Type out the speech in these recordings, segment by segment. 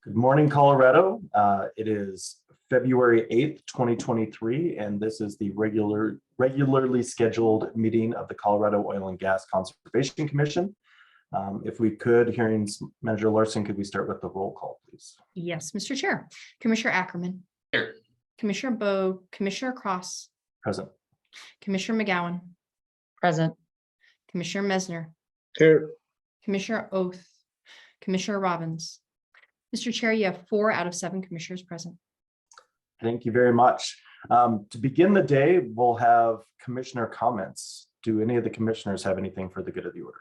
Good morning, Colorado. It is February 8th, 2023, and this is the regularly scheduled meeting of the Colorado Oil and Gas Conservation Commission. If we could, Hearings Manager Larson, could we start with the roll call, please? Yes, Mr. Chair. Commissioner Ackerman. Here. Commissioner Bowe, Commissioner Cross, Present. Commissioner McGowan, Present. Commissioner Mesner, Here. Commissioner Oath, Commissioner Robbins. Mr. Chair, you have 4 out of 7 commissioners present. Thank you very much. To begin the day, we'll have commissioner comments. Do any of the commissioners have anything for the good of the order?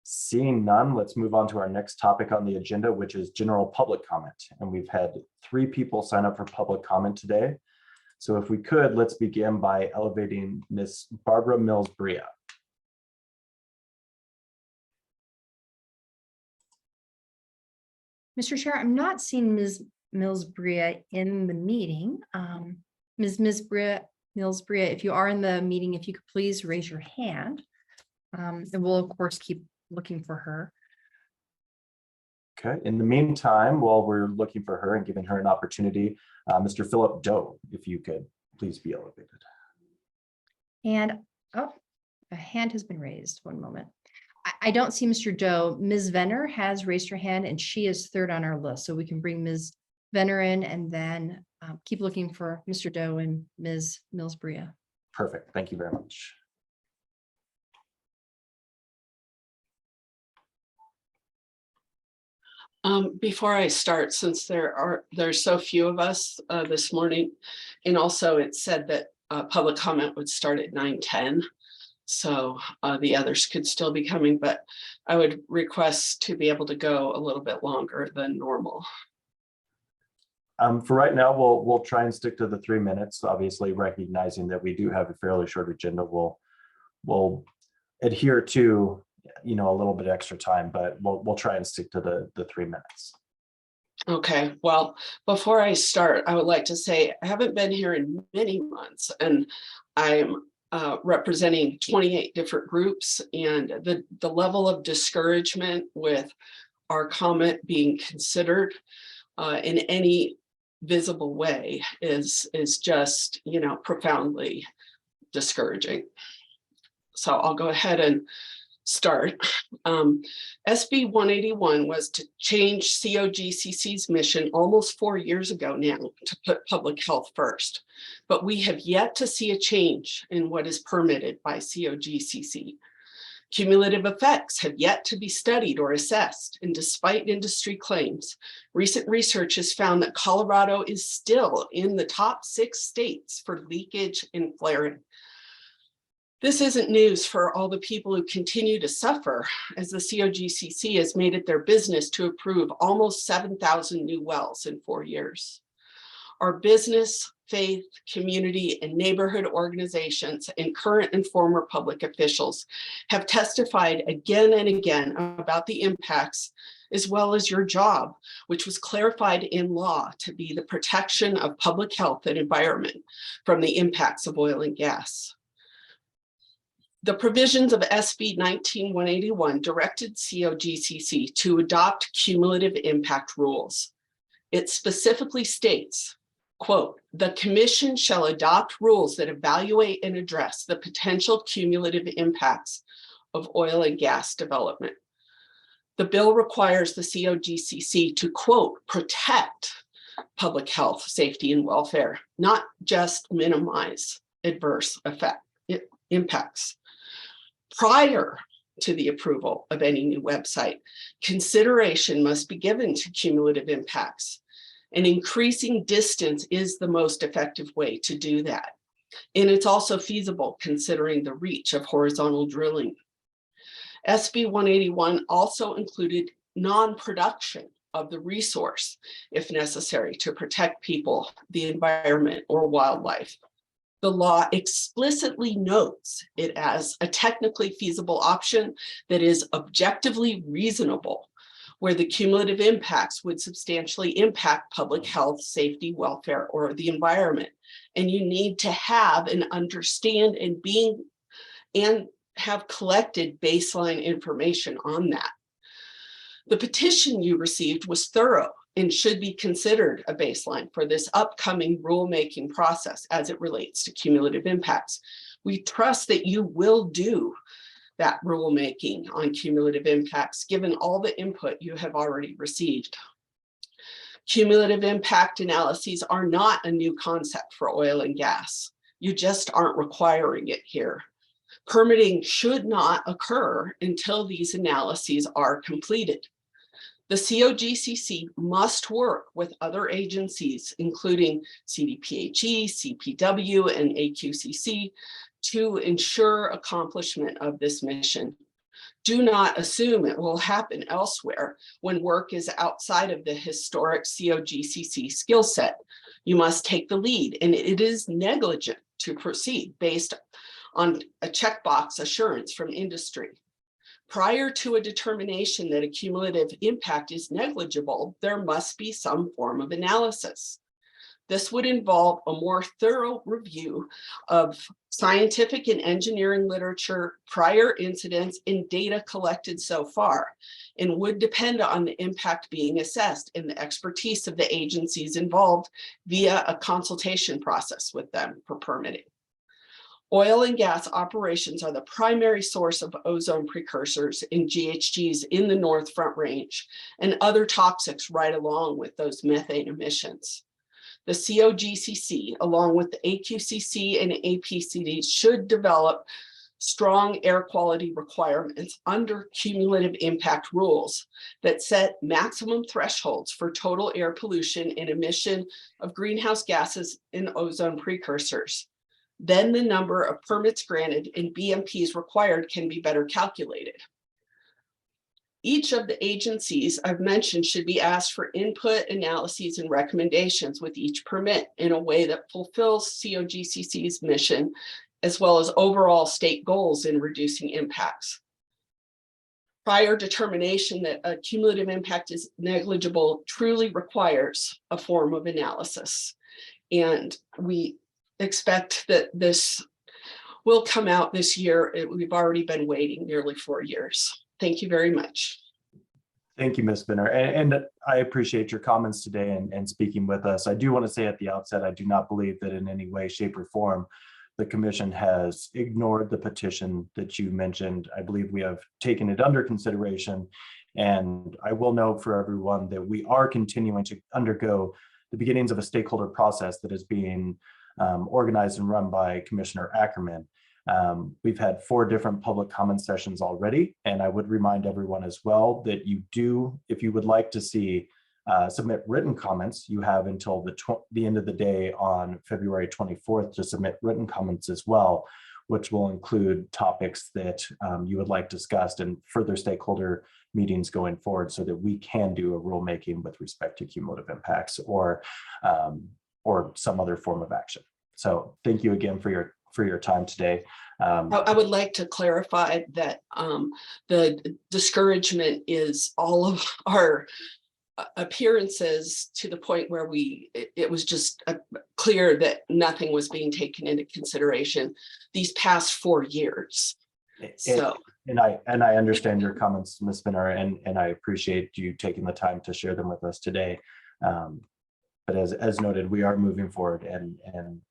Seeing none, let's move on to our next topic on the agenda, which is general public comment. And we've had 3 people sign up for public comment today. So if we could, let's begin by elevating Ms. Barbara Mills-Bria. Mr. Chair, I'm not seeing Ms. Mills-Bria in the meeting. Ms. Mills-Bria, if you are in the meeting, if you could please raise your hand. And we'll, of course, keep looking for her. Okay, in the meantime, while we're looking for her and giving her an opportunity, Mr. Philip Doe, if you could please be elevated. And, oh, a hand has been raised. One moment. I don't see Mr. Doe. Ms. Venner has raised her hand and she is 3rd on our list. So we can bring Ms. Venner in and then keep looking for Mr. Doe and Ms. Mills-Bria. Perfect, thank you very much. Before I start, since there's so few of us this morning, and also it said that public comment would start at 9:10. So the others could still be coming, but I would request to be able to go a little bit longer than normal. For right now, we'll try and stick to the 3 minutes, obviously recognizing that we do have a fairly short agenda. We'll adhere to, a little bit extra time, but we'll try and stick to the 3 minutes. Okay, well, before I start, I would like to say I haven't been here in many months and I'm representing 28 different groups, and the level of discouragement with our comment being considered in any visible way is just, profoundly discouraging. So I'll go ahead and start. SB 181 was to change COGCC's mission almost 4 years ago now to put public health first, but we have yet to see a change in what is permitted by COGCC. Cumulative effects have yet to be studied or assessed, and despite industry claims, recent research has found that Colorado is still in the top 6 states for leakage and flaring. This isn't news for all the people who continue to suffer, as the COGCC has made it their business to approve almost 7,000 new wells in 4 years. Our business, faith, community, and neighborhood organizations and current and former public officials have testified again and again about the impacts, as well as your job, which was clarified in law to be the protection of public health and environment from the impacts of oil and gas. The provisions of SB 19181 directed COGCC to adopt cumulative impact rules. It specifically states, quote, "The commission shall adopt rules that evaluate and address the potential cumulative impacts of oil and gas development." The bill requires the COGCC to, quote, "protect public health, safety, and welfare, not just minimize adverse impacts." Prior to the approval of any new website, consideration must be given to cumulative impacts. And increasing distance is the most effective way to do that. And it's also feasible considering the reach of horizontal drilling. SB 181 also included non-production of the resource, if necessary, to protect people, the environment, or wildlife. The law explicitly notes it as a technically feasible option that is objectively reasonable, where the cumulative impacts would substantially impact public health, safety, welfare, or the environment. And you need to have and understand and have collected baseline information on that. The petition you received was thorough and should be considered a baseline for this upcoming rulemaking process as it relates to cumulative impacts. We trust that you will do that rulemaking on cumulative impacts, given all the input you have already received. Cumulative impact analyses are not a new concept for oil and gas. You just aren't requiring it here. Permitting should not occur until these analyses are completed. The COGCC must work with other agencies, including CDPHE, CPW, and AQCC, to ensure accomplishment of this mission. Do not assume it will happen elsewhere when work is outside of the historic COGCC skill set. You must take the lead, and it is negligent to proceed based on a checkbox assurance from industry. Prior to a determination that a cumulative impact is negligible, there must be some form of analysis. This would involve a more thorough review of scientific and engineering literature, prior incidents, and data collected so far, and would depend on the impact being assessed and the expertise of the agencies involved via a consultation process with them for permitting. Oil and gas operations are the primary source of ozone precursors and GHGs in the North Front Range and other toxics right along with those methane emissions. The COGCC, along with the AQCC and APCD, should develop strong air quality requirements under cumulative impact rules that set maximum thresholds for total air pollution and emission of greenhouse gases and ozone precursors. Then the number of permits granted and BMPs required can be better calculated. Each of the agencies I've mentioned should be asked for input, analyses, and recommendations with each permit in a way that fulfills COGCC's mission, as well as overall state goals in reducing impacts. Prior determination that a cumulative impact is negligible truly requires a form of analysis. And we expect that this will come out this year. We've already been waiting nearly 4 years. Thank you very much. Thank you, Ms. Benner. And I appreciate your comments today and speaking with us. I do want to say at the outset, I do not believe that in any way, shape, or form, the commission has ignored the petition that you mentioned. I believe we have taken it under consideration. And I will note for everyone that we are continuing to undergo the beginnings of a stakeholder process that is being organized and run by Commissioner Ackerman. We've had 4 different public comment sessions already, and I would remind everyone as well that you do, if you would like to see submit written comments, you have until the end of the day on February 24th to submit written comments as well, which will include topics that you would like discussed and further stakeholder meetings going forward so that we can do a rulemaking with respect to cumulative impacts or some other form of action. So thank you again for your time today. I would like to clarify that the discouragement is all of our appearances to the point where it was just clear that nothing was being taken into consideration these past 4 years. So. And I understand your comments, Ms. Benner, and I appreciate you taking the time to share them with us today. But as noted, we are moving forward and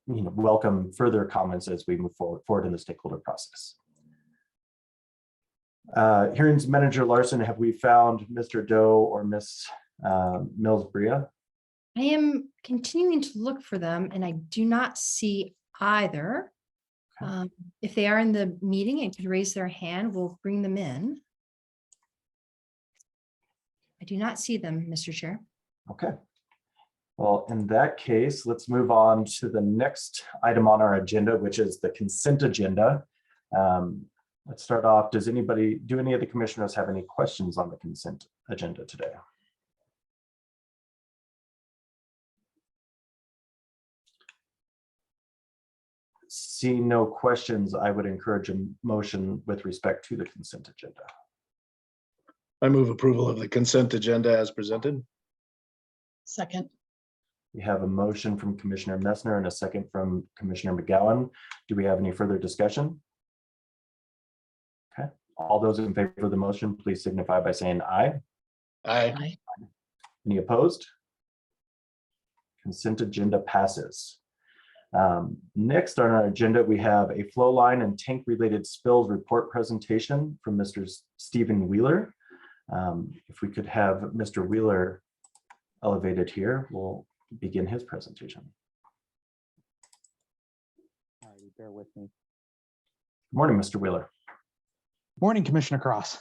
welcome further comments as we move forward in the stakeholder process. Hearings Manager Larson, have we found Mr. Doe or Ms. Mills-Bria? I am continuing to look for them and I do not see either. Okay. If they are in the meeting and could raise their hand, we'll bring them in. I do not see them, Mr. Chair. Okay. Well, in that case, let's move on to the next item on our agenda, which is the consent agenda. Let's start off. Do any of the commissioners have any questions on the consent agenda today? Seeing no questions, I would encourage a motion with respect to the consent agenda. I move approval of the consent agenda as presented. Second. We have a motion from Commissioner Messner and a second from Commissioner McGowan. Do we have any further discussion? All those in favor of the motion, please signify by saying aye. Aye. Aye. Any opposed? Consent agenda passes. Next on our agenda, we have a flow line and tank related spills report presentation from Mr. Stephen Wheeler. If we could have Mr. Wheeler elevated here, we'll begin his presentation. All righty, bear with me. Good morning, Mr. Wheeler. Morning, Commissioner Cross.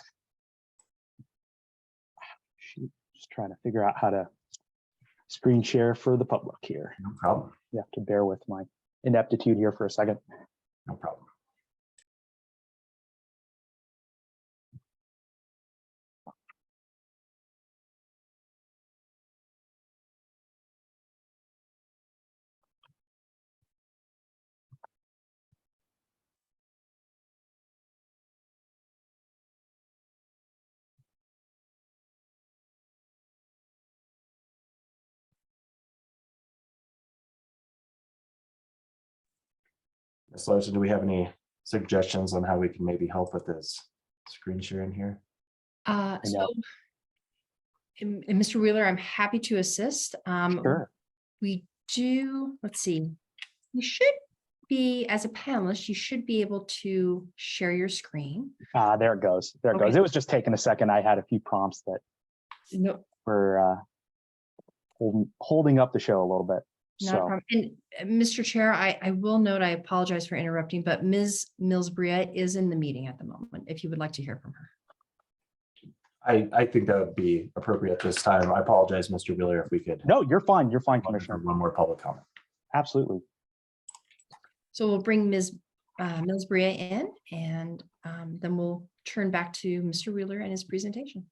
Shoot, just trying to figure out how to screen share for the public here. No problem. You have to bear with my ineptitude here for a second. No problem. Ms. Larson, do we have any suggestions on how we can maybe help with this screen sharing here? know. So, and Mr. Wheeler, I'm happy to assist. Sure. We do, let's see, you should be, as a panelist, you should be able to share your screen. There it goes. There it goes. Okay. It was just taking a second. I had a few prompts that No, were holding up the show a little bit. not a So problem. And Mr. Chair, I will note, I apologize for interrupting, but Ms. Mills-Bria is in the meeting at the moment, if you would like to hear from her. I think that would be appropriate this time. I apologize, Mr. Wheeler, if we could. no, you're fine. You're fine, For Commissioner. one more public comment. Absolutely. So we'll bring Ms. Mills-Bria in, and then we'll turn back to Mr. Wheeler and his presentation.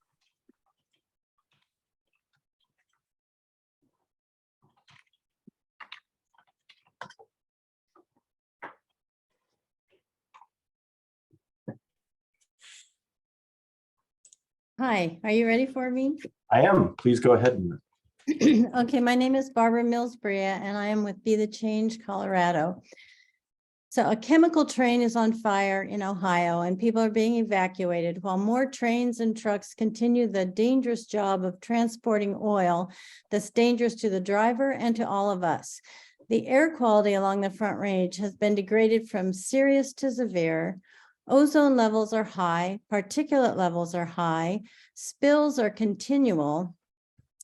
Hi, are you ready for me? I am. Please go ahead. And Okay, my name is Barbara Mills-Bria and I am with Be the Change, Colorado. So a chemical train is on fire in Ohio and people are being evacuated while more trains and trucks continue the dangerous job of transporting oil that's dangerous to the driver and to all of us. The air quality along the Front Range has been degraded from serious to severe. Ozone levels are high, particulate levels are high, spills are continual.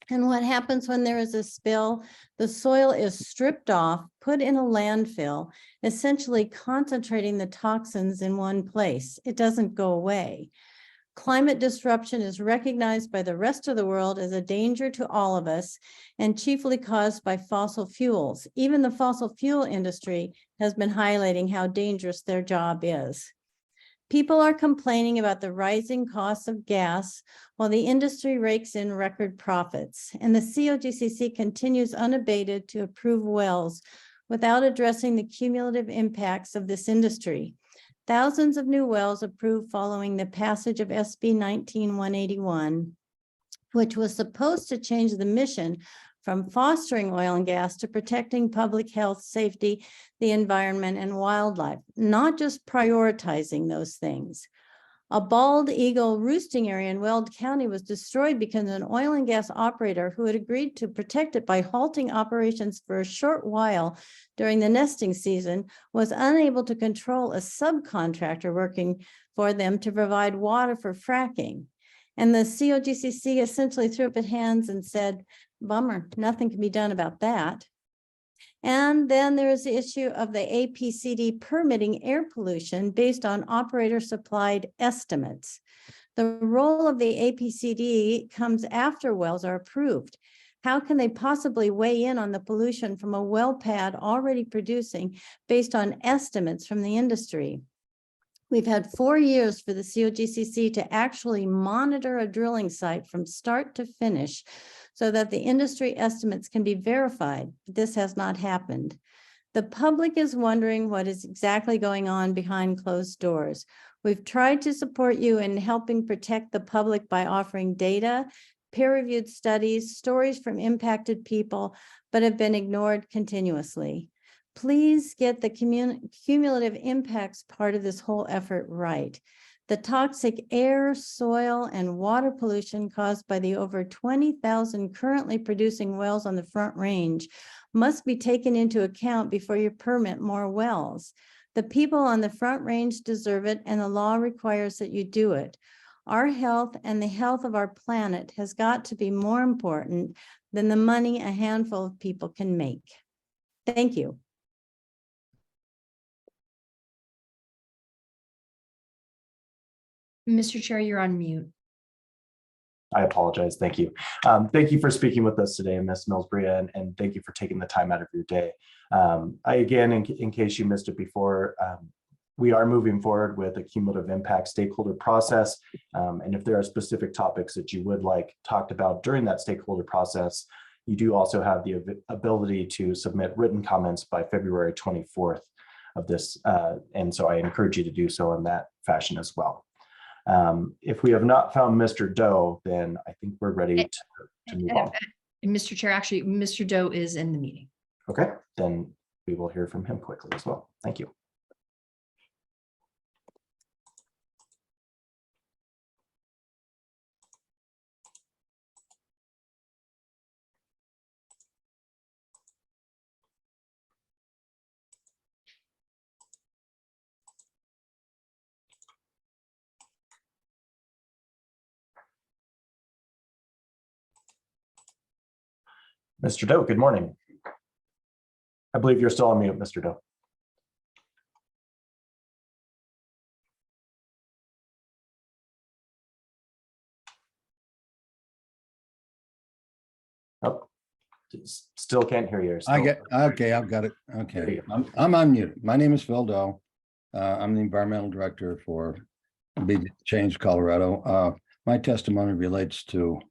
And what happens when there is a spill? The soil is stripped off, put in a landfill, essentially concentrating the toxins in one place. It doesn't go away. Climate disruption is recognized by the rest of the world as a danger to all of us and chiefly caused by fossil fuels. Even the fossil fuel industry has been highlighting how dangerous their job is. People are complaining about the rising costs of gas while the industry rakes in record profits, and the COGCC continues unabated to approve wells without addressing the cumulative impacts of this industry. Thousands of new wells approved following the passage of SB 19-181, which was supposed to change the mission from fostering oil and gas to protecting public health, safety, the environment, and wildlife, not just prioritizing those things. A bald eagle roosting area in Weld County was destroyed because an oil and gas operator who had agreed to protect it by halting operations for a short while during the nesting season was unable to control a subcontractor working for them to provide water for fracking. And the COGCC essentially threw up its hands and said, bummer, nothing can be done about that. And then there is the issue of the APCD permitting air pollution based on operator supplied estimates. The role of the APCD comes after wells are approved. How can they possibly weigh in on the pollution from a well pad already producing based on estimates from the industry? We've had 4 years for the COGCC to actually monitor a drilling site from start to finish so that the industry estimates can be verified. This has not happened. The public is wondering what is exactly going on behind closed doors. We've tried to support you in helping protect the public by offering data, peer-reviewed studies, stories from impacted people, but have been ignored continuously. Please get the cumulative impacts part of this whole effort right. The toxic air, soil, and water pollution caused by the over 20,000 currently producing wells on the Front Range must be taken into account before you permit more wells. The people on the Front Range deserve it, and the law requires that you do it. Our health and the health of our planet has got to be more important than the money a handful of people can make. Thank you. Mr. Chair, you're on mute. I apologize. Thank you. Thank you for speaking with us today, Ms. Millsbria, and thank you for taking the time out of your day. Again, in case you missed it before, we are moving forward with a cumulative impact stakeholder process. And if there are specific topics that you would like talked about during that stakeholder process, you do also have the ability to submit written comments by February 24th of this. And so I encourage you to do so in that fashion as well. If we have not found Mr. Doe, then I think we're ready to move on. Mr. Chair, actually, Mr. Doe is in the meeting. Okay, then we will hear from him quickly as well. Thank you. Mr. Doe, good morning. I believe you're still on mute, Mr. Doe. Oh, still can't hear you. Okay, I've got it. There Okay, you I'm unmuted. My name is Phil Doe. I'm the environmental director for Be Change Colorado. My testimony relates to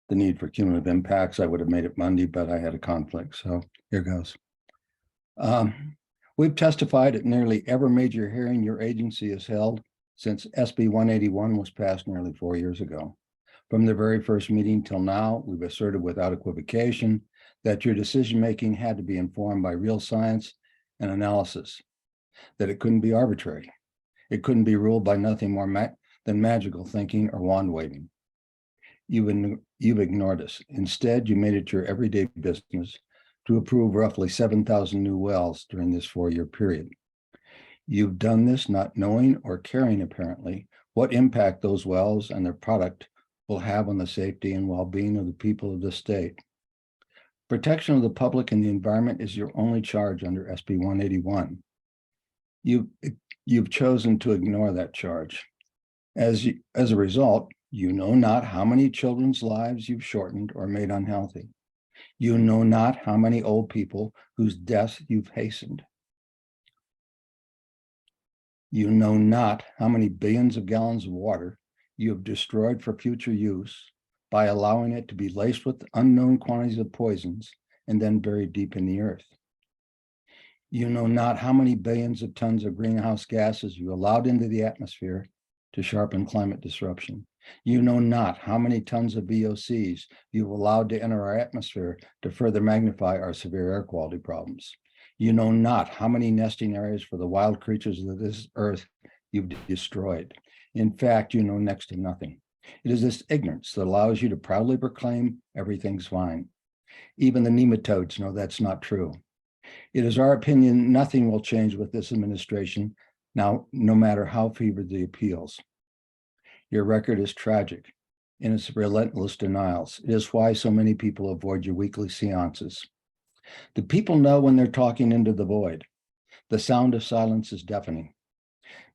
the need for cumulative impacts. I would have made it Monday, but I had a conflict, so here goes. We've testified at nearly every major hearing your agency has held since SB 181 was passed nearly 4 years ago. From the very first meeting till now, we've asserted without equivocation that your decision-making had to be informed by real science and analysis, that it couldn't be arbitrary. It couldn't be ruled by nothing more than magical thinking or wand waving. You've ignored us. Instead, you made it your everyday business to approve roughly 7,000 new wells during this 4-year period. You've done this not knowing or caring, apparently, what impact those wells and their product will have on the safety and well-being of the people of the state. Protection of the public and the environment is your only charge under SB 181. You've chosen to ignore that charge. As a result, you know not how many children's lives you've shortened or made unhealthy. You know not how many old people whose deaths you've hastened. You know not how many billions of gallons of water you have destroyed for future use by allowing it to be laced with unknown quantities of poisons and then buried deep in the earth. You know not how many billions of tons of greenhouse gases you allowed into the atmosphere to sharpen climate disruption. You know not how many tons of VOCs you've allowed to enter our atmosphere to further magnify our severe air quality problems. You know not how many nesting areas for the wild creatures of this earth you've destroyed. In fact, you know next to nothing. It is this ignorance that allows you to proudly proclaim everything's fine. Even the nematodes know that's not true. It is our opinion nothing will change with this administration now, no matter how fevered the appeals. Your record is tragic in its relentless denials. It is why so many people avoid your weekly seances. The people know when they're talking into the void. The sound of silence is deafening.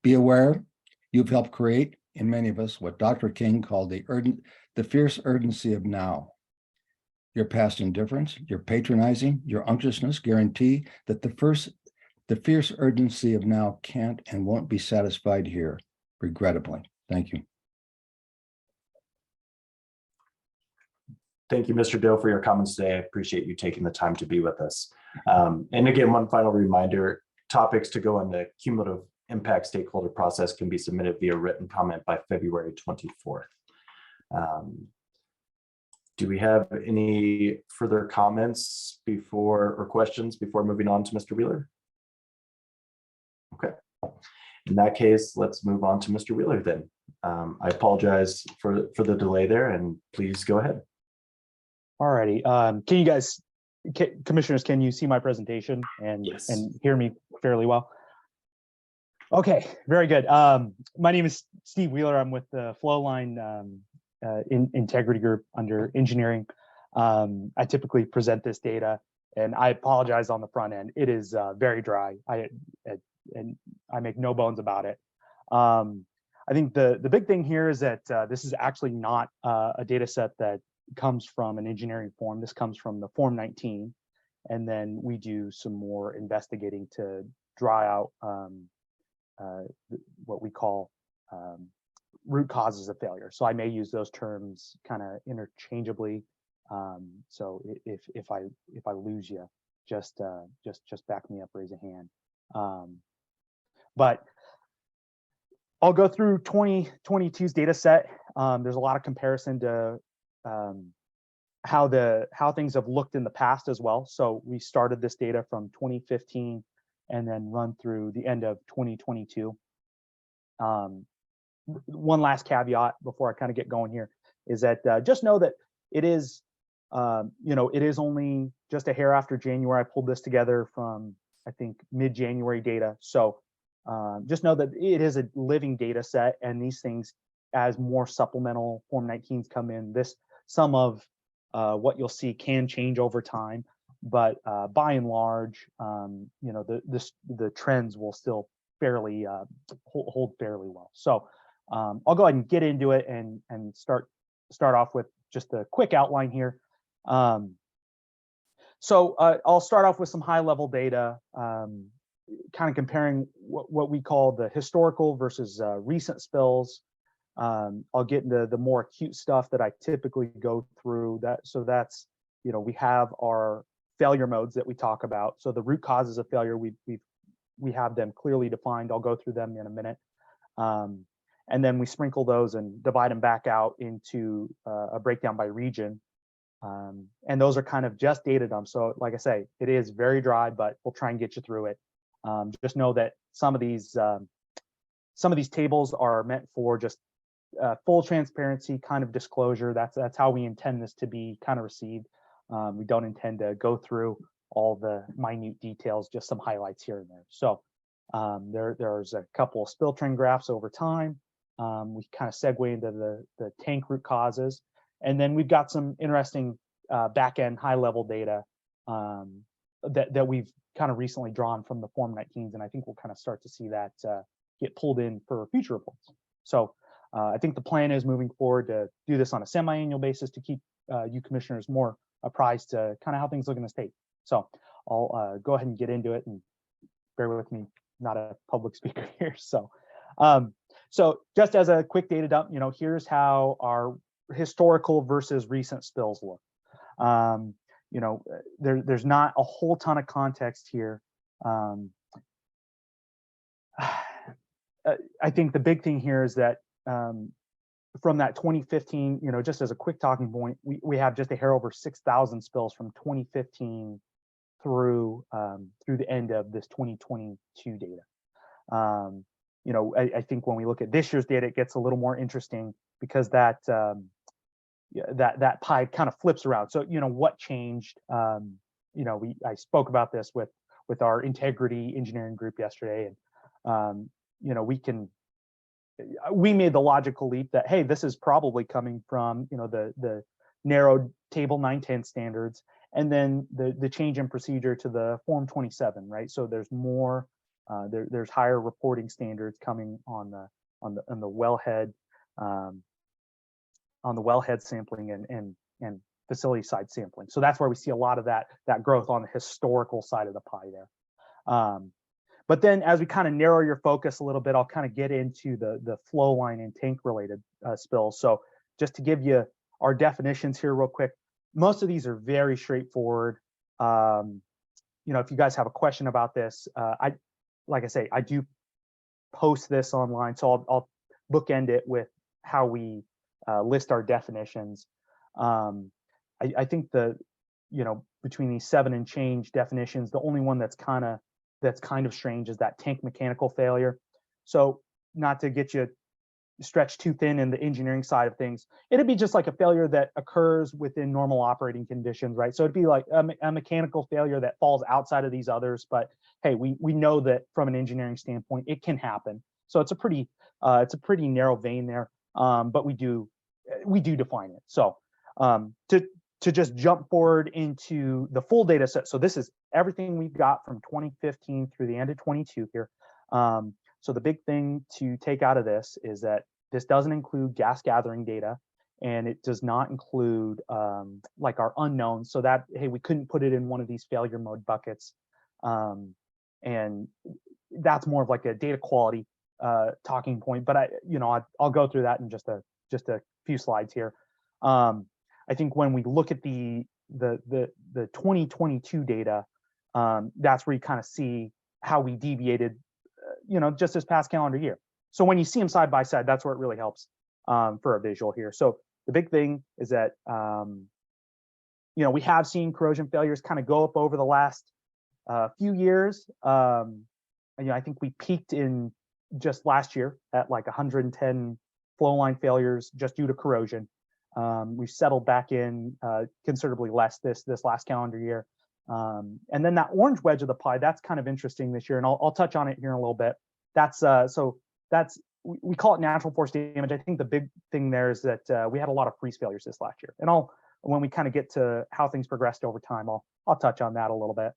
Be aware, you've helped create in many of us what Dr. King called the fierce urgency of now. Your past indifference, your patronizing, your unctuousness guarantee that the fierce urgency of now can't and won't be satisfied here, regrettably. Thank you. Thank you, Mr. Doe, for your comments today. I appreciate you taking the time to be with us. And again, one final reminder, topics to go in the cumulative impact stakeholder process can be submitted via written comment by February 24th. Do we have any further comments or questions before moving on to Mr. Wheeler? Okay. In that case, let's move on to Mr. Wheeler then. I apologize for the delay there, and please go ahead. Alrighty, can you guys, commissioners, can you see my presentation and Yes. hear me fairly well? Okay, very good. My name is Steve Wheeler. I'm with the Flowline Integrity Group under engineering. I typically present this data, and I apologize on the front end. It is very dry. And I make no bones about it. I think the big thing here is that this is actually not a data set that comes from an engineering form. This comes from the Form 19. And then we do some more investigating to draw out what we call root causes of failure. So I may use those terms kind of interchangeably. So if I lose you, just back me up, raise a hand. But I'll go through 2022's data set. There's a lot of comparison to how things have looked in the past as well. So we started this data from 2015 and then run through the end of 2022. One last caveat before I kind of get going here is that just know that it is, it is only just a hair after January. I pulled this together from, I think, mid-January data. So just know that it is a living data set, and these things, as more supplemental Form 19s come in, some of what you'll see can change over time, but by and large, the trends will still fairly hold fairly well. So I'll go ahead and get into it and start off with just a quick outline here. So I'll start off with some high level data, kind of comparing what we call the historical versus recent spills. I'll get into the more acute stuff that I typically go through. So that's, we have our failure modes that we talk about. So the root causes of failure, we have them clearly defined. I'll go through them in a minute. And then we sprinkle those and divide them back out into a breakdown by region. And those are kind of just data dumps. So like I say, it is very dry, but we'll try and get you through it. Just know that some of these tables are meant for just full transparency, kind of disclosure. That's how we intend this to be kind of received. We don't intend to go through all the minute details, just some highlights here and there. So there's a couple of spill trend graphs over time. We kind of segue into the tank root causes. And then we've got some interesting back-end high-level data that we've kind of recently drawn from the Form 19s, and I think we'll kind of start to see that get pulled in for future reports. So I think the plan is moving forward to do this on a semi-annual basis to keep you commissioners more apprised to kind of how things look in the state. So I'll go ahead and get into it, and bear with me, not a public speaker here. So so just as a quick data dump, here's how our historical versus recent spills look. There's not a whole ton of context here. I think the big thing here is that from that 2015, just as a quick talking point, we have just a hair over 6,000 spills from 2015 through the end of this 2022 data. I think when we look at this year's data, it gets a little more interesting because that pie kind of flips around. So what changed? I spoke about this with our integrity engineering group yesterday, and we made the logical leap that, hey, this is probably coming from the narrowed table 910 standards, and then the change in procedure to the Form 27, right? So there's more there's higher reporting standards coming on the wellhead sampling and facility side sampling. So that's where we see a lot of that growth on the historical side of the pie there. But then as we kind of narrow your focus a little bit, I'll kind of get into the flow line and tank related spills. So just to give you our definitions here real quick, most of these are very straightforward. If you guys have a question about this, like I say, I do post this online, so I'll bookend it with how we list our definitions. I think between these 7 and change definitions, the only one that's kind of strange is that tank mechanical failure. So not to get you stretched too thin in the engineering side of things, it'd be just like a failure that occurs within normal operating conditions, right? So it'd be like a mechanical failure that falls outside of these others, but hey, we know that from an engineering standpoint, it can happen. So it's a pretty narrow vein there, but we do define it. So to just jump forward into the full data set. So this is everything we've got from 2015 through the end of 22 here. So the big thing to take out of this is that this doesn't include gas gathering data, and it does not include like our unknowns. So that, hey, we couldn't put it in one of these failure mode buckets. And that's more of like a data quality talking point, but I'll go through that in just a few slides here. I think when we look at the 2022 data, that's where you kind of see how we deviated, just this past calendar year. So when you see them side by side, that's where it really helps for a visual here. So the big thing is that, we have seen corrosion failures kind of go up over the last few years. I think we peaked in just last year at like 110 flow line failures just due to corrosion. We've settled back in considerably less this last calendar year. And then that orange wedge of the pie, that's kind of interesting this year, and I'll touch on it here in a little bit. We call it natural force damage. I think the big thing there is that we had a lot of freeze failures this last year, and when we kind of get to how things progressed over time, I'll touch on that a little bit.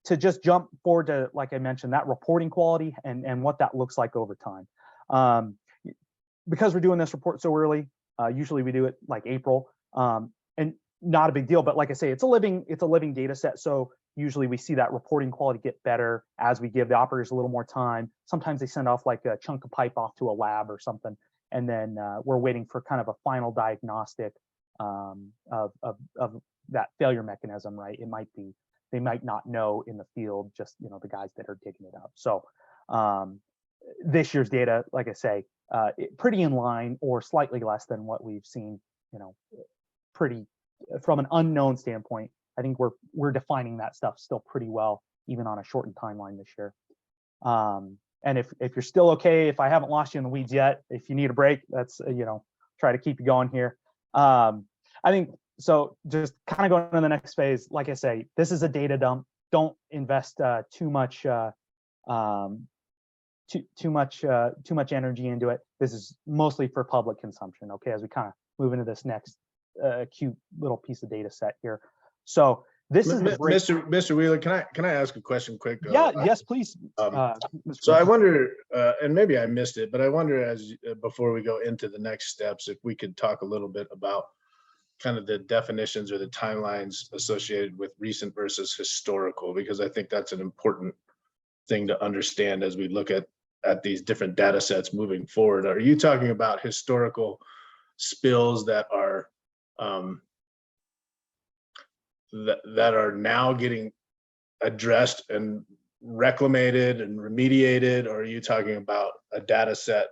To just jump forward to, like I mentioned, that reporting quality and what that looks like over time. Because we're doing this report so early, usually we do it like April, and not a big deal, but like I say, it's a living data set. So usually we see that reporting quality get better as we give the operators a little more time. Sometimes they send off like a chunk of pipe off to a lab or something, and then we're waiting for kind of a final diagnostic of that failure mechanism, right? They might not know in the field, just the guys that are digging it up. So this year's data, like I say, pretty in line or slightly less than what we've seen, pretty from an unknown standpoint. I think we're defining that stuff still pretty well, even on a shortened timeline this year. And if you're still okay, if I haven't lost you in the weeds yet, if you need a break, that's try to keep you going here. I think so. Just kind of going to the next phase. Like I say, this is a data dump. Don't invest too much energy into it. This is mostly for public consumption. Okay, as we kind of move into this next cute little piece of data set here. So this is Mr. Wheeler, can I ask a question quick? Yeah, yes, please. So I wonder, and maybe I missed it, but I wonder before we go into the next steps, if we could talk a little bit about kind of the definitions or the timelines associated with recent versus historical, because I think that's an important thing to understand as we look at these different data sets moving forward. Are you talking about historical spills that are that are now getting addressed and reclamated and remediated, or are you talking about a data set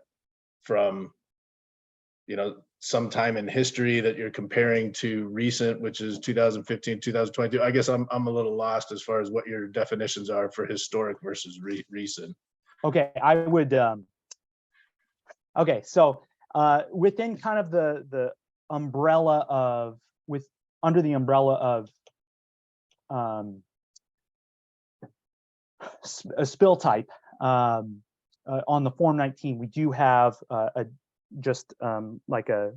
from sometime in history that you're comparing to recent, which is 2015, 2022? I guess I'm a little lost as far as what your definitions are for historic versus recent. Okay, I would. Okay, so within kind of the umbrella of under the umbrella of a spill type on the Form 19, we do have like a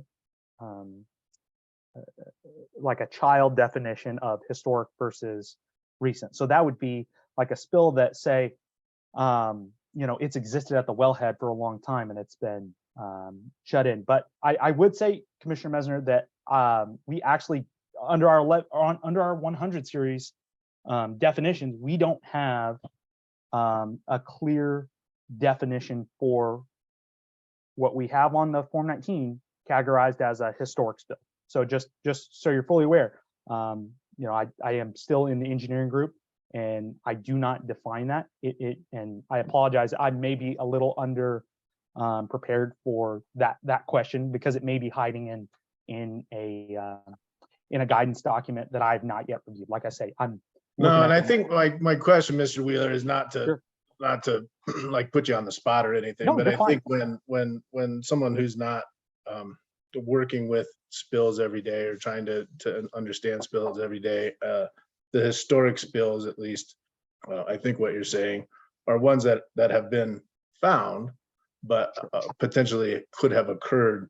child definition of historic versus recent. So that would be like a spill that say, it's existed at the wellhead for a long time and it's been shut in. But I would say, Commissioner Mesner, that we actually under our 100 series definitions, we don't have a clear definition for what we have on the Form 19 categorized as a historic spill. So just so you're fully aware, I am still in the engineering group and I do not define that. And I apologize. I may be a little under prepared for that question because it may be hiding in a guidance document that I've not yet reviewed. Like I say, I'm no, and I think my question, Mr. Wheeler, is not to Sure. not to like put you on the spot or anything, No, but you're I fine. think when someone who's not working with spills every day or trying to understand spills every day, the historic spills, at least, I think what you're saying are ones that have been found, but potentially could have occurred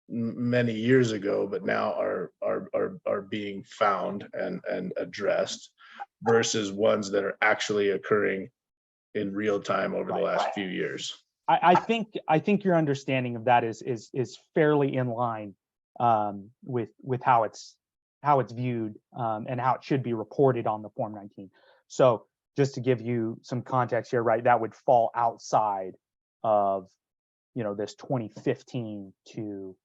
many years ago, but now are being found and addressed, versus ones that are actually occurring in real time over the last few years. I think your understanding of that is fairly in line with how it's viewed and how it should be reported on the Form 19. So just to give you some context here, right, that would fall outside of this 2015 to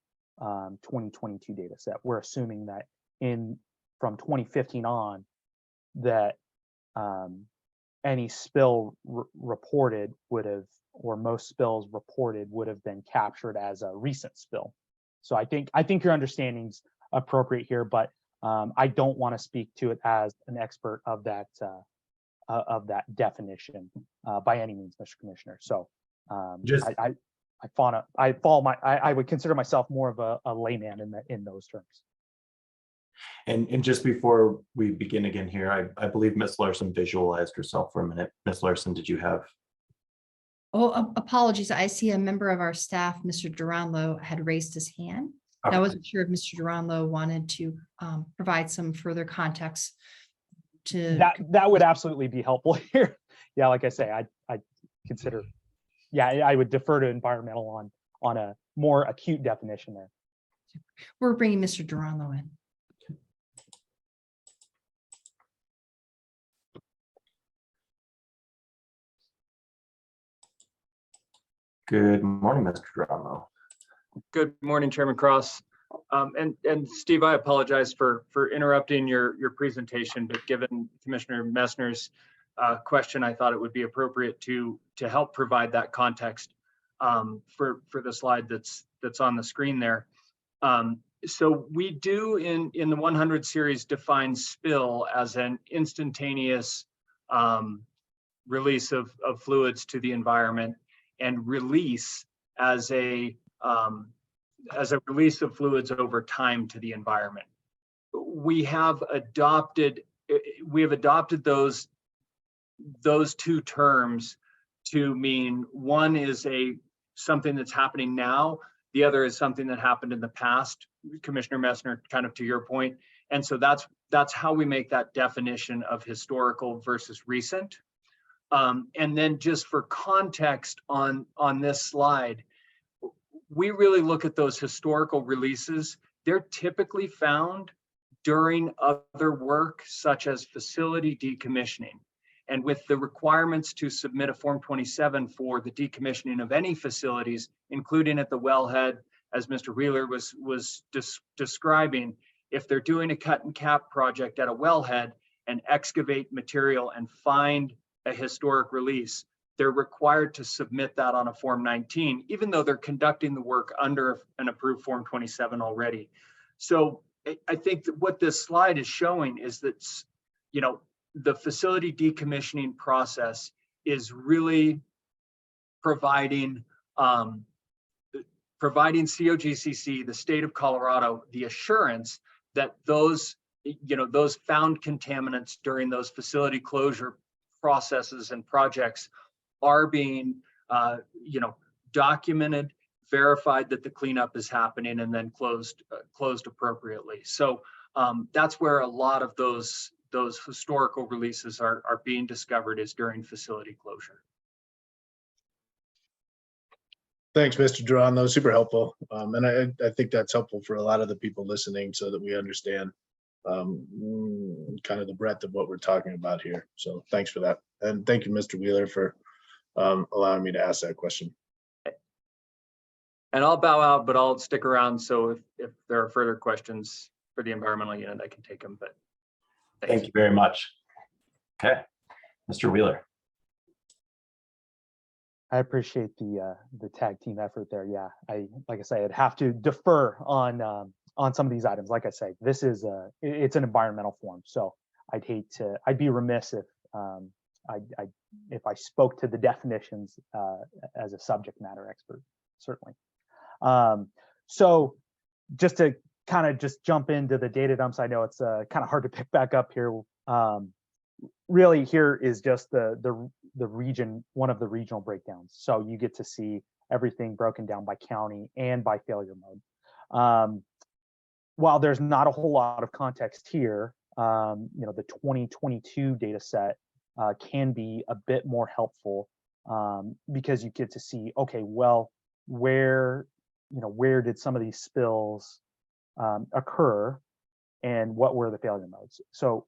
2022 data set. We're assuming that from 2015 on that any spill reported would have, or most spills reported would have been captured as a recent spill. So I think your understanding's appropriate here, but I don't want to speak to it as an expert of that definition by any means, Mr. Commissioner. So Just I would consider myself more of a layman in those terms. and just before we begin again here, I believe Ms. Larson visualized herself for a minute. Ms. Larson, did you have? Oh, apologies. I see a member of our staff, Mr. Duranlo, had raised his hand. I Okay. wasn't sure if Mr. Duranlo wanted to provide some further context to. That would absolutely be helpful here. Yeah, like I say, I consider, yeah, I would defer to environmental on a more acute definition there. We're bringing Mr. Duranlo in. Good morning, Mr. Dramo. Good morning, Chairman Cross. And Steve, I apologize for interrupting your presentation, but given Commissioner Messner's question, I thought it would be appropriate to help provide that context for the slide that's on the screen there. So we do in the 100 series define spill as an instantaneous release of fluids to the environment, and release as a release of fluids over time to the environment. We have adopted those two terms to mean one is something that's happening now, the other is something that happened in the past, Commissioner Messner, kind of to your point. And so that's how we make that definition of historical versus recent. And then just for context on this slide, we really look at those historical releases. They're typically found during other work, such as facility decommissioning. And with the requirements to submit a Form 27 for the decommissioning of any facilities, including at the wellhead, as Mr. Wheeler was describing, if they're doing a cut and cap project at a wellhead and excavate material and find a historic release, they're required to submit that on a Form 19, even though they're conducting the work under an approved Form 27 already. So I think that what this slide is showing is that, the facility decommissioning process is really providing COGCC, the state of Colorado, the assurance that those found contaminants during those facility closure processes and projects are being, documented, verified that the cleanup is happening, and then closed appropriately. So that's where a lot of those historical releases are being discovered, is during facility closure. Thanks, Mr. Duran. That was super helpful. And I think that's helpful for a lot of the people listening, so that we understand kind of the breadth of what we're talking about here. So thanks for that. And thank you, Mr. Wheeler, for allowing me to ask that question. And I'll bow out, but I'll stick around. So if there are further questions for the environmental unit, I can take them, but Thank you very much. Okay, Mr. Wheeler. I appreciate the tag team effort there. Yeah, like I say, I'd have to defer on some of these items. Like I say, this is it's an environmental form, so I'd be remiss if if I spoke to the definitions as a subject matter expert, certainly. So just to kind of just jump into the data dumps, I know it's kind of hard to pick back up here. Really, here is just the region, one of the regional breakdowns. So you get to see everything broken down by county and by failure mode. While there's not a whole lot of context here, the 2022 data set can be a bit more helpful because you get to see, okay, well, where did some of these spills occur and what were the failure modes? So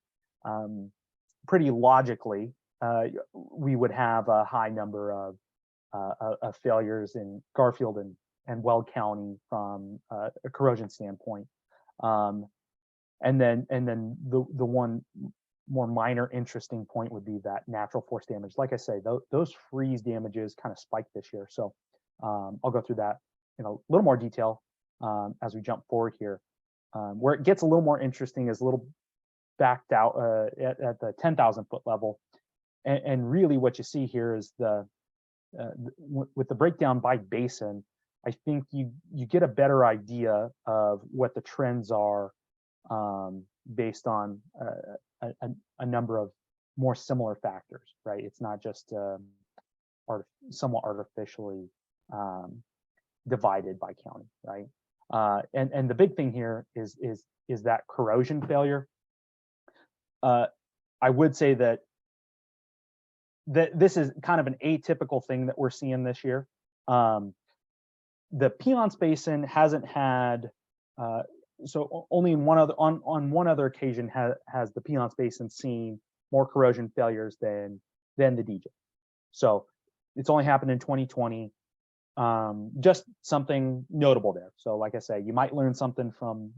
pretty logically, we would have a high number of failures in Garfield and Weld County from a corrosion standpoint. And then the one more minor interesting point would be that natural force damage. Like I say, those freeze damages kind of spiked this year. So I'll go through that in a little more detail as we jump forward here. Where it gets a little more interesting is a little backed out at the 10,000 foot level. And really what you see here is with the breakdown by basin, I think you get a better idea of what the trends are based on a number of more similar factors, right? It's not just somewhat artificially divided by county, right? And the big thing here is that corrosion failure. I would say that this is kind of an atypical thing that we're seeing this year. The Piceance Basin hasn't had, so only in on one other occasion has the Piceance Basin seen more corrosion failures than the DJ. So it's only happened in 2020. Just something notable there. So like I say, you might learn something from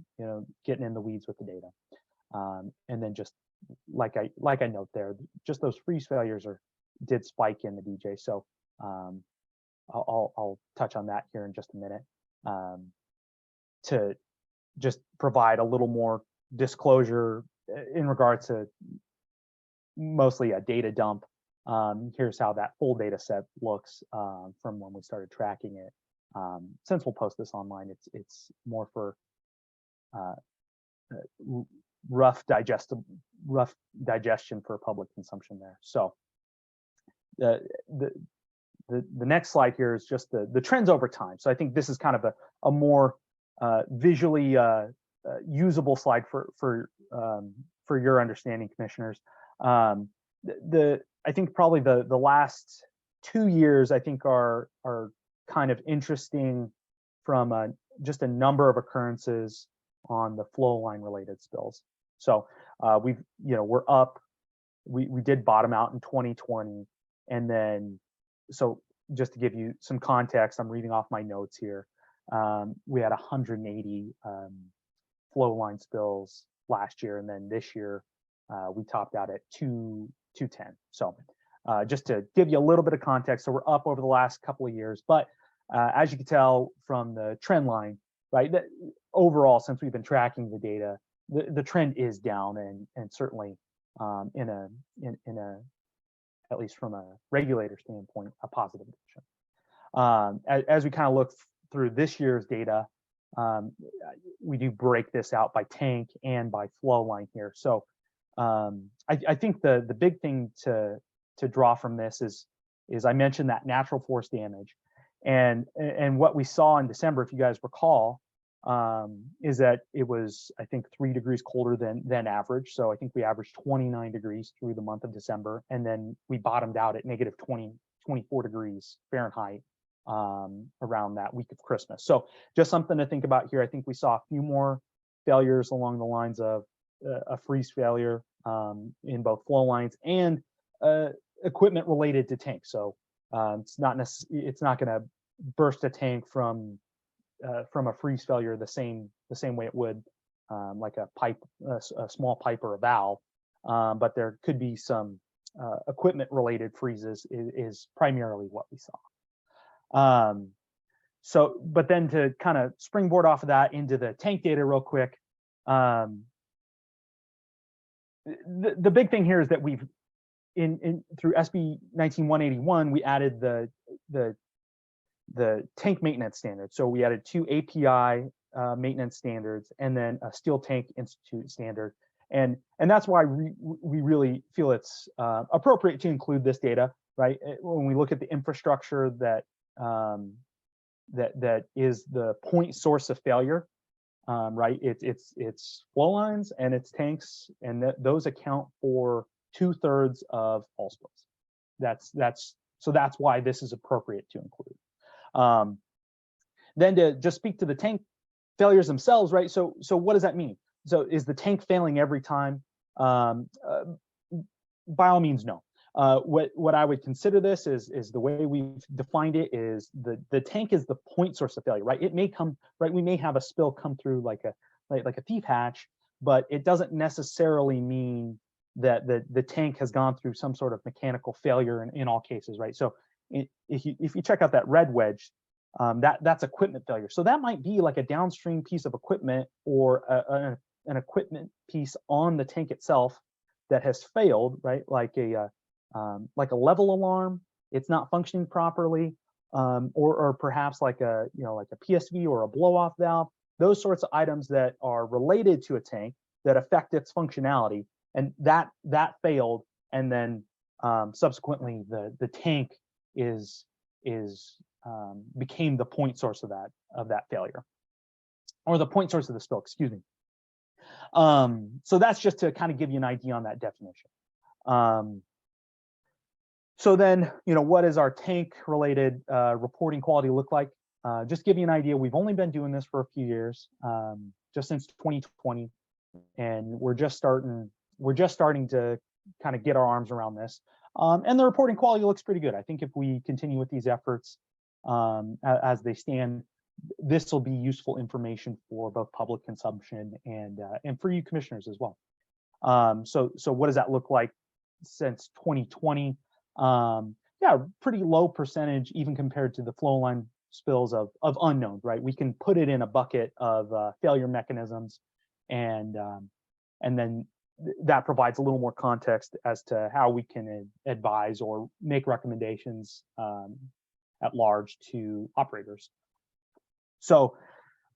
getting in the weeds with the data. And then just like I note there, just those freeze failures did spike in the DJ. So I'll touch on that here in just a minute to just provide a little more disclosure in regards to mostly a data dump. Here's how that full data set looks from when we started tracking it. Since we'll post this online, it's more for rough digestion for public consumption there. So the next slide here is just the trends over time. So I think this is kind of a more visually usable slide for your understanding, commissioners. I think probably the last 2 years I think are kind of interesting from just a number of occurrences on the flow line related spills. So we're up. We did bottom out in 2020, and then so just to give you some context, I'm reading off my notes here. We had 180 flow line spills last year, and then this year we topped out at 210. So just to give you a little bit of context, so we're up over the last couple of years, but as you can tell from the trend line, right, that overall, since we've been tracking the data, the trend is down, and certainly in a at least from a regulator standpoint, a positive direction. As we kind of look through this year's data, we do break this out by tank and by flow line here. So I think the big thing to draw from this is I mentioned that natural force damage, and what we saw in December, if you guys recall, is that it was, I think, 3 degrees colder than average. So I think we averaged 29 degrees through the month of December, and then we bottomed out at negative 24 degrees Fahrenheit around that week of Christmas. So just something to think about here. I think we saw a few more failures along the lines of a freeze failure in both flow lines and equipment related to tanks. So it's not going to burst a tank from a freeze failure the same way it would like a pipe, a small pipe or a valve, but there could be some equipment related freezes is primarily what we saw. So, but then to kind of springboard off of that into the tank data real quick, the big thing here is that through SB 19181, we added the tank maintenance standard. So we added 2 API maintenance standards and then a Steel Tank Institute standard. And that's why we really feel it's appropriate to include this data, right? When we look at the infrastructure that that is the point source of failure, right? It's flow lines and it's tanks, and those account for 2/3 of all spills. That's why this is appropriate to include. Then to just speak to the tank failures themselves, right? So what does that mean? So is the tank failing every time? By all means, no. What I would consider this is the way we've defined it is the tank is the point source of failure, right? It may come, right? We may have a spill come through like a thief hatch, but it doesn't necessarily mean that the tank has gone through some sort of mechanical failure in all cases, right? So if you check out that red wedge, that's equipment failure. So that might be like a downstream piece of equipment or an equipment piece on the tank itself that has failed, right? Like a level alarm, it's not functioning properly, or perhaps like a PSV or a blow-off valve. Those sorts of items that are related to a tank that affect its functionality, and that failed, and then subsequently the tank became the point source of that failure, or the point source of the spill, excuse me. So that's just to kind of give you an idea on that definition. So then, what does our tank related reporting quality look like? Just give you an idea, we've only been doing this for a few years, just since 2020, and we're just starting to kind of get our arms around this. And the reporting quality looks pretty good. I think if we continue with these efforts as they stand, this will be useful information for both public consumption and for you commissioners as well. So what does that look like since 2020? Yeah, pretty low percentage even compared to the flow line spills of unknown, right? We can put it in a bucket of failure mechanisms, and then that provides a little more context as to how we can advise or make recommendations at large to operators. So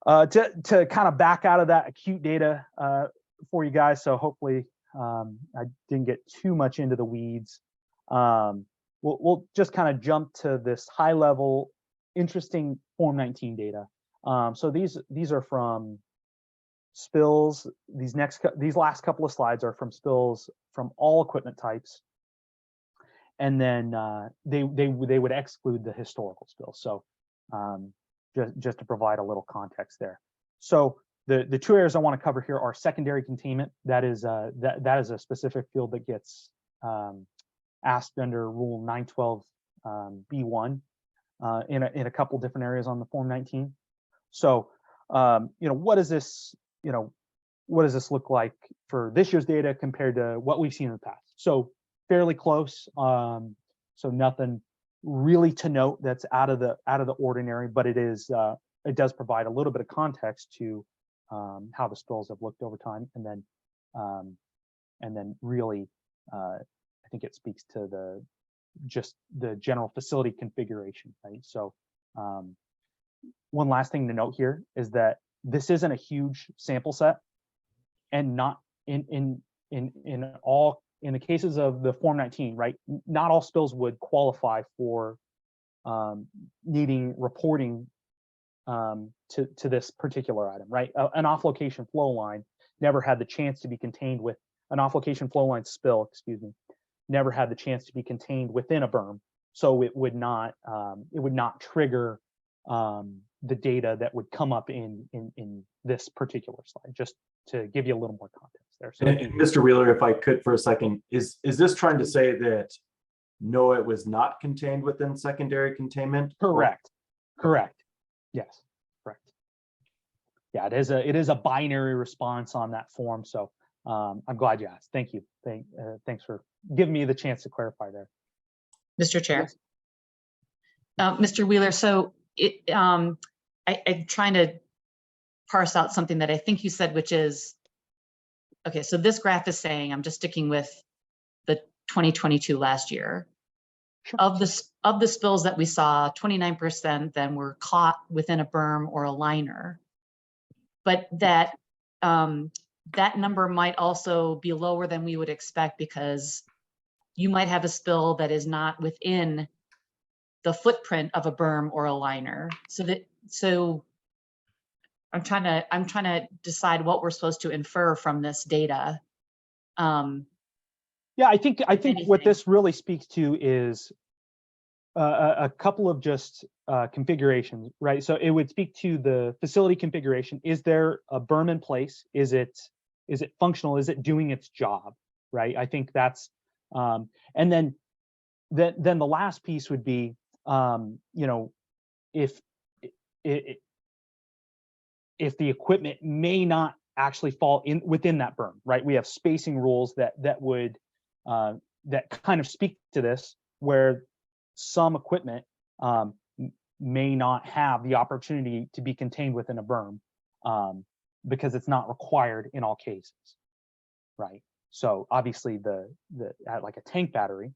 to kind of back out of that acute data for you guys, so hopefully I didn't get too much into the weeds. We'll just kind of jump to this high level, interesting Form 19 data. So these are from spills. These last couple of slides are from spills from all equipment types, and then they would exclude the historical spills. So just to provide a little context there. So the two areas I want to cover here are secondary containment. That is a specific field that gets asked under Rule 912 B1 in a couple different areas on the Form 19. So what does this look like for this year's data compared to what we've seen in the past? So fairly close. So nothing really to note that's out of the ordinary, but it does provide a little bit of context to how the spills have looked over time, and then really I think it speaks to the general facility configuration, right? So one last thing to note here is that this isn't a huge sample set, and not in the cases of the Form 19, right? Not all spills would qualify for needing reporting to this particular item, right? An off-location flow line never had the chance to be contained with an off-location flow line spill, excuse me, never had the chance to be contained within a berm, so it would not trigger the data that would come up in this particular slide. Just to give you a little more context there. So, and Mr. Wheeler, if I could for a second, is this trying to say that no, it was not contained within secondary containment? Correct. Correct. Yes. Correct. Yeah, it is a binary response on that form. So I'm glad you asked. Thank you. Thanks for giving me the chance to clarify there. Mr. Chair. Yes. Mr. Wheeler, so I'm trying to parse out something that I think you said, which is, okay, so this graph is saying, I'm just sticking with 2022 last year. Of the spills that we saw, 29% then were caught within a berm or a liner. But that that number might also be lower than we would expect, because you might have a spill that is not within the footprint of a berm or a liner. So I'm trying to decide what we're supposed to infer from this data. Yeah, I think what anything. this really speaks to is a couple of just configurations, right? So it would speak to the facility configuration. Is there a berm in place? Is it functional? Is it doing its job, right? I think that's, and then the last piece would be, if the equipment may not actually fall within that berm, right? We have spacing rules that would that kind of speak to this, where some equipment may not have the opportunity to be contained within a berm because it's not required in all cases, right? So obviously like a tank battery,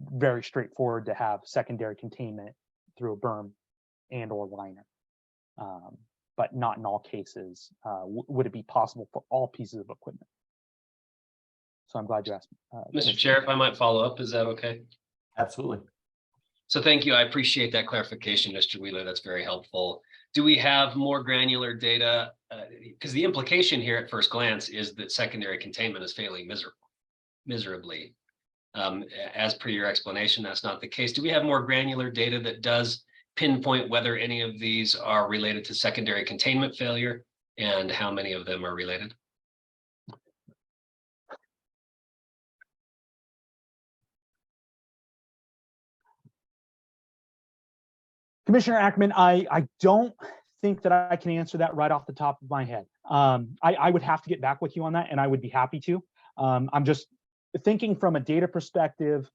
very straightforward to have secondary containment through a berm and or liner. But not in all cases would it be possible for all pieces of equipment. So I'm glad you asked. Mr. Chair, if I might follow up, is that okay? Absolutely. So thank you. I appreciate that clarification, Mr. Wheeler. That's very helpful. Do we have more granular data? Because the implication here at first glance is that secondary containment is failing miserably. As per your explanation, that's not the case. Do we have more granular data that does pinpoint whether any of these are related to secondary containment failure, and how many of them are related? Commissioner Ackerman, I don't think that I can answer that right off the top of my head. I would have to get back with you on that, and I would be happy to. I'm just thinking from a data perspective,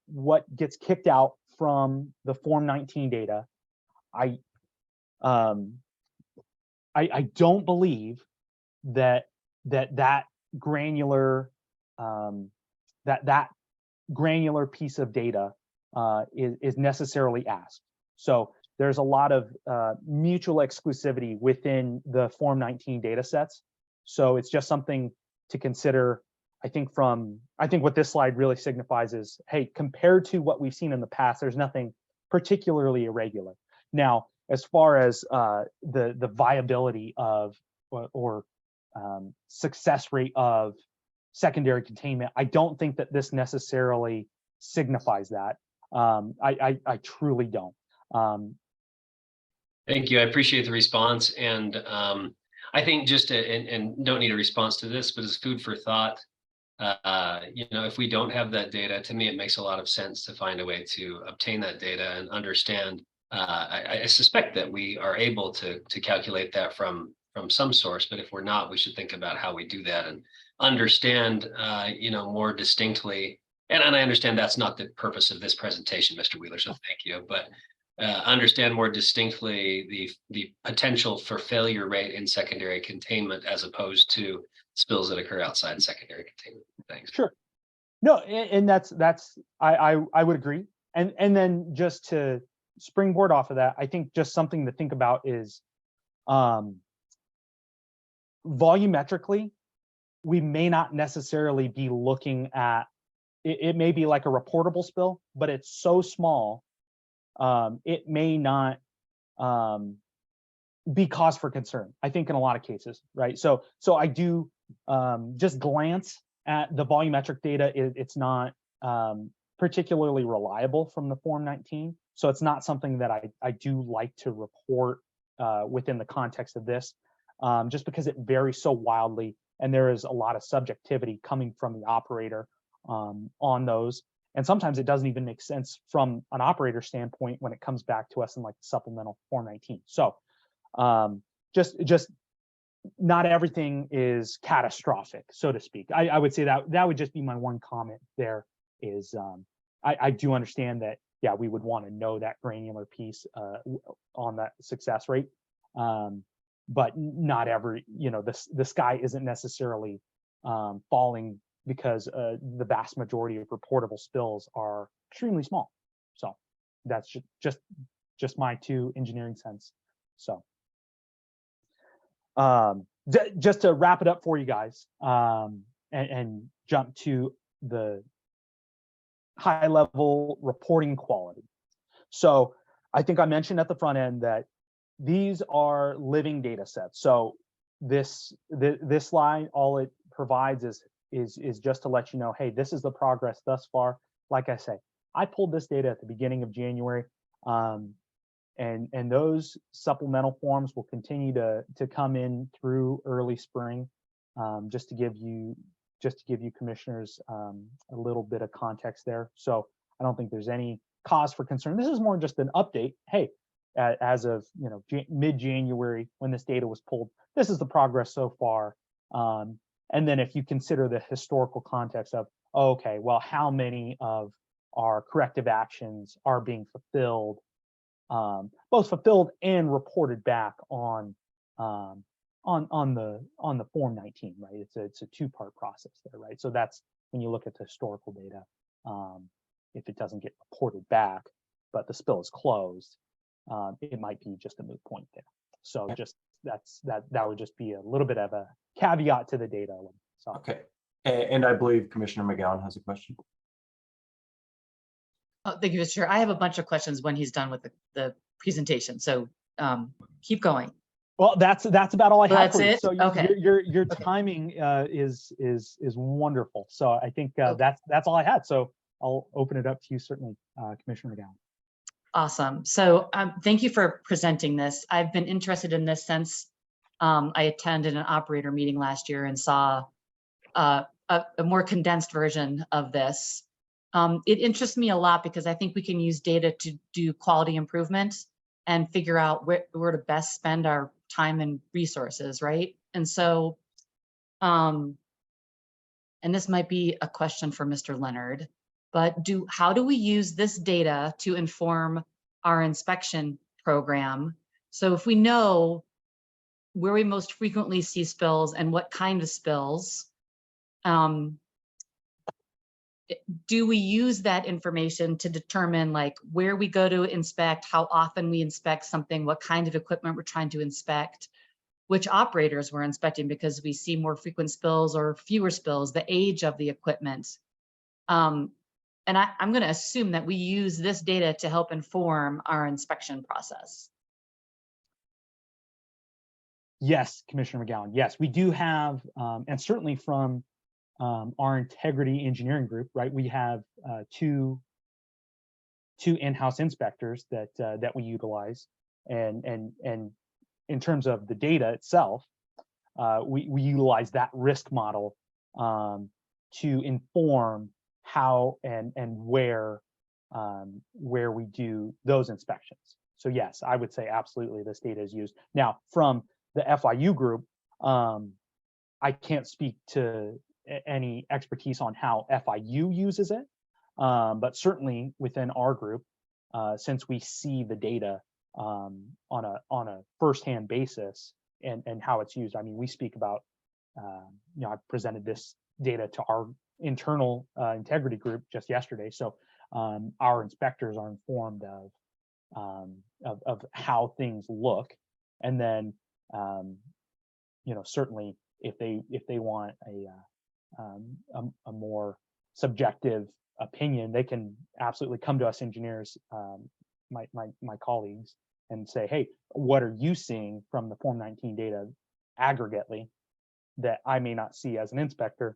what gets kicked out from the Form 19 data. I don't believe that granular that granular piece of data is necessarily asked. So there's a lot of mutual exclusivity within the Form 19 data sets. So it's just something to consider. I think what this slide really signifies is, hey, compared to what we've seen in the past, there's nothing particularly irregular. Now, as far as the viability of or success rate of secondary containment, I don't think that this necessarily signifies that. I truly don't. Thank you. I appreciate the response. And I think and don't need a response to this, but as food for thought, if we don't have that data, to me, it makes a lot of sense to find a way to obtain that data and understand. I suspect that we are able to calculate that from some source, but if we're not, we should think about how we do that and understand, more distinctly. And I understand that's not the purpose of this presentation, Mr. Wheeler, so thank you. But understand more distinctly the potential for failure rate in secondary containment as opposed to spills that occur outside secondary containment. Thanks. Sure. No, and that's I would agree. And then just to springboard off of that, I think just something to think about is volumetrically, we may not necessarily be looking at it may be like a reportable spill, but it's so small, it may not be cause for concern, I think, in a lot of cases, right? So I do just glance at the volumetric data. It's not particularly reliable from the Form 19. So it's not something that I do like to report within the context of this, just because it varies so wildly, and there is a lot of subjectivity coming from the operator on those. And sometimes it doesn't even make sense from an operator standpoint when it comes back to us in like the supplemental Form 19. So just not everything is catastrophic, so to speak. I would say that would just be my one comment there is I do understand that, yeah, we would want to know that granular piece on that success rate. But not every, the sky isn't necessarily falling because the vast majority of reportable spills are extremely small. So that's just my 2 engineering cents. So just to wrap it up for you guys, and jump to the high level reporting quality. So I think I mentioned at the front end that these are living data sets. So this slide, all it provides is just to let you know, hey, this is the progress thus far. Like I say, I pulled this data at the beginning of January, and those supplemental forms will continue to come in through early spring, just to give you commissioners a little bit of context there. So I don't think there's any cause for concern. This is more just an update. Hey, as of mid-January, when this data was pulled, this is the progress so far. And then if you consider the historical context of, okay, well, how many of our corrective actions are being fulfilled, both fulfilled and reported back on the Form 19, right? It's a 2-part process there, right? So that's when you look at the historical data. If it doesn't get reported back, but the spill is closed, it might be just a moot point there. So just that would just be a little bit of a caveat to the data. So. Okay, and I believe Commissioner McGowan has a question. Oh, thank you, Mr. Chair. I have a bunch of questions when he's done with the presentation. So keep going. Well, that's about all I have. That's for you. it? So Okay. Your timing is wonderful. So I think that's all I had. So I'll open it up to you, certainly, Commissioner McGowan. Awesome. So thank you for presenting this. I've been interested in this since I attended an operator meeting last year and saw a more condensed version of this. It interests me a lot because I think we can use data to do quality improvement and figure out where to best spend our time and resources, right? And so, and this might be a question for Mr. Leonard, but how do we use this data to inform our inspection program? So if we know where we most frequently see spills and what kind of spills, do we use that information to determine like where we go to inspect, how often we inspect something, what kind of equipment we're trying to inspect, which operators we're inspecting because we see more frequent spills or fewer spills, the age of the equipment. And I'm going to assume that we use this data to help inform our inspection process. Yes, Commissioner McGowan. Yes, we do have, and certainly from our integrity engineering group, right? We have two in-house inspectors that we utilize, and in terms of the data itself, we utilize that risk model to inform how and where we do those inspections. So yes, I would say absolutely this data is used. Now from the FIU group, I can't speak to any expertise on how FIU uses it, but certainly within our group, since we see the data on a firsthand basis and how it's used. I mean, we speak about, I presented this data to our internal integrity group just yesterday. So our inspectors are informed of how things look, and then certainly if they want a more subjective opinion, they can absolutely come to us engineers, my colleagues, and say, hey, what are you seeing from the Form 19 data aggregately that I may not see as an inspector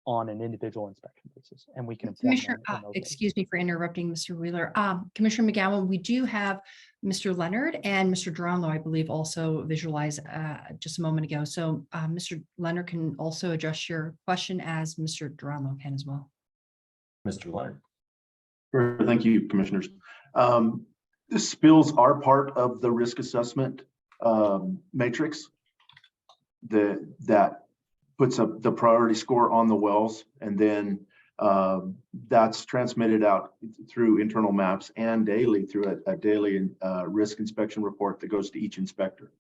on an individual inspection basis? And we can inform Commissioner, them on those excuse me for interrupting, Mr. Wheeler. Commissioner McGowan, we do have Mr. Leonard and Mr. Duranlo, I believe, also visualized just a moment ago. So Mr. Leonard can also address your question as Mr. Duranlo can as well. Mr. Leonard. Sure, thank you, commissioners. The spills are part of the risk assessment matrix that puts up the priority score on the wells, and then that's transmitted out through internal maps and daily through a daily risk inspection report that goes to each inspector.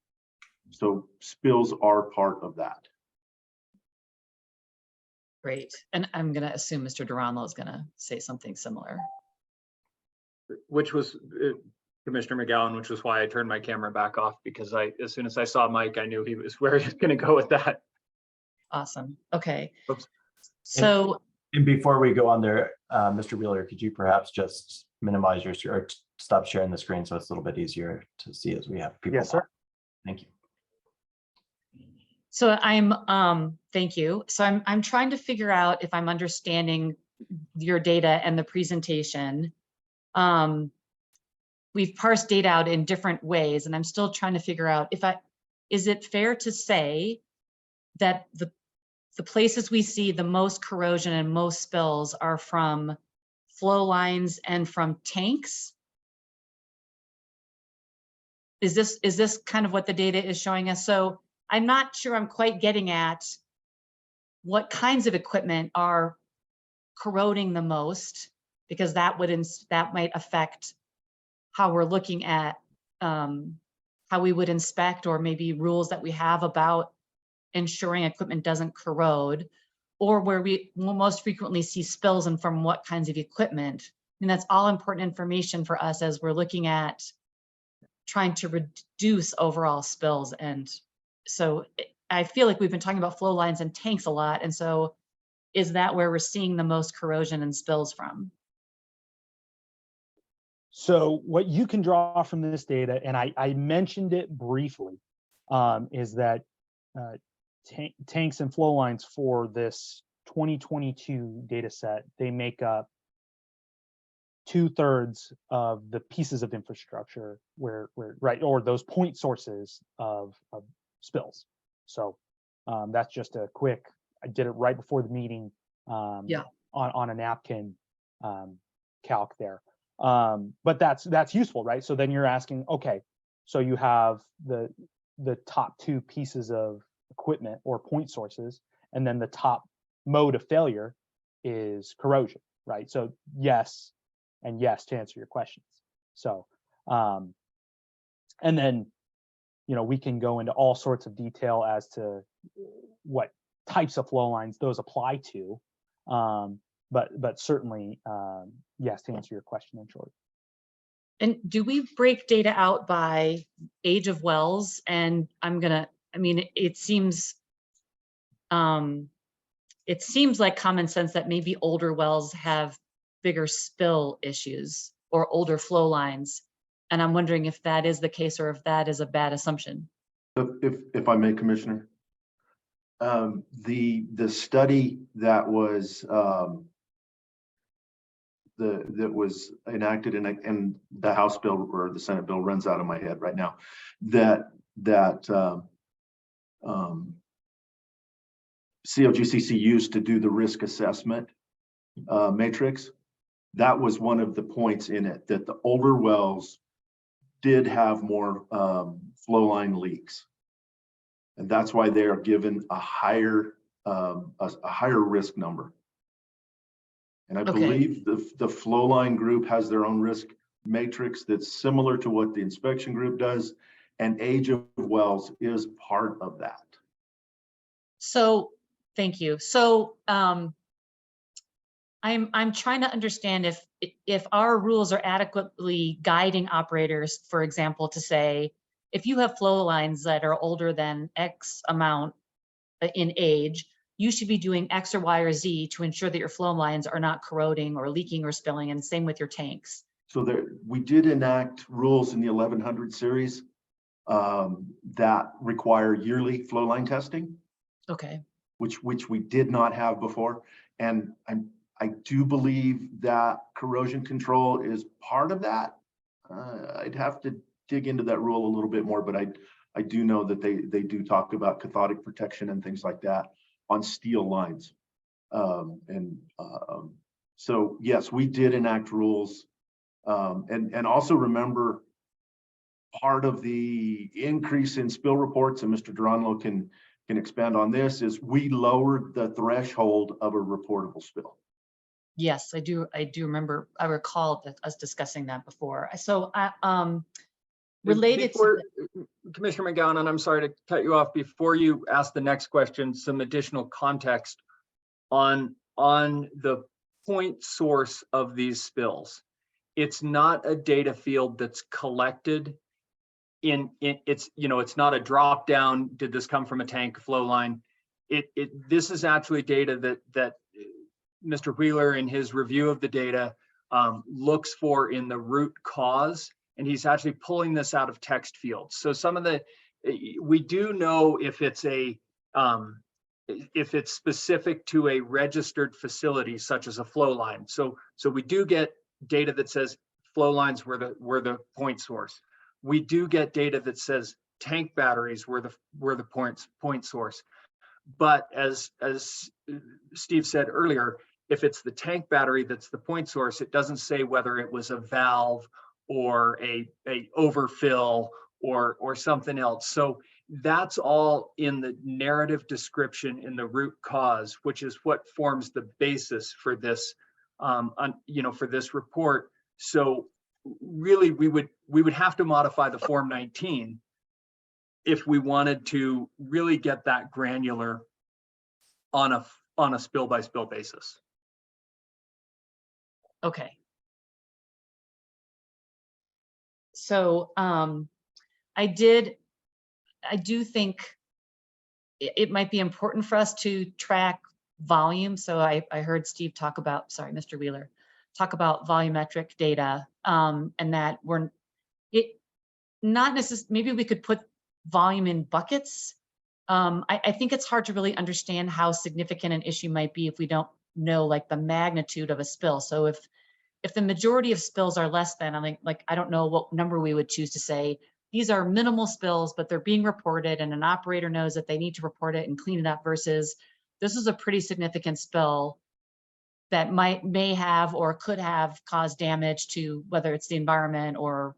So spills are part of that. Great. And I'm going to assume Mr. Duranlo is going to say something similar. Which was Commissioner McGowan, which was why I turned my camera back off, because as soon as I saw Mike, I knew he was where he was going to go with that. Awesome. Okay. Oops. So And before we go on there, Mr. Wheeler, could you perhaps just minimize your, or stop sharing the screen so it's a little bit easier to see as we have people? Yes, sir. Thank you. So thank you. So I'm trying to figure out if I'm understanding your data and the presentation. We've parsed data out in different ways, and I'm still trying to figure out is it fair to say that the places we see the most corrosion and most spills are from flow lines and from tanks? Is this kind of what the data is showing us? So I'm not sure I'm quite getting at what kinds of equipment are corroding the most, because that might affect how we're looking at how we would inspect, or maybe rules that we have about ensuring equipment doesn't corrode, or where we will most frequently see spills and from what kinds of equipment. And that's all important information for us as we're looking at trying to reduce overall spills. And so I feel like we've been talking about flow lines and tanks a lot. And so is that where we're seeing the most corrosion and spills from? So what you can draw from this data, and I mentioned it briefly, is that tanks and flow lines for this 2022 data set, they make up 2/3 of the pieces of infrastructure where right, or those point sources of spills. So that's just a quick, I did it right before the meeting on a napkin calc there. But that's useful, right? So then you're asking, okay, so you have the top 2 pieces of equipment or point sources, and then the top mode of failure is corrosion, right? So yes, and yes to answer your questions. So, and then, we can go into all sorts of detail as to what types of flow lines those apply to. But certainly, yes, to answer your question in short. And do we break data out by age of wells? And it seems like common sense that maybe older wells have bigger spill issues or older flow lines. And I'm wondering if that is the case or if that is a bad assumption. If I may, Commissioner, the study that was that was enacted in the House bill or the Senate bill runs out of my head right now, that COGCC used to do the risk assessment matrix. That was one of the points in it, that the older wells did have more flow line leaks, and that's why they are given a higher risk number. And I believe the flow line group has their own risk matrix that's similar to what the inspection group does, and age of wells is part of that. So thank you. So I'm trying to understand if our rules are adequately guiding operators, for example, to say, if you have flow lines that are older than X amount in age, you should be doing X or Y or Z to ensure that your flow lines are not corroding or leaking or spilling, and same with your tanks. So we did enact rules in the 1100 series that require yearly flow line testing. Okay. Which we did not have before. And I do believe that corrosion control is part of that. I'd have to dig into that rule a little bit more, but I do know that they do talk about cathodic protection and things like that on steel lines. So yes, we did enact rules. And also remember, part of the increase in spill reports, and Mr. Duranlo can expand on this, is we lowered the threshold of a reportable spill. Yes, I do remember, I recall us discussing that before. So related to Commissioner McGowan, and I'm sorry to cut you off, before you ask the next question, some additional context. on the point source of these spills. It's not a data field that's collected in it's, you know, it's not a drop down. Did this come from a tank flow line? This is actually data that Mr. Wheeler in his review of the data looks for in the root cause, and he's actually pulling this out of text fields. So some of the, we do know if it's specific to a registered facility such as a flow line. So we do get data that says flow lines were the point source. We do get data that says tank batteries were the point source. But as Steve said earlier, if it's the tank battery that's the point source, it doesn't say whether it was a valve or a overfill or something else. So that's all in the narrative description in the root cause, which is what forms the basis for this, for this report. So really, we would have to modify the Form 19 if we wanted to really get that granular on a spill by spill basis. Okay. So I do think it might be important for us to track volume. So I heard Steve talk about, sorry, Mr. Wheeler, talk about volumetric data, and that not necessarily, maybe we could put volume in buckets. I think it's hard to really understand how significant an issue might be if we don't know like the magnitude of a spill. So if the majority of spills are less than, I don't know what number we would choose to say, these are minimal spills, but they're being reported and an operator knows that they need to report it and clean it up, versus this is a pretty significant spill that may have or could have caused damage to whether it's the environment or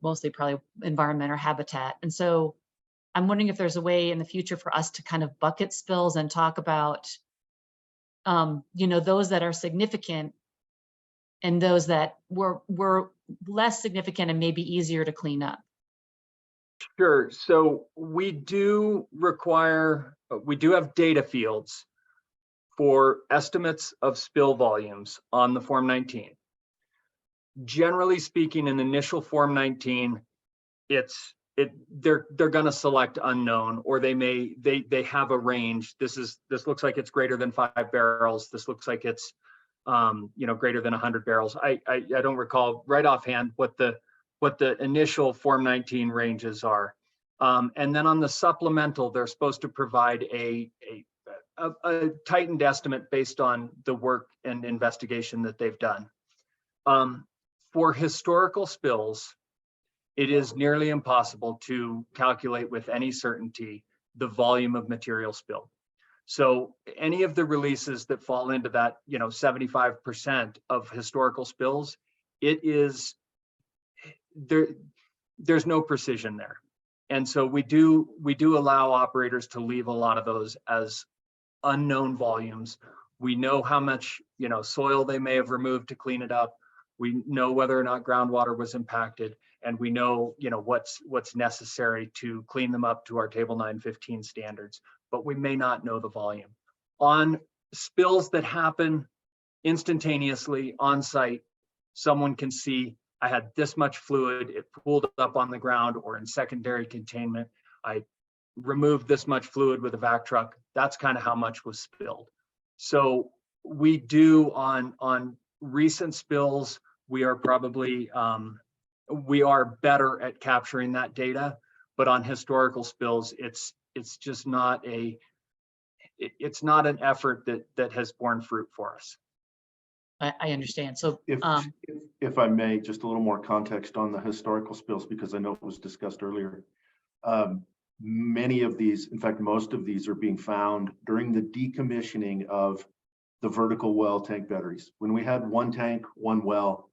mostly probably environment or habitat. And so I'm wondering if there's a way in the future for us to kind of bucket spills and talk about, those that are significant and those that were less significant and maybe easier to clean up. Sure. So we do have data fields for estimates of spill volumes on the Form 19. Generally speaking, in initial Form 19, they're going to select unknown, or they have a range. This looks like it's greater than 5 barrels. This looks like it's greater than 100 barrels. I don't recall right offhand what the initial Form 19 ranges are. And then on the supplemental, they're supposed to provide a tightened estimate based on the work and investigation that they've done. For historical spills, it is nearly impossible to calculate with any certainty the volume of material spill. So any of the releases that fall into that, 75% of historical spills, there's no precision there. And so we do allow operators to leave a lot of those as unknown volumes. We know how much, soil they may have removed to clean it up. We know whether or not groundwater was impacted, and we know, what's necessary to clean them up to our Table 915 standards, but we may not know the volume. On spills that happen instantaneously on site, someone can see, I had this much fluid, it pooled up on the ground or in secondary containment. I removed this much fluid with a vac truck. That's kind of how much was spilled. So we do on recent spills, we are probably, we are better at capturing that data, but on historical spills, it's just not it's not an effort that has borne fruit for us. I understand. So if I may, just a little more context on the historical spills, because I know it was discussed earlier. Many of these, in fact, most of these are being found during the decommissioning of the vertical well tank batteries. When we had one tank, one well,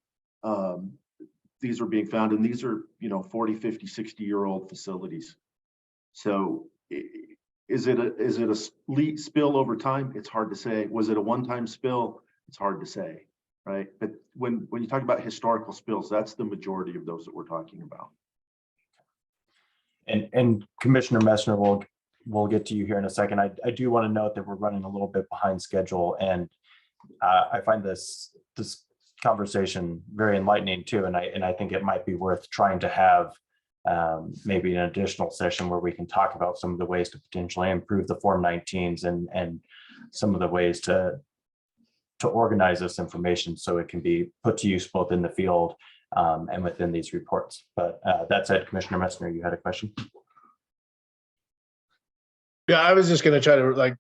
these are being found, and these are 40, 50, 60-year-old facilities. So is it a spill over time? It's hard to say. Was it a one-time spill? It's hard to say, right? But when you talk about historical spills, that's the majority of those that we're talking about. And Commissioner Messner will we'll get to you here in a second. I do want to note that we're running a little bit behind schedule, and I find this conversation very enlightening too, and I think it might be worth trying to have maybe an additional session where we can talk about some of the ways to potentially improve the Form 19s and some of the ways to organize this information so it can be put to use both in the field and within these reports. But that said, Commissioner Messner, you had a question? Yeah, I was just going to try to like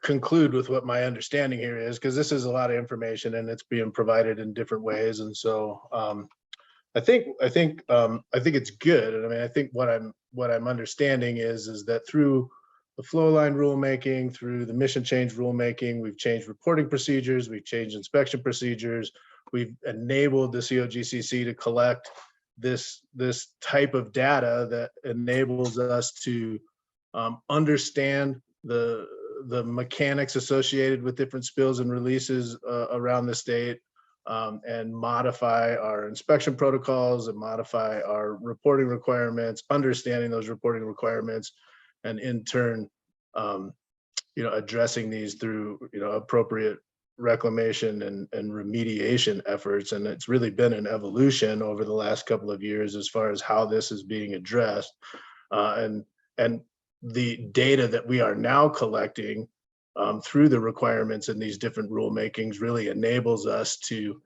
conclude with what my understanding here is, because this is a lot of information and it's being provided in different ways. And so I think it's good. And I mean, I think what I'm understanding is that through the flow line rulemaking, through the mission change rulemaking, we've changed reporting procedures, we've changed inspection procedures, we've enabled the COGCC to collect this type of data that enables us to understand the mechanics associated with different spills and releases around the state, and modify our inspection protocols and modify our reporting requirements, understanding those reporting requirements, and in turn, addressing these through, appropriate reclamation and remediation efforts. And it's really been an evolution over the last couple of years as far as how this is being addressed. And the data that we are now collecting through the requirements in these different rulemakings really enables us to,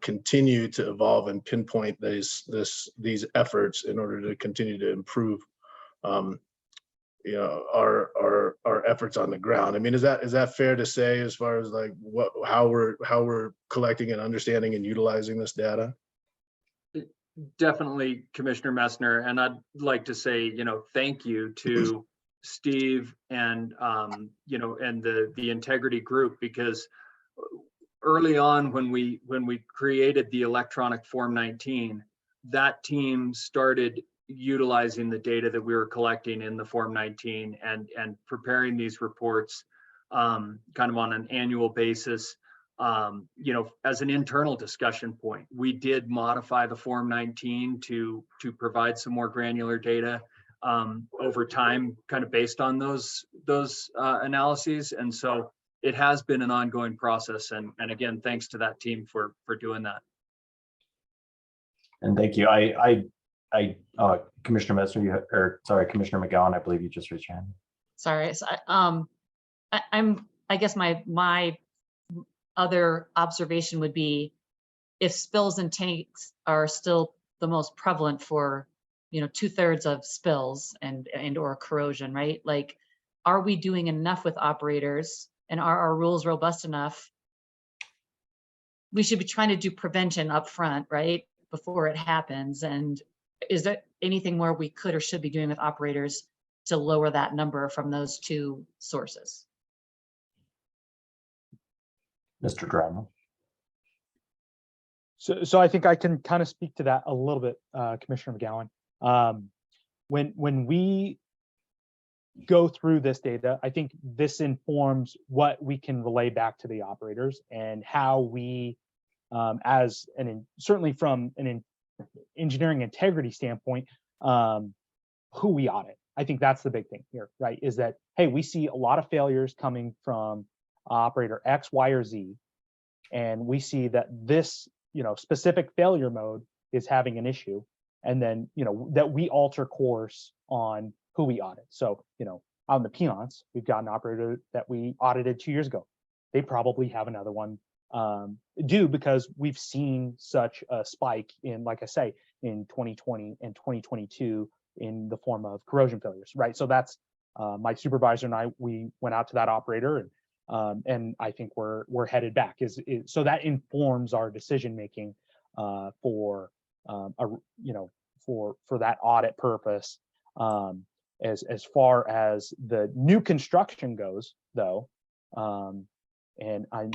continue to evolve and pinpoint these efforts in order to continue to improve, our efforts on the ground. I mean, is that fair to say as far as like how we're collecting and understanding and utilizing this data? Definitely, Commissioner Messner, and I'd like to say, thank you to Steve and and the integrity group, because early on when we created the electronic Form 19, that team started utilizing the data that we were collecting in the Form 19 and preparing these reports kind of on an annual basis. As an internal discussion point, we did modify the Form 19 to provide some more granular data over time, kind of based on those analyses. And so it has been an ongoing process. And again, thanks to that team for doing that. And thank you. Commissioner Messner, Commissioner McGowan, I believe you just raised your hand. Sorry, so I guess my other observation would be, if spills and tanks are still the most prevalent for 2/3 of spills and or corrosion, right? Like, are we doing enough with operators, and are our rules robust enough? We should be trying to do prevention up front, right, before it happens. And is there anything more we could or should be doing with operators to lower that number from those two sources? Mr. Drymel. So I think I can kind of speak to that a little bit, Commissioner McGowan. When we go through this data, I think this informs what we can relay back to the operators and how we, certainly from an engineering integrity standpoint, who we audit. I think that's the big thing here, right? Is that, hey, we see a lot of failures coming from operator X, Y, or Z, and we see that this, specific failure mode is having an issue, and then, that we alter course on who we audit. So, out in the Piceance, we've got an operator that we audited 2 years ago. They probably have another one due, because we've seen such a spike in, like I say, in 2020 and 2022 in the form of corrosion failures, right? So that's my supervisor and I, we went out to that operator, and I think we're headed back. So that informs our decision making for that audit purpose. As far as the new construction goes, though, and I'm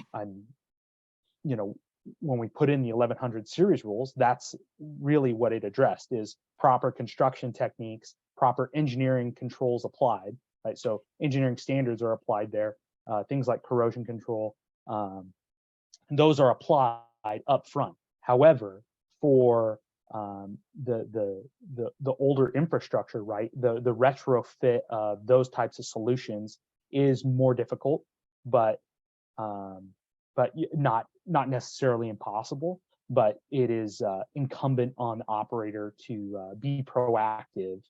when we put in the 1100 series rules, that's really what it addressed, is proper construction techniques, proper engineering controls applied, right? So engineering standards are applied there, things like corrosion control, those are applied up front. However, for the older infrastructure, right? The retrofit of those types of solutions is more difficult, but not necessarily impossible. But it is incumbent on the operator to be proactive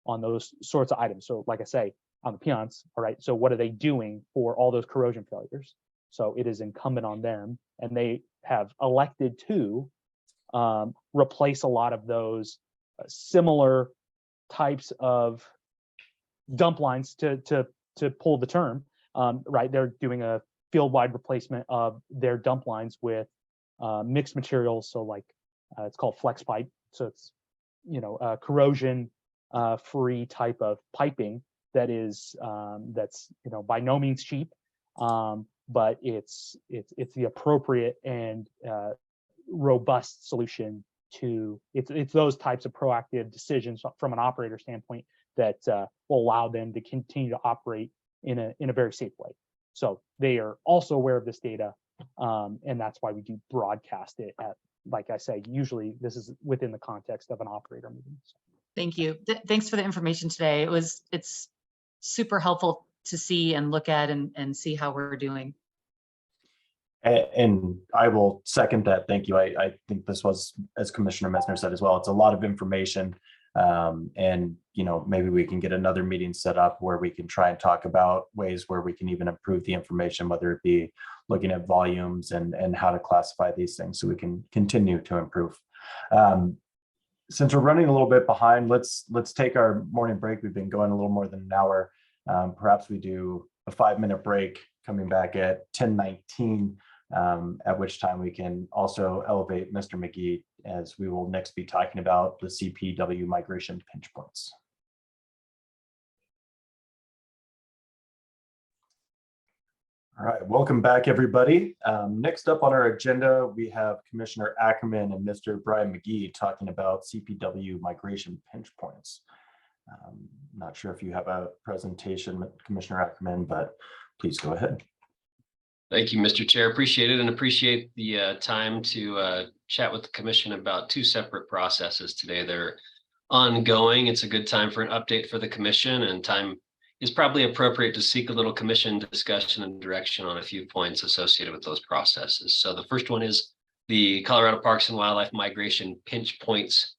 on those sorts of items. So, like I say, on the peons, all right. So, what are they doing for all those corrosion failures? So, it is incumbent on them, and they have elected to replace a lot of those similar types of dump lines to pull the term, right? They're doing a field-wide replacement of their dump lines with mixed materials. So like it's called flex pipe. So it's, corrosion free type of piping that is that's, by no means cheap, but it's the appropriate and robust solution to it's those types of proactive decisions from an operator standpoint that will allow them to continue to operate in a very safe way. So they are also aware of this data, and that's why we do broadcast it at, like I say, usually this is within the context of an operator meeting. Thank you. Thanks for the information today. It's super helpful to see and look at and see how we're doing. And I will second that. Thank you. I think this was, as Commissioner Messner said as well, it's a lot of information. And, maybe we can get another meeting set up where we can try and talk about ways where we can even improve the information, whether it be looking at volumes and how to classify these things so we can continue to improve. Since we're running a little bit behind, let's take our morning break. We've been going a little more than an hour. Perhaps we do a 5-minute break, coming back at 10:19. At which time we can also elevate Mr. McGee, as we will next be talking about the CPW migration pinch points. All right, welcome back, everybody. Next up on our agenda, we have Commissioner Ackerman and Mr. Brian McGee talking about CPW migration pinch points. Not sure if you have a presentation, Commissioner Ackerman, but please go ahead. Thank you, Mr. Chair. Appreciate it, and appreciate the time to chat with the commission about two separate processes today. They're ongoing. It's a good time for an update for the commission, and time is probably appropriate to seek a little commission discussion and direction on a few points associated with those processes. So the first one is the Colorado Parks and Wildlife Migration Pinch Points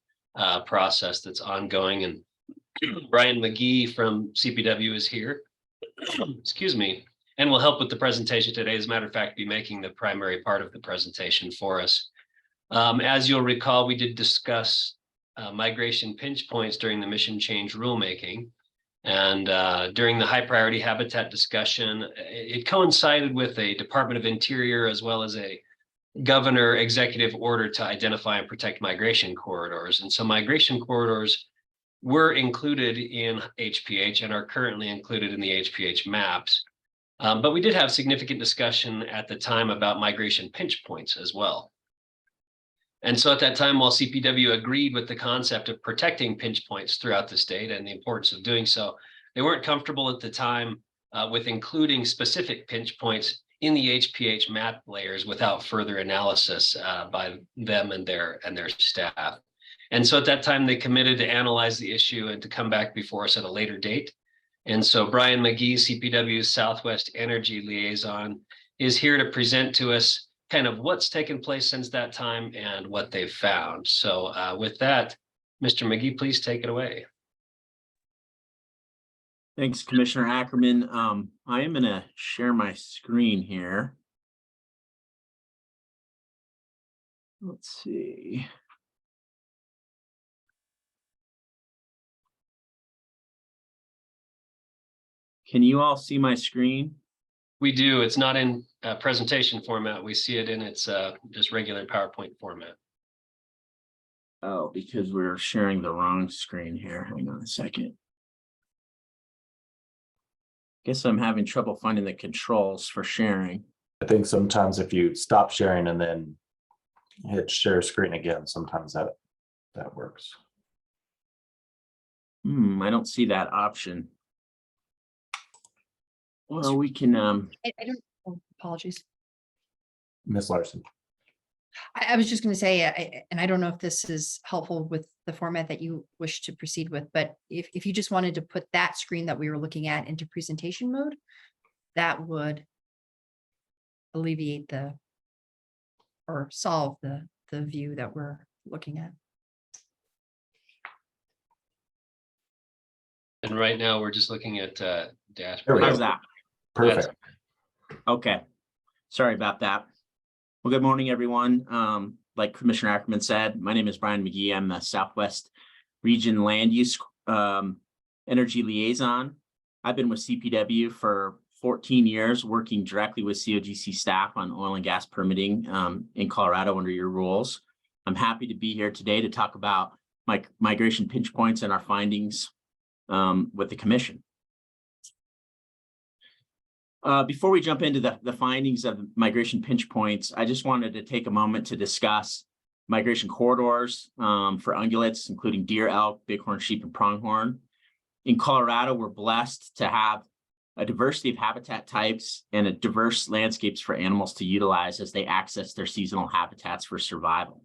process that's ongoing, and Brian McGee from CPW is here. Excuse me. And will help with the presentation today. As a matter of fact, be making the primary part of the presentation for us. As you'll recall, we did discuss migration pinch points during the mission change rulemaking. And during the high priority habitat discussion, it coincided with a Department of Interior as well as a governor executive order to identify and protect migration corridors. And so migration corridors were included in HPH and are currently included in the HPH maps. But we did have significant discussion at the time about migration pinch points as well. And so at that time, while CPW agreed with the concept of protecting pinch points throughout the state and the importance of doing so, they weren't comfortable at the time with including specific pinch points in the HPH map layers without further analysis by them and their staff. And so at that time, they committed to analyze the issue and to come back before us at a later date. And so Brian McGee, CPW's Southwest Energy Liaison, is here to present to us kind of what's taken place since that time and what they've found. So with that, Mr. McGee, please take it away. Thanks, Commissioner Ackerman. I am going to share my screen here. Let's see. Can you all see my screen? We do. It's not in presentation format. We see it in its just regular PowerPoint format. Oh, because we're sharing the wrong screen here. Hang on a second. Guess I'm having trouble finding the controls for sharing. I think sometimes if you stop sharing and then hit share screen again, sometimes that works. I don't see that option. Well, we can I don't, oh, apologies. Ms. Larson. I was just going to say, and I don't know if this is helpful with the format that you wish to proceed with, but if you just wanted to put that screen that we were looking at into presentation mode, that would alleviate or solve the view that we're looking at. And right now, we're just looking at There we dashboard. go. How's that? Perfect. Okay. Sorry about that. Well, good morning, everyone. Like Commissioner Ackerman said, my name is Brian McGee. I'm the Southwest Region Land Use Energy Liaison. I've been with CPW for 14 years, working directly with COGC staff on oil and gas permitting in Colorado under your rules. I'm happy to be here today to talk about migration pinch points and our findings with the commission. Before we jump into the findings of migration pinch points, I just wanted to take a moment to discuss migration corridors for ungulates, including deer, elk, bighorn sheep, and pronghorn. In Colorado, we're blessed to have a diversity of habitat types and a diverse landscapes for animals to utilize as they access their seasonal habitats for survival.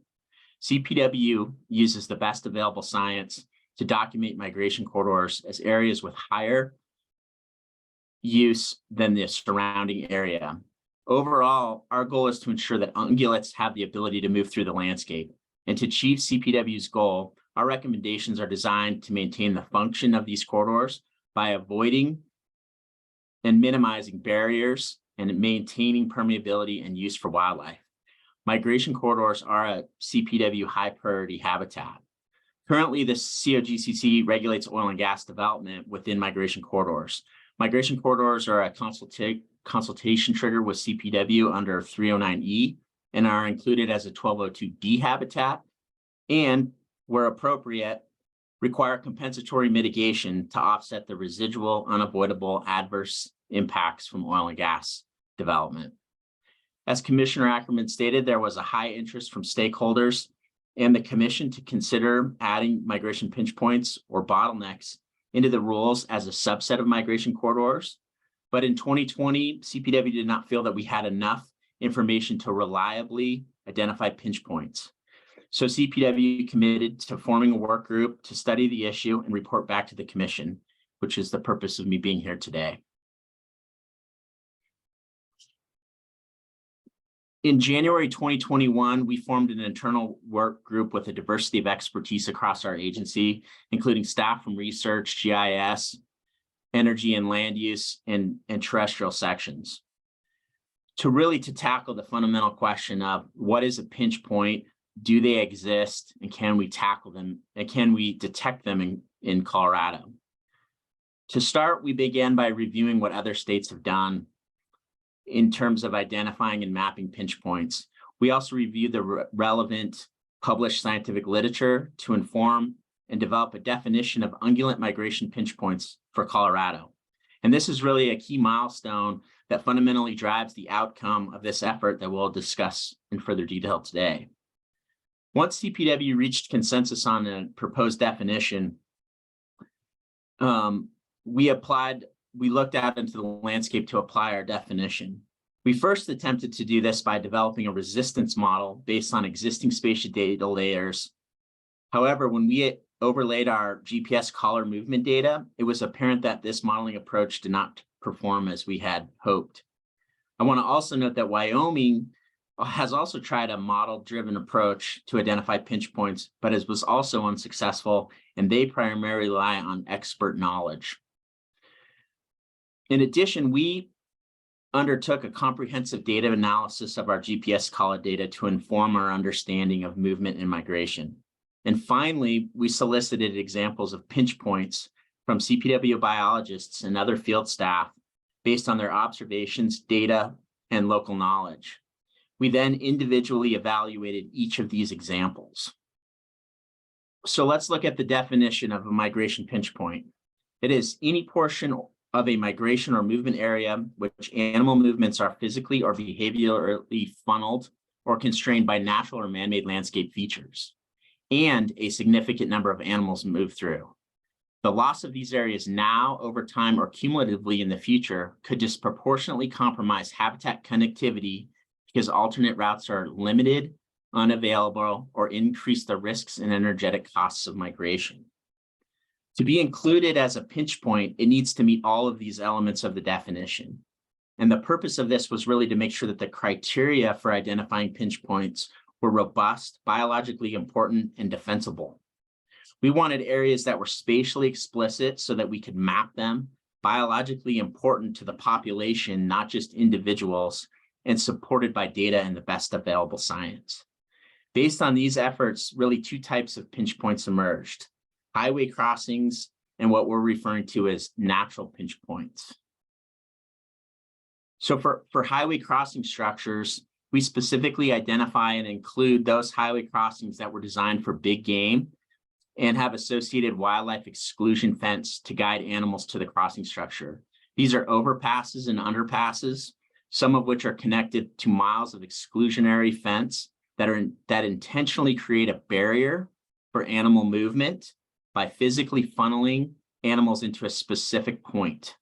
CPW uses the best available science to document migration corridors as areas with higher use than the surrounding area. Overall, our goal is to ensure that ungulates have the ability to move through the landscape. And to achieve CPW's goal, our recommendations are designed to maintain the function of these corridors by avoiding and minimizing barriers and maintaining permeability and use for wildlife. Migration corridors are a CPW high priority habitat. Currently, the COGCC regulates oil and gas development within migration corridors. Migration corridors are a consultation trigger with CPW under 309E and are included as a 1202D habitat, and where appropriate, require compensatory mitigation to offset the residual unavoidable adverse impacts from oil and gas development. As Commissioner Ackerman stated, there was a high interest from stakeholders and the commission to consider adding migration pinch points or bottlenecks into the rules as a subset of migration corridors. But in 2020, CPW did not feel that we had enough information to reliably identify pinch points. So CPW committed to forming a work group to study the issue and report back to the commission, which is the purpose of me being here today. In January 2021, we formed an internal work group with a diversity of expertise across our agency, including staff from research, GIS, energy and land use, and terrestrial sections. To tackle the fundamental question of what is a pinch point, do they exist, and can we tackle them, and can we detect them in Colorado? To start, we began by reviewing what other states have done in terms of identifying and mapping pinch points. We also reviewed the relevant published scientific literature to inform and develop a definition of ungulate migration pinch points for Colorado. And this is really a key milestone that fundamentally drives the outcome of this effort that we'll discuss in further detail today. Once CPW reached consensus on a proposed definition, we looked out into the landscape to apply our definition. We first attempted to do this by developing a resistance model based on existing spatial data layers. However, when we overlaid our GPS collar movement data, it was apparent that this modeling approach did not perform as we had hoped. I want to also note that Wyoming has also tried a model-driven approach to identify pinch points, but it was also unsuccessful, and they primarily rely on expert knowledge. In addition, we undertook a comprehensive data analysis of our GPS collar data to inform our understanding of movement and migration. And finally, we solicited examples of pinch points from CPW biologists and other field staff based on their observations, data, and local knowledge. We then individually evaluated each of these examples. So let's look at the definition of a migration pinch point. It is any portion of a migration or movement area which animal movements are physically or behaviorally funneled or constrained by natural or man-made landscape features, and a significant number of animals move through. The loss of these areas now, over time, or cumulatively in the future could disproportionately compromise habitat connectivity because alternate routes are limited unavailable, or increase the risks and energetic costs of migration. To be included as a pinch point, it needs to meet all of these elements of the definition. And the purpose of this was really to make sure that the criteria for identifying pinch points were robust, biologically important, and defensible. We wanted areas that were spatially explicit so that we could map them, biologically important to the population, not just individuals, and supported by data and the best available science. Based on these efforts, really two types of pinch points emerged: highway crossings and what we're referring to as natural pinch points. So for highway crossing structures, we specifically identify and include those highway crossings that were designed for big game and have associated wildlife exclusion fence to guide animals to the crossing structure. These are overpasses and underpasses, some of which are connected to miles of exclusionary fence that intentionally create a barrier for animal movement by physically funneling animals into a specific point.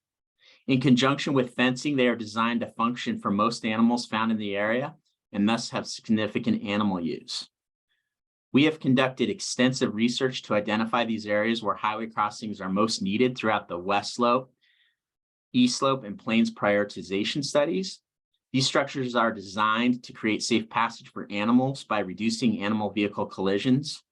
In conjunction with fencing, they are designed to function for most animals found in the area and thus have significant animal use. We have conducted extensive research to identify these areas where highway crossings are most needed throughout the West Slope, East Slope, and Plains prioritization studies. These structures are designed to create safe passage for animals by reducing animal vehicle collisions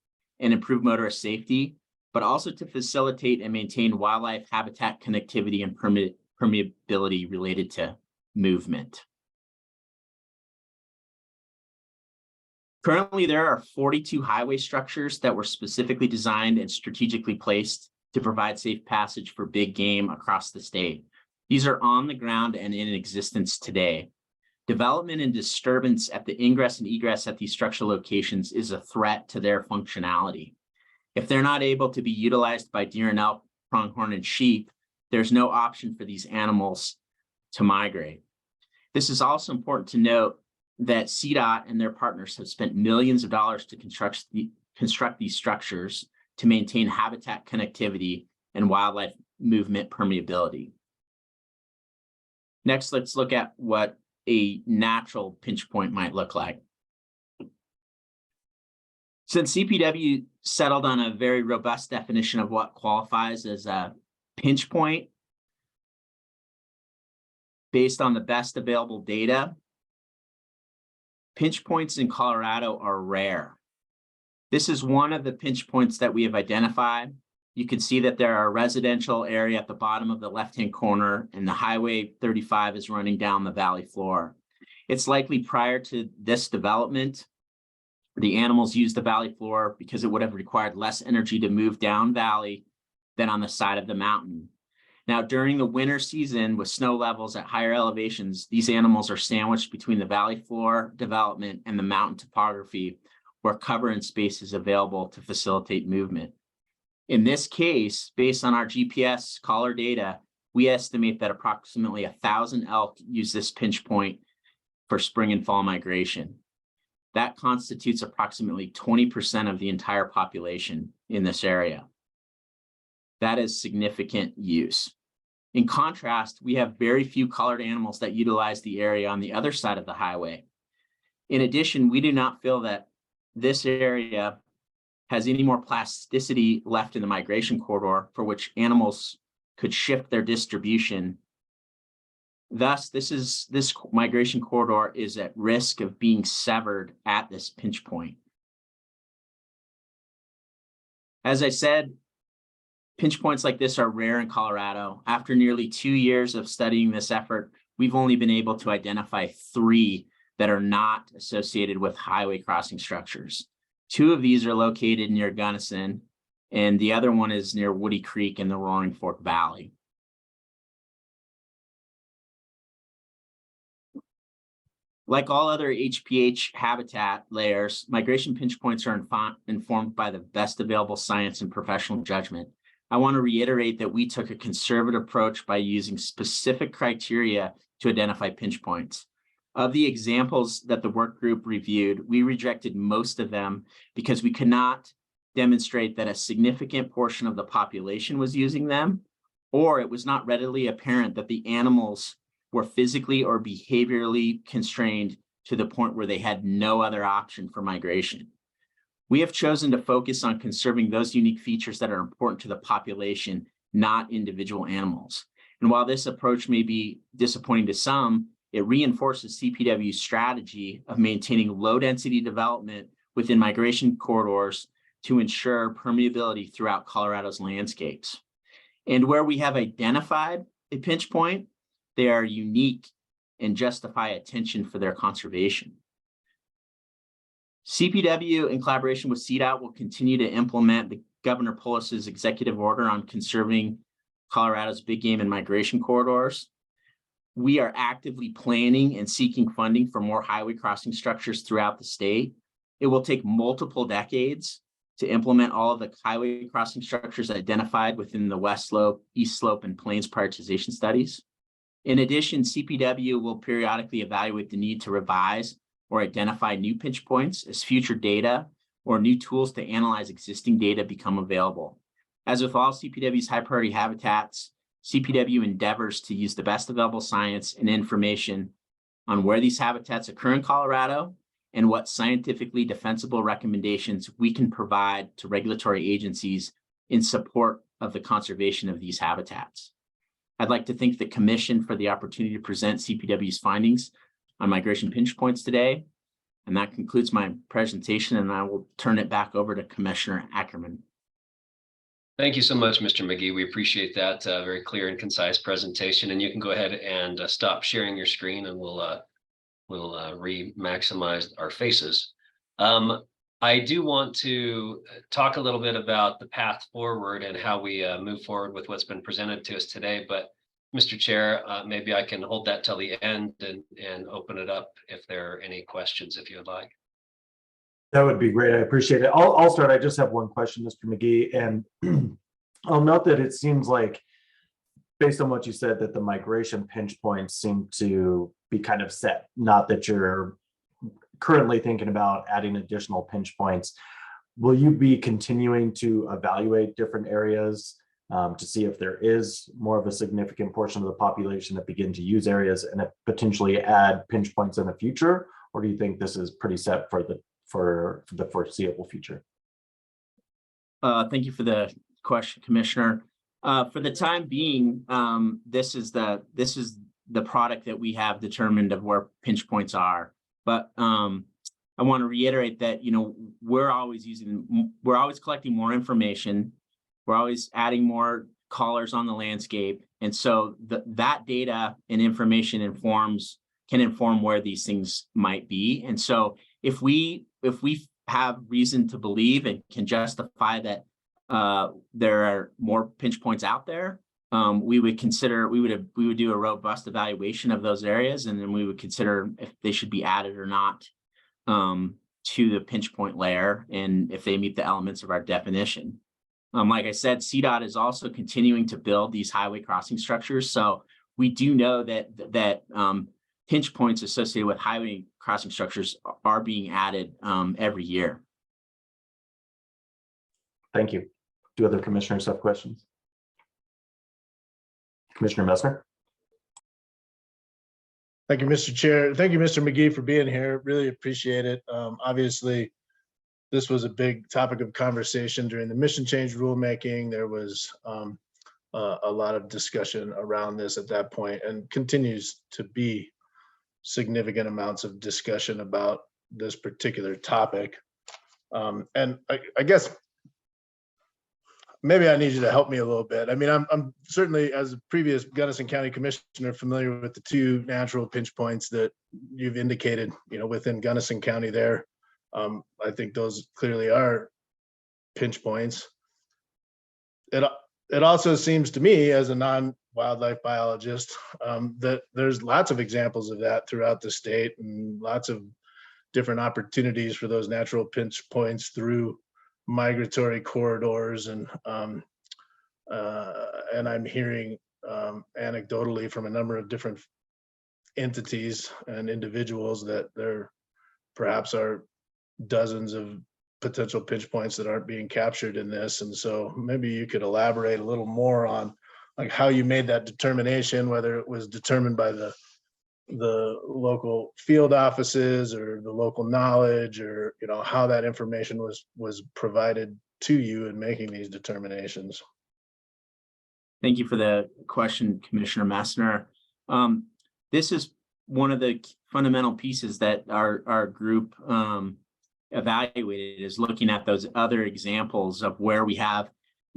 and improve motorist safety, but also to facilitate and maintain wildlife habitat connectivity and permeability related to movement. Currently, there are 42 highway structures that were specifically designed and strategically placed to provide safe passage for big game across the state. These are on the ground and in existence today. Development and disturbance at the ingress and egress at these structural locations is a threat to their functionality. If they're not able to be utilized by deer and elk, pronghorn, and sheep, there's no option for these animals to migrate. This is also important to note that CDOT and their partners have spent millions of dollars to construct these structures to maintain habitat connectivity and wildlife movement permeability. Next, let's look at what a natural pinch point might look like. Since CPW settled on a very robust definition of what qualifies as a pinch point based on the best available data, pinch points in Colorado are rare. This is one of the pinch points that we have identified. You can see that there are a residential area at the bottom of the left-hand corner, and the Highway 35 is running down the valley floor. It's likely prior to this development, the animals used the valley floor because it would have required less energy to move down valley than on the side of the mountain. Now, during the winter season with snow levels at higher elevations, these animals are sandwiched between the valley floor development and the mountain topography where cover and space is available to facilitate movement. In this case, based on our GPS collar data, we estimate that approximately 1,000 elk use this pinch point for spring and fall migration. That constitutes approximately 20% of the entire population in this area. That is significant use. In contrast, we have very few collared animals that utilize the area on the other side of the highway. In addition, we do not feel that this area has any more plasticity left in the migration corridor for which animals could shift their distribution. Thus, this migration corridor is at risk of being severed at this pinch point. As I said, pinch points like this are rare in Colorado. After nearly 2 years of studying this effort, we've only been able to identify 3 that are not associated with highway crossing structures. 2 of these are located near Gunnison, and the other one is near Woody Creek in the Roaring Fork Valley. Like all other HPH habitat layers, migration pinch points are informed by the best available science and professional judgment. I want to reiterate that we took a conservative approach by using specific criteria to identify pinch points. Of the examples that the work group reviewed, we rejected most of them because we could not demonstrate that a significant portion of the population was using them, or it was not readily apparent that the animals were physically or behaviorally constrained to the point where they had no other option for migration. We have chosen to focus on conserving those unique features that are important to the population, not individual animals. And while this approach may be disappointing to some, it reinforces CPW's strategy of maintaining low-density development within migration corridors to ensure permeability throughout Colorado's landscapes. And where we have identified a pinch point, they are unique and justify attention for their conservation. CPW, in collaboration with CDOT, will continue to implement the Governor Polis's executive order on conserving Colorado's big game and migration corridors. We are actively planning and seeking funding for more highway crossing structures throughout the state. It will take multiple decades to implement all of the highway crossing structures identified within the West Slope, East Slope, and Plains prioritization studies. In addition, CPW will periodically evaluate the need to revise or identify new pinch points as future data or new tools to analyze existing data become available. As with all CPW's high priority habitats, CPW endeavors to use the best available science and information on where these habitats occur in Colorado and what scientifically defensible recommendations we can provide to regulatory agencies in support of the conservation of these habitats. I'd like to thank the Commission for the opportunity to present CPW's findings on migration pinch points today. And that concludes my presentation, and I will turn it back over to Commissioner Ackerman. Thank you so much, Mr. McGee. We appreciate that very clear and concise presentation. And you can go ahead and stop sharing your screen, and we'll re-maximize our faces. I do want to talk a little bit about the path forward and how we move forward with what's been presented to us today. But Mr. Chair, maybe I can hold that till the end and open it up if there are any questions, if you would like. That would be great. I appreciate it. I'll start. I just have one question, Mr. McGee, and I'll note that it seems like, based on what you said, that the migration pinch points seem to be kind of set, not that you're currently thinking about adding additional pinch points. Will you be continuing to evaluate different areas to see if there is more of a significant portion of the population that begin to use areas and potentially add pinch points in the future? Or do you think this is pretty set for the foreseeable future? Thank you for the question, Commissioner. For the time being, this is the product that we have determined of where pinch points are. But I want to reiterate that, we're always collecting more information. We're always adding more collars on the landscape. And so that data and information can inform where these things might be. And so if we have reason to believe and can justify that there are more pinch points out there, we would do a robust evaluation of those areas, and then we would consider if they should be added or not to the pinch point layer, and if they meet the elements of our definition. Like I said, CDOT is also continuing to build these highway crossing structures. So we do know that pinch points associated with highway crossing structures are being added every year. Thank you. Do other commissioners have questions? Commissioner Messner. Thank you, Mr. Chair. Thank you, Mr. McGee, for being here. Really appreciate it. Obviously, this was a big topic of conversation during the mission change rulemaking. There was a lot of discussion around this at that point, and continues to be significant amounts of discussion about this particular topic. And I guess maybe I need you to help me a little bit. I mean, I'm certainly, as a previous Gunnison County Commissioner, familiar with the two natural pinch points that you've indicated, within Gunnison County there. I think those clearly are pinch points. It also seems to me, as a non-wildlife biologist, that there's lots of examples of that throughout the state, and lots of different opportunities for those natural pinch points through migratory corridors. And I'm hearing anecdotally from a number of different entities and individuals that there perhaps are dozens of potential pinch points that aren't being captured in this. And so maybe you could elaborate a little more on like how you made that determination, whether it was determined by the the local field offices or the local knowledge, or, you know, how that information was provided to you in making these determinations? Thank you for the question, Commissioner Messner. This is one of the fundamental pieces that our group evaluated, is looking at those other examples of where we have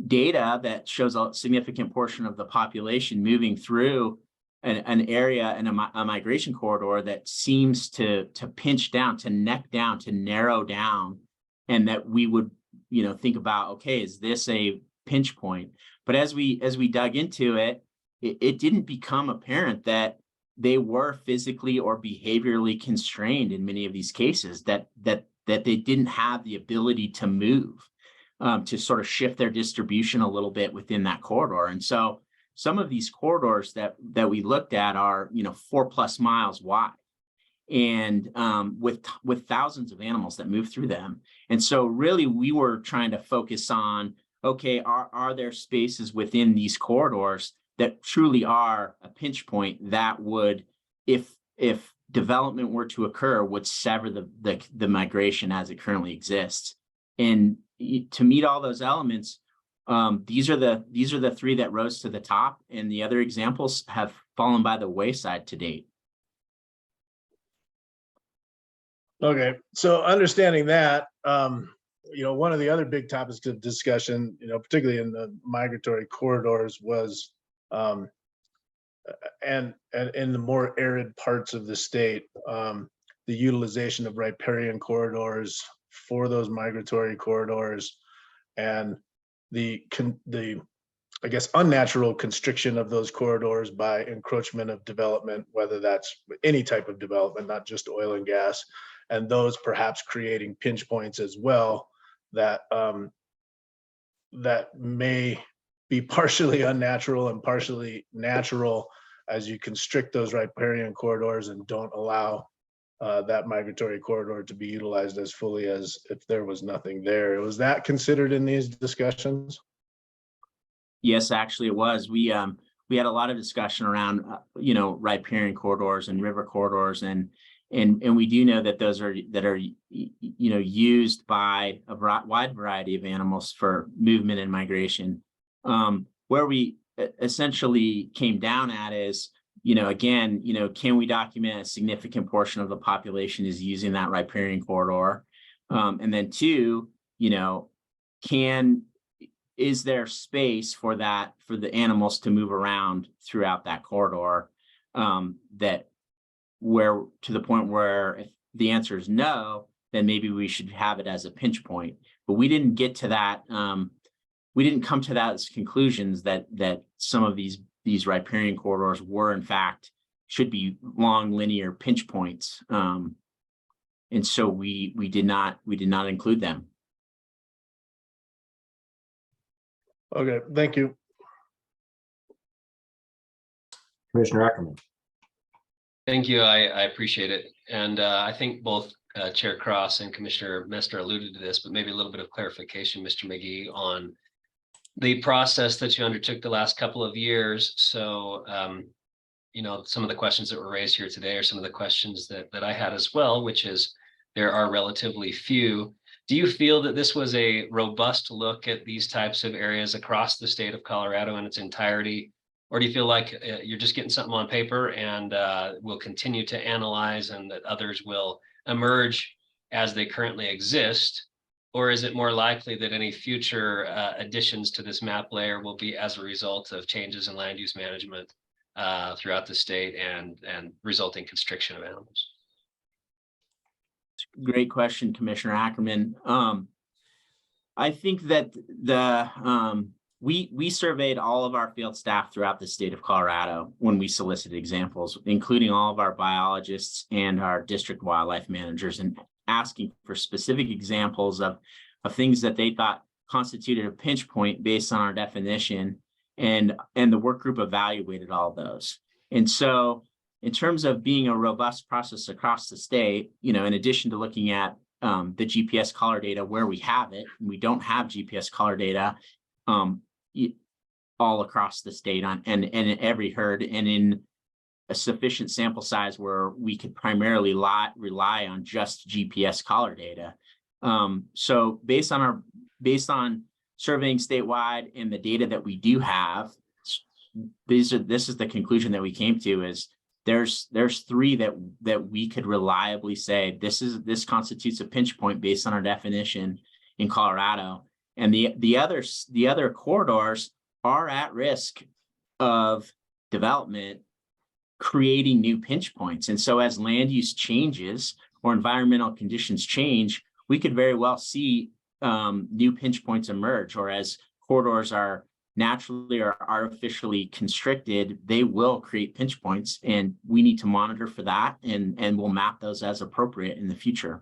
data that shows a significant portion of the population moving through an area and a migration corridor that seems to pinch down, to neck down, to narrow down, and that we would, you know, think about, okay, is this a pinch point? But as we dug into it, it didn't become apparent that they were physically or behaviorally constrained in many of these cases, that they didn't have the ability to move, to sort of shift their distribution a little bit within that corridor. And so some of these corridors that we looked at are, you know, 4+ miles wide, and with thousands of animals that move through them. And so really we were trying to focus on, okay, are there spaces within these corridors that truly are a pinch point that would, if development were to occur, would sever the migration as it currently exists? And to meet all those elements, these are the three that rose to the top, and the other examples have fallen by the wayside to date. Okay, so understanding that, you know, one of the other big topics of discussion, you know, particularly in the migratory corridors, was and in the more arid parts of the state, the utilization of riparian corridors for those migratory corridors, and the I guess unnatural constriction of those corridors by encroachment of development, whether that's any type of development, not just oil and gas, and those perhaps creating pinch points as well that that may be partially unnatural and partially natural as you constrict those riparian corridors and don't allow that migratory corridor to be utilized as fully as if there was nothing there. Was that considered in these discussions? Yes, actually it was. We had a lot of discussion around, you know, riparian corridors and river corridors, and we do know that those are you know, used by a wide variety of animals for movement and migration. Where we essentially came down at is, you know, again, you know, can we document a significant portion of the population is using that riparian corridor? And then two, you know, is there space for the animals to move around throughout that corridor, that where, to the point where if the answer is no, then maybe we should have it as a pinch point. But we didn't get to that. We didn't come to that as conclusions that some of these riparian corridors were in fact should be long linear pinch points. And so we did not include them. Okay, thank you. Commissioner Ackerman. Thank you. I appreciate it. And I think both Chair Cross and Commissioner Messner alluded to this, but maybe a little bit of clarification, Mr. McGee, on the process that you undertook the last couple of years. So, you know, some of the questions that were raised here today are some of the questions that I had as well, which is there are relatively few. Do you feel that this was a robust look at these types of areas across the state of Colorado in its entirety? Or do you feel like you're just getting something on paper and we'll continue to analyze and that others will emerge as they currently exist? Or is it more likely that any future additions to this map layer will be as a result of changes in land use management throughout the state and resulting constriction of animals? Great question, Commissioner Ackerman. I think that we surveyed all of our field staff throughout the state of Colorado when we solicited examples, including all of our biologists and our district wildlife managers, and asking for specific examples of things that they thought constituted a pinch point based on our definition, and the work group evaluated all of those. And so in terms of being a robust process across the state, you know, in addition to looking at the GPS collar data where we have it, and we don't have GPS collar data all across the state and in every herd, and in a sufficient sample size where we could primarily rely on just GPS collar data. So based on surveying statewide and the data that we do have, this is the conclusion that we came to, is there's three that we could reliably say this constitutes a pinch point based on our definition in Colorado. And the other corridors are at risk of development creating new pinch points. And so as land use changes or environmental conditions change, we could very well see new pinch points emerge, or as corridors are naturally or artificially constricted, they will create pinch points, and we need to monitor for that, and we'll map those as appropriate in the future.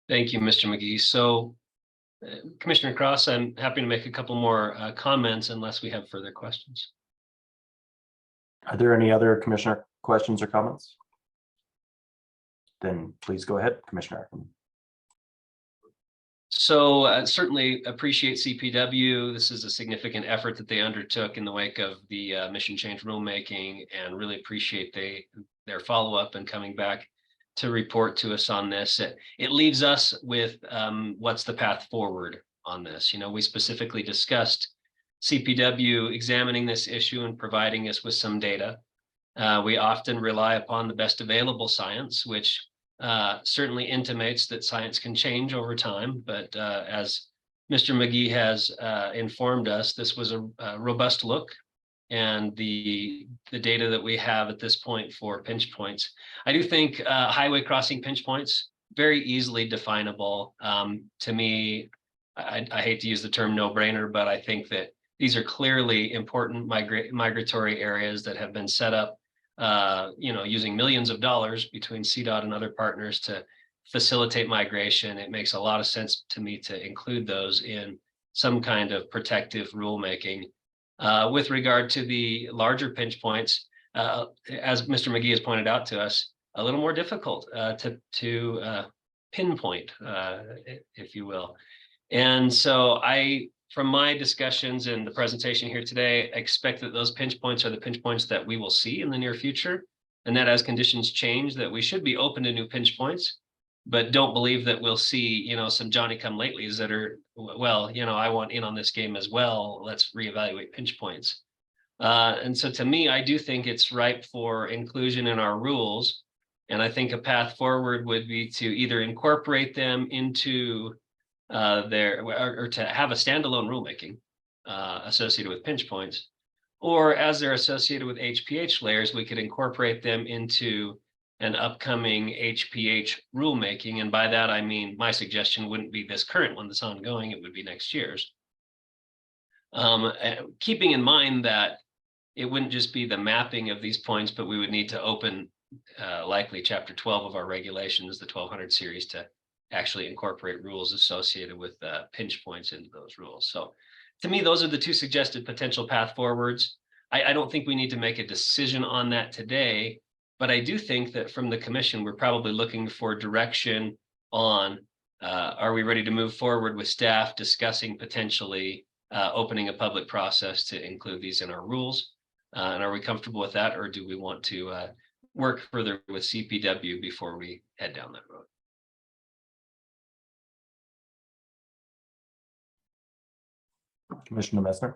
Thank you, Mr. McGee. So Commissioner Cross, I'm happy to make a couple more comments unless we have further questions. Are there any other commissioner questions or comments? Then please go ahead, Commissioner Ackerman. So certainly appreciate CPW. This is a significant effort that they undertook in the wake of the mission change rulemaking, and really appreciate their follow-up and coming back to report to us on this. It leaves us with what's the path forward on this. You know, we specifically discussed CPW examining this issue and providing us with some data. We often rely upon the best available science, which certainly intimates that science can change over time. But as Mr. McGee has informed us, this was a robust look, and the data that we have at this point for pinch points. I do think highway crossing pinch points, very easily definable. To me, I hate to use the term no-brainer, but I think that these are clearly important migratory areas that have been set up using millions of dollars between CDOT and other partners to facilitate migration. It makes a lot of sense to me to include those in some kind of protective rulemaking. With regard to the larger pinch points, as Mr. McGee has pointed out to us, a little more difficult to pinpoint, if you will. And so from my discussions and the presentation here today, I expect that those pinch points are the pinch points that we will see in the near future, and that as conditions change, that we should be open to new pinch points, but don't believe that we'll see, some Johnny-come-latelys that are, well, I want in on this game as well. Let's reevaluate pinch points. And so to me, I do think it's ripe for inclusion in our rules. And I think a path forward would be to either incorporate them into or to have a standalone rulemaking associated with pinch points, or as they're associated with HPH layers, we could incorporate them into an upcoming HPH rulemaking. And by that, I mean, my suggestion wouldn't be this current one that's ongoing, it would be next year's. Keeping in mind that it wouldn't just be the mapping of these points, but we would need to open likely chapter 12 of our regulations, the 1200 series, to actually incorporate rules associated with pinch points into those rules. So to me, those are the two suggested potential path forwards. I don't think we need to make a decision on that today, but I do think that from the commission, we're probably looking for direction on, are we ready to move forward with staff discussing potentially opening a public process to include these in our rules? And are we comfortable with that, or do we want to work further with CPW before we head down that road? Commissioner Messner.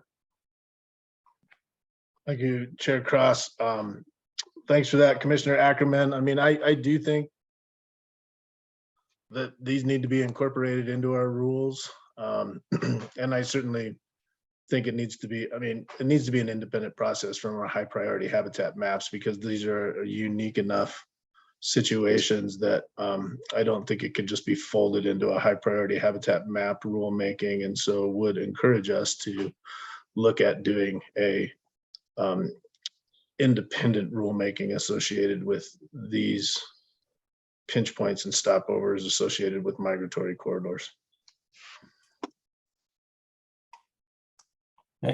Thank you, Chair Cross. Thanks for that, Commissioner Ackerman. I mean, I do think that these need to be incorporated into our rules. And I certainly think it needs to be, it needs to be an independent process from our high priority habitat maps, because these are unique enough situations that I don't think it could just be folded into a high priority habitat map rulemaking, and so would encourage us to look at doing a independent rulemaking associated with these pinch points and stopovers associated with migratory corridors.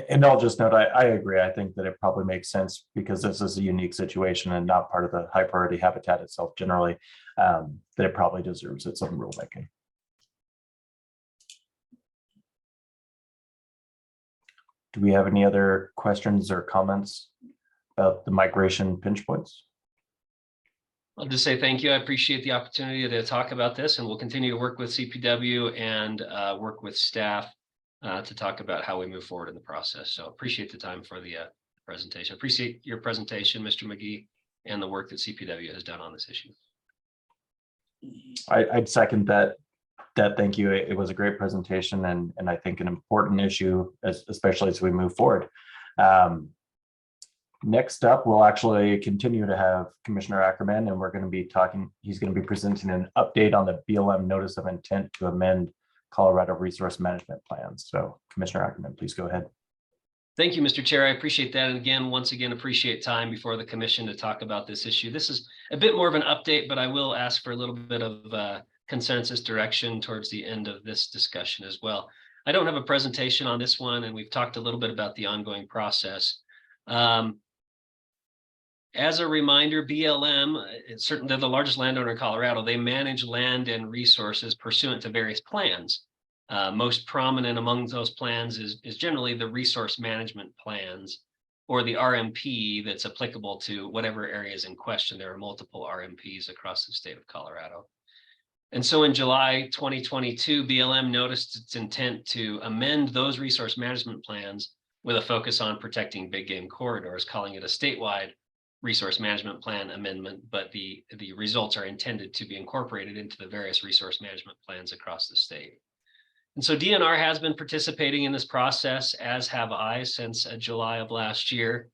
And I'll just note, I agree. I think that it probably makes sense because this is a unique situation and not part of the high priority habitat itself generally, that it probably deserves its own rulemaking. Do we have any other questions or comments about the migration pinch points? I'll just say thank you. I appreciate the opportunity to talk about this, and we'll continue to work with CPW and work with staff to talk about how we move forward in the process. So appreciate the time for the presentation. Appreciate your presentation, Mr. McGee, and the work that CPW has done on this issue. I'd second that. Thank you. It was a great presentation, and I think an important issue, especially as we move forward. Next up, we'll actually continue to have Commissioner Ackerman, and we're going to be talking, he's going to be presenting an update on the BLM Notice of Intent to amend Colorado Resource Management Plans. So Commissioner Ackerman, please go ahead. Thank you, Mr. Chair. I appreciate that. And again, once again, appreciate time before the commission to talk about this issue. This is a bit more of an update, but I will ask for a little bit of consensus direction towards the end of this discussion as well. I don't have a presentation on this one, and we've talked a little bit about the ongoing process. As a reminder, BLM, they're the largest landowner in Colorado. They manage land and resources pursuant to various plans. Most prominent among those plans is generally the resource management plans, or the RMP that's applicable to whatever areas in question. There are multiple RMPs across the state of Colorado. And so in July 2022, BLM noticed its intent to amend those resource management plans with a focus on protecting big game corridors, calling it a statewide resource management plan amendment, but the results are intended to be incorporated into the various resource management plans across the state. And so DNR has been participating in this process, as have I, since July of last year.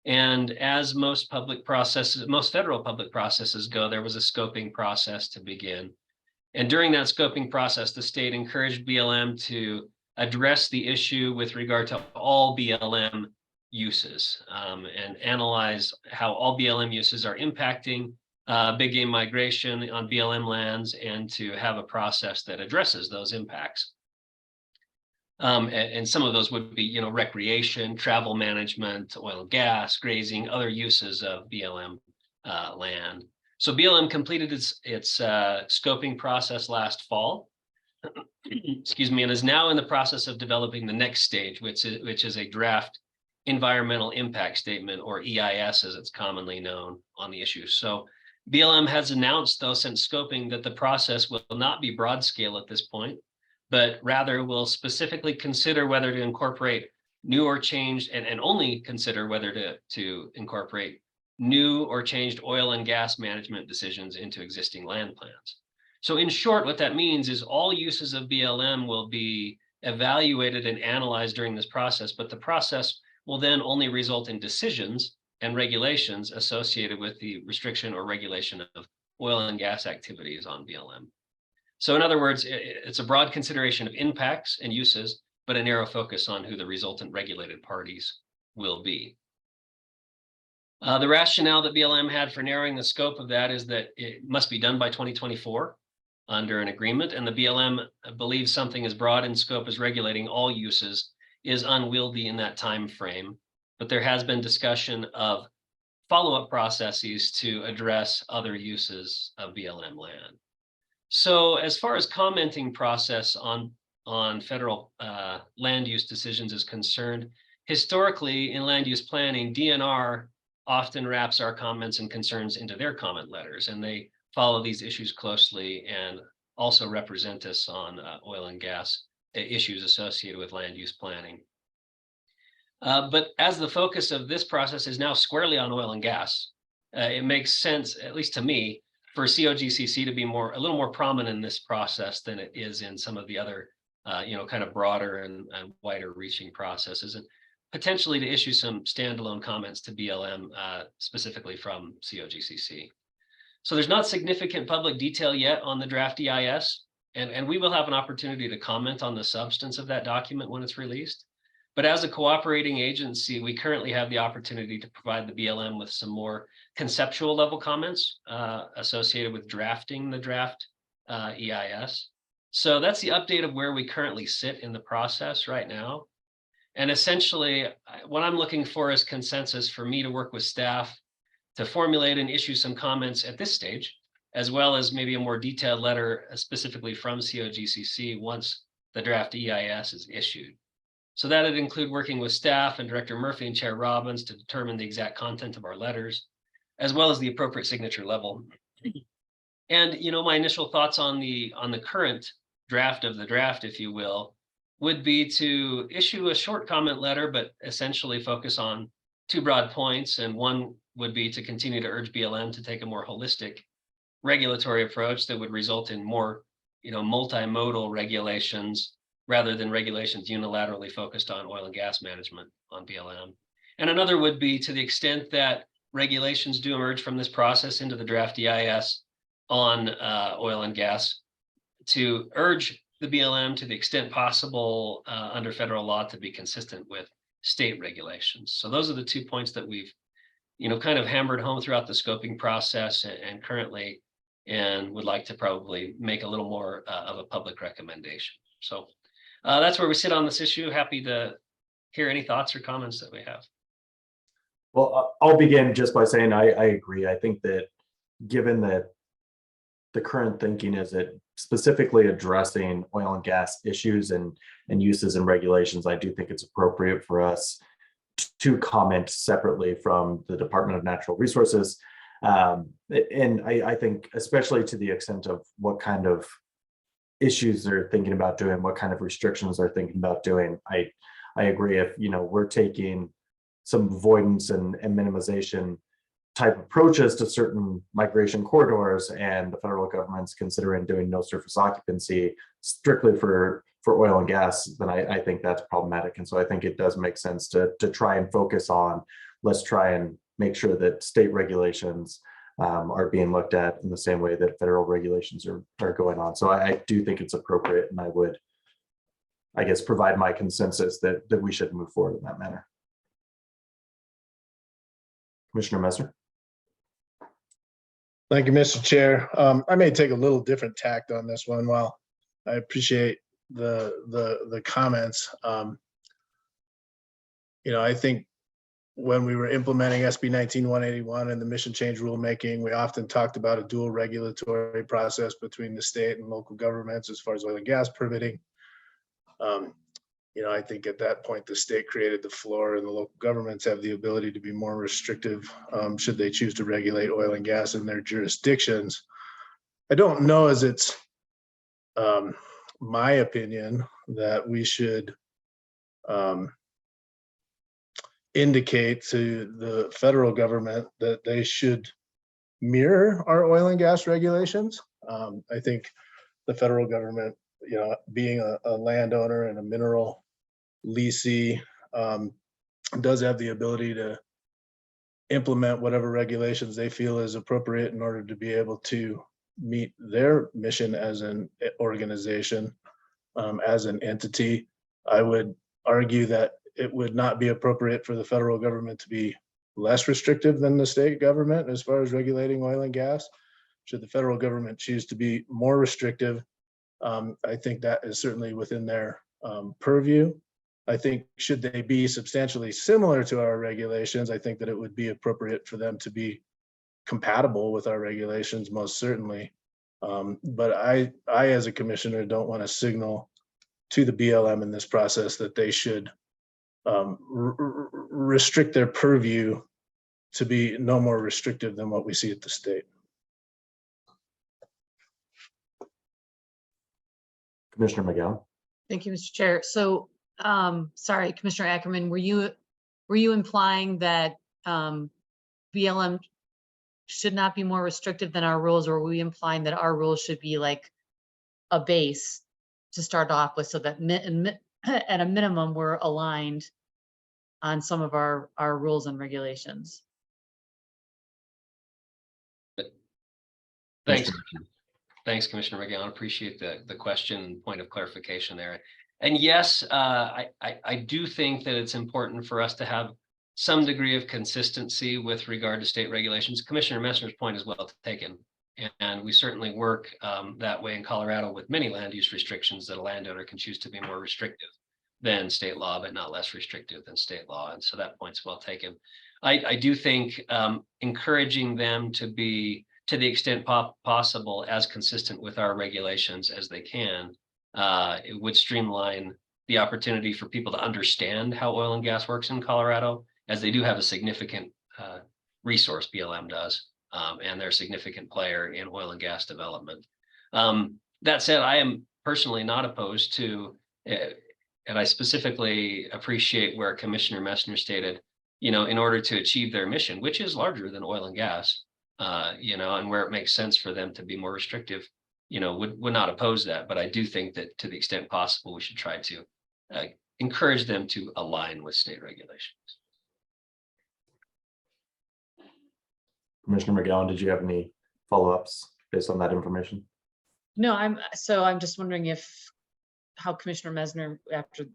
And as most public processes, most federal public processes go, there was a scoping process to begin. And during that scoping process, the state encouraged BLM to address the issue with regard to all BLM uses and analyze how all BLM uses are impacting big game migration on BLM lands, and to have a process that addresses those impacts. And some of those would be, recreation, travel management, oil and gas, grazing, other uses of BLM land. So BLM completed its scoping process last fall, excuse me, and is now in the process of developing the next stage, which is a draft environmental impact statement, or EIS as it's commonly known, on the issue. So BLM has announced, though, since scoping, that the process will not be broad scale at this point, but rather will specifically consider whether to incorporate new or changed, and only consider whether to incorporate new or changed oil and gas management decisions into existing land plans. So in short, what that means is all uses of BLM will be evaluated and analyzed during this process, but the process will then only result in decisions and regulations associated with the restriction or regulation of oil and gas activities on BLM. So in other words, it's a broad consideration of impacts and uses, but a narrow focus on who the resultant regulated parties will be. The rationale that BLM had for narrowing the scope of that is that it must be done by 2024 under an agreement, and the BLM believes something as broad in scope as regulating all uses is unwieldy in that time frame. But there has been discussion of follow-up processes to address other uses of BLM land. So as far as commenting process on federal land use decisions is concerned, historically in land use planning, DNR often wraps our comments and concerns into their comment letters, and they follow these issues closely and also represent us on oil and gas issues associated with land use planning. But as the focus of this process is now squarely on oil and gas, it makes sense, at least to me, for COGCC to be a little more prominent in this process than it is in some of the other, kind of broader and wider reaching processes, and potentially to issue some standalone comments to BLM specifically from COGCC. So there's not significant public detail yet on the draft EIS, and we will have an opportunity to comment on the substance of that document when it's released. But as a cooperating agency, we currently have the opportunity to provide the BLM with some more conceptual level comments associated with drafting the draft EIS. So that's the update of where we currently sit in the process right now. And essentially, what I'm looking for is consensus for me to work with staff to formulate and issue some comments at this stage, as well as maybe a more detailed letter specifically from COGCC once the draft EIS is issued. So that'd include working with staff and Director Murphy and Chair Robbins to determine the exact content of our letters, as well as the appropriate signature level. And, you know, my initial thoughts on the current draft of the draft, if you will, would be to issue a short comment letter, but essentially focus on two broad points. And one would be to continue to urge BLM to take a more holistic regulatory approach that would result in more, you know, multimodal regulations rather than regulations unilaterally focused on oil and gas management on BLM. And another would be, to the extent that regulations do emerge from this process into the draft EIS on oil and gas, to urge the BLM to the extent possible under federal law to be consistent with state regulations. So those are the 2 points that we've, you know, kind of hammered home throughout the scoping process and currently, and would like to probably make a little more of a public recommendation. So that's where we sit on this issue. Happy to hear any thoughts or comments that we have. Well, I'll begin just by saying I agree. I think that given that the current thinking is that specifically addressing oil and gas issues and uses and regulations, I do think it's appropriate for us to comment separately from the Department of Natural Resources. And I think especially to the extent of what kind of issues they're thinking about doing, what kind of restrictions they're thinking about doing, I agree. If, you know, we're taking some avoidance and minimization type approaches to certain migration corridors, and the federal government's considering doing no surface occupancy strictly for oil and gas, then I think that's problematic. And so I think it does make sense to try and focus on, let's try and make sure that state regulations are being looked at in the same way that federal regulations are going on. So I do think it's appropriate, and I would, I guess, provide my consensus that we should move forward in that manner. Commissioner Messer. Thank you, Mr. Chair. I may take a little different tact on this one. While I appreciate the comments, you know, I think when we were implementing SB 19-181 and the mission change rulemaking, we often talked about a dual regulatory process between the state and local governments as far as oil and gas permitting. You know, I think at that point, the state created the floor, and the local governments have the ability to be more restrictive should they choose to regulate oil and gas in their jurisdictions. I don't know as it's my opinion that we should indicate to the federal government that they should mirror our oil and gas regulations. I think the federal government, you know, being a landowner and a mineral leasee, does have the ability to implement whatever regulations they feel is appropriate in order to be able to meet their mission as an organization, as an entity. I would argue that it would not be appropriate for the federal government to be less restrictive than the state government as far as regulating oil and gas. Should the federal government choose to be more restrictive, I think that is certainly within their purview. I think should they be substantially similar to our regulations, I think that it would be appropriate for them to be compatible with our regulations, most certainly. But I as a commissioner don't want to signal to the BLM in this process that they should restrict their purview to be no more restrictive than what we see at the state. Commissioner McGowan. Thank you, Mr. Chair. So, sorry, Commissioner Ackerman, were you implying that BLM should not be more restrictive than our rules, or were we implying that our rules should be like a base to start off with, so that at a minimum we're aligned on some of our rules and regulations? Thanks. Thanks, Commissioner McGowan. Appreciate the question and point of clarification there. And yes, I do think that it's important for us to have some degree of consistency with regard to state regulations. Commissioner Messer's point is well taken. And we certainly work that way in Colorado with many land use restrictions that a landowner can choose to be more restrictive than state law, but not less restrictive than state law. And so that point's well taken. I do think encouraging them to be, to the extent possible, as consistent with our regulations as they can, it would streamline the opportunity for people to understand how oil and gas works in Colorado, as they do have a significant resource, BLM does, and they're a significant player in oil and gas development. That said, I am personally not opposed to, and I specifically appreciate where Commissioner Messner stated, in order to achieve their mission, which is larger than oil and gas, and where it makes sense for them to be more restrictive, would not oppose that. But I do think that to the extent possible, we should try to encourage them to align with state regulations. Commissioner McGowan, did you have any follow-ups based on that information? No, I'm just wondering how Commissioner Messner, after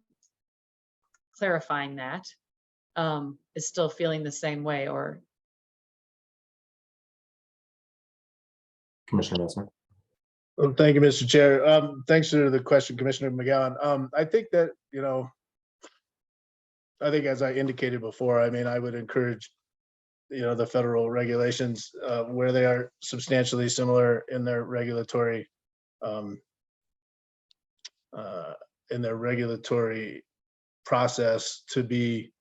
clarifying that, is still feeling the same way, or. Commissioner Messner. Well, thank you, Mr. Chair. Thanks for the question, Commissioner McGowan. I think that, I think as I indicated before, I would encourage, the federal regulations where they are substantially similar in their regulatory process to be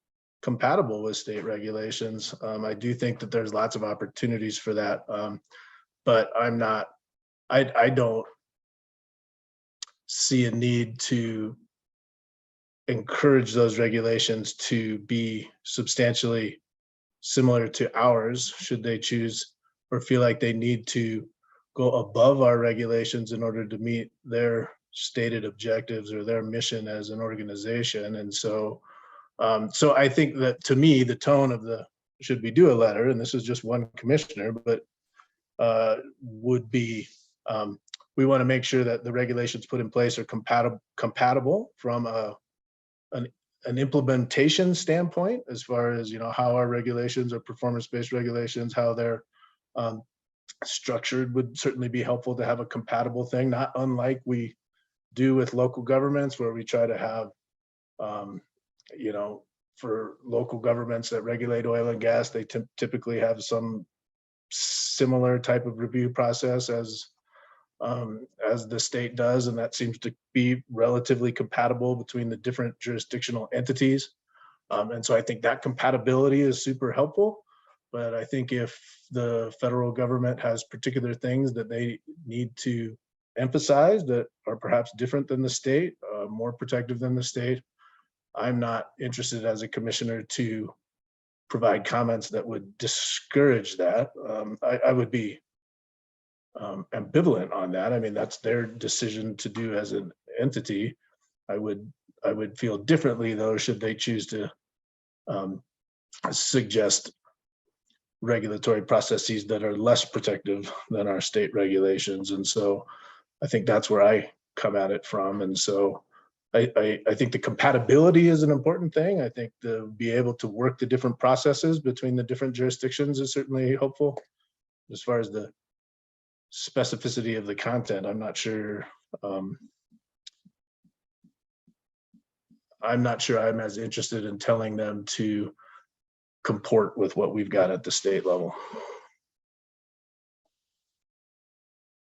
compatible with state regulations. I do think that there's lots of opportunities for that, but I don't see a need to encourage those regulations to be substantially similar to ours, should they choose or feel like they need to go above our regulations in order to meet their stated objectives or their mission as an organization. And so I think that, to me, the tone of should we do a letter, and this is just one commissioner, but would be, we want to make sure that the regulations put in place are compatible from an implementation standpoint, as far as, how our regulations are performance-based regulations, how they're structured, would certainly be helpful to have a compatible thing, not unlike we do with local governments, where we try to have, for local governments that regulate oil and gas, they typically have some similar type of review process as the state does, and that seems to be relatively compatible between the different jurisdictional entities. And so I think that compatibility is super helpful. But I think if the federal government has particular things that they need to emphasize that are perhaps different than the state, more protective than the state, I'm not interested as a commissioner to provide comments that would discourage that. I would be ambivalent on that. That's their decision to do as an entity. I would feel differently, though, should they choose to suggest regulatory processes that are less protective than our state regulations. And so I think that's where I come at it from. And so I think the compatibility is an important thing. I think to be able to work the different processes between the different jurisdictions is certainly helpful. As far as the specificity of the content, I'm not sure I'm as interested in telling them to comport with what we've got at the state level.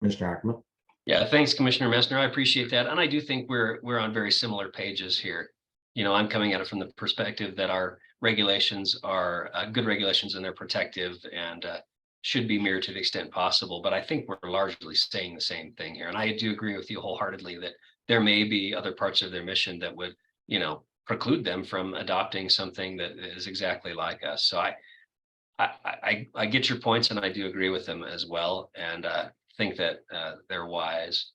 Commissioner Ackerman. Yeah, thanks, Commissioner Messner. I appreciate that. And I do think we're on very similar pages here. I'm coming at it from the perspective that our regulations are good regulations, and they're protective and should be mirrored to the extent possible. But I think we're largely saying the same thing here. And I do agree with you wholeheartedly that there may be other parts of their mission that would, preclude them from adopting something that is exactly like us. So I get your points, and I do agree with them as well, and think that they're wise.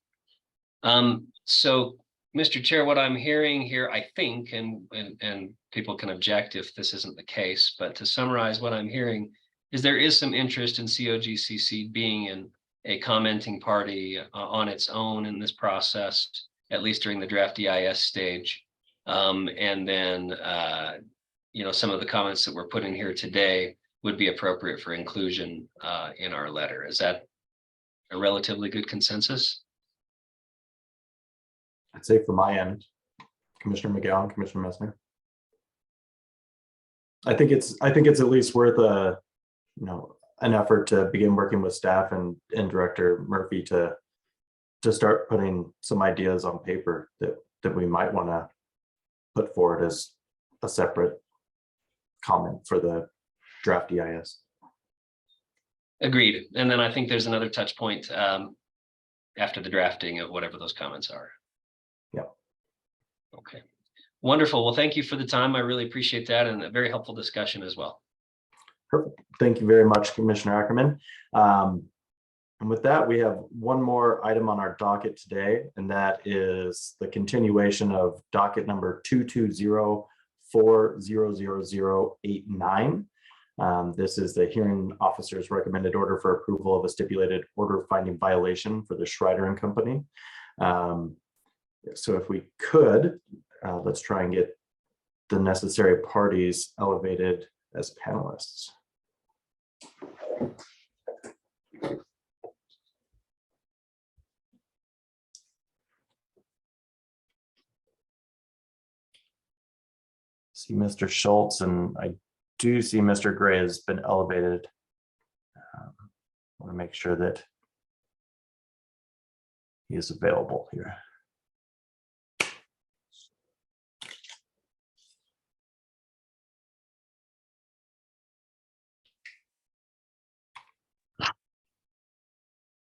So, Mr. Chair, what I'm hearing here, I think, and people can object if this isn't the case, but to summarize what I'm hearing is there is some interest in COGCC being in a commenting party on its own in this process, at least during the draft EIS stage. And then, some of the comments that were put in here today would be appropriate for inclusion in our letter. Is that a relatively good consensus? I'd say from my end, Commissioner McGowan, Commissioner Messner. I think it's at least worth an effort to begin working with staff and Director Murphy to start putting some ideas on paper that we might want to put forward as a separate comment for the draft EIS. Agreed. And then I think there's another touch point after the drafting of whatever those comments are. Yep. Okay. Wonderful. Well, thank you for the time. I really appreciate that, and a very helpful discussion as well. Perfect. Thank you very much, Commissioner Ackerman. And with that, we have one more item on our docket today, and that is the continuation of docket number 220040089. This is the hearing officer's recommended order for approval of a stipulated order finding violation for the Schreider and Company. So if we could, let's try and get the necessary parties elevated as panelists. See Mr. Schultz, and I do see Mr. Gray has been elevated. I want to make sure that he is available here.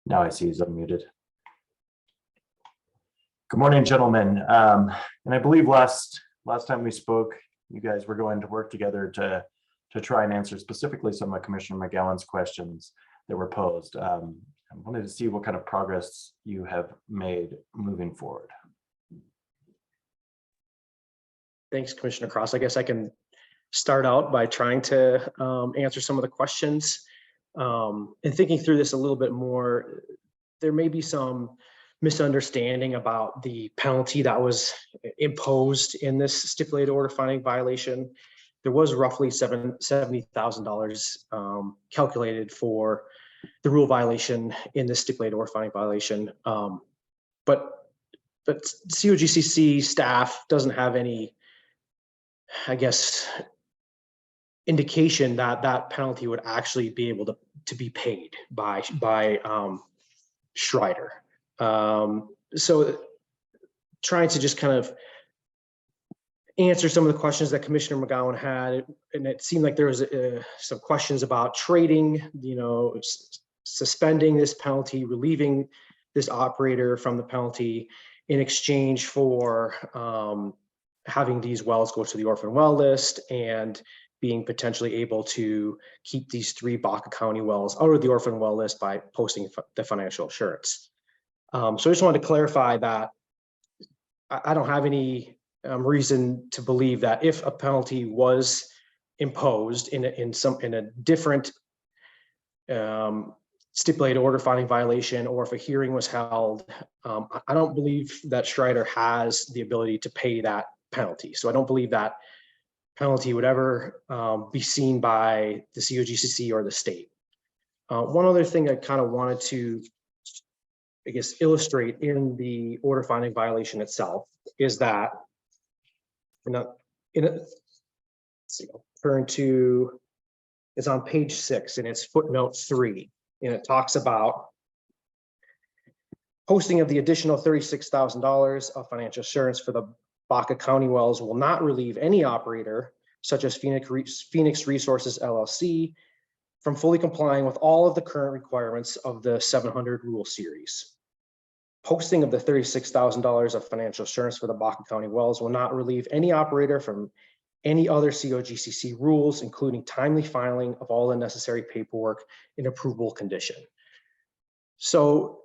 Now I see he's unmuted. Good morning, gentlemen. And I believe last time we spoke, you guys were going to work together to try and answer specifically some of Commissioner McGowan's questions that were posed. I wanted to see what kind of progress you have made moving forward. Thanks, Commissioner Cross. I guess I can start out by trying to answer some of the questions. And thinking through this a little bit more, there may be some misunderstanding about the penalty that was imposed in this stipulated order finding violation. There was roughly $70,000 calculated for the rule violation in this stipulated order finding violation. But COGCC staff doesn't have any, I guess, indication that that penalty would actually be able to be paid by Schreider. So trying to just kind of answer some of the questions that Commissioner McGowan had, and it seemed like there was some questions about trading, suspending this penalty, relieving this operator from the penalty in exchange for having these wells go to the orphan well list and being potentially able to keep these 3 Baca County wells out of the orphan well list by posting the financial assurance. So I just wanted to clarify that I don't have any reason to believe that if a penalty was imposed in a different stipulated order finding violation, or if a hearing was held, I don't believe that Schreider has the ability to pay that penalty. So I don't believe that penalty would ever be seen by the COGCC or the state. One other thing I kind of wanted to, I guess, illustrate in the order finding violation itself is that, turn to, it's on page 6 and it's footnote 3, and it talks about posting of the additional $36,000 of financial assurance for the Baca County wells will not relieve any operator, such as Phoenix Resources LLC, from fully complying with all of the current requirements of the 700 rule series. Posting of the $36,000 of financial assurance for the Baca County wells will not relieve any operator from any other COGCC rules, including timely filing of all the necessary paperwork in approvable condition. So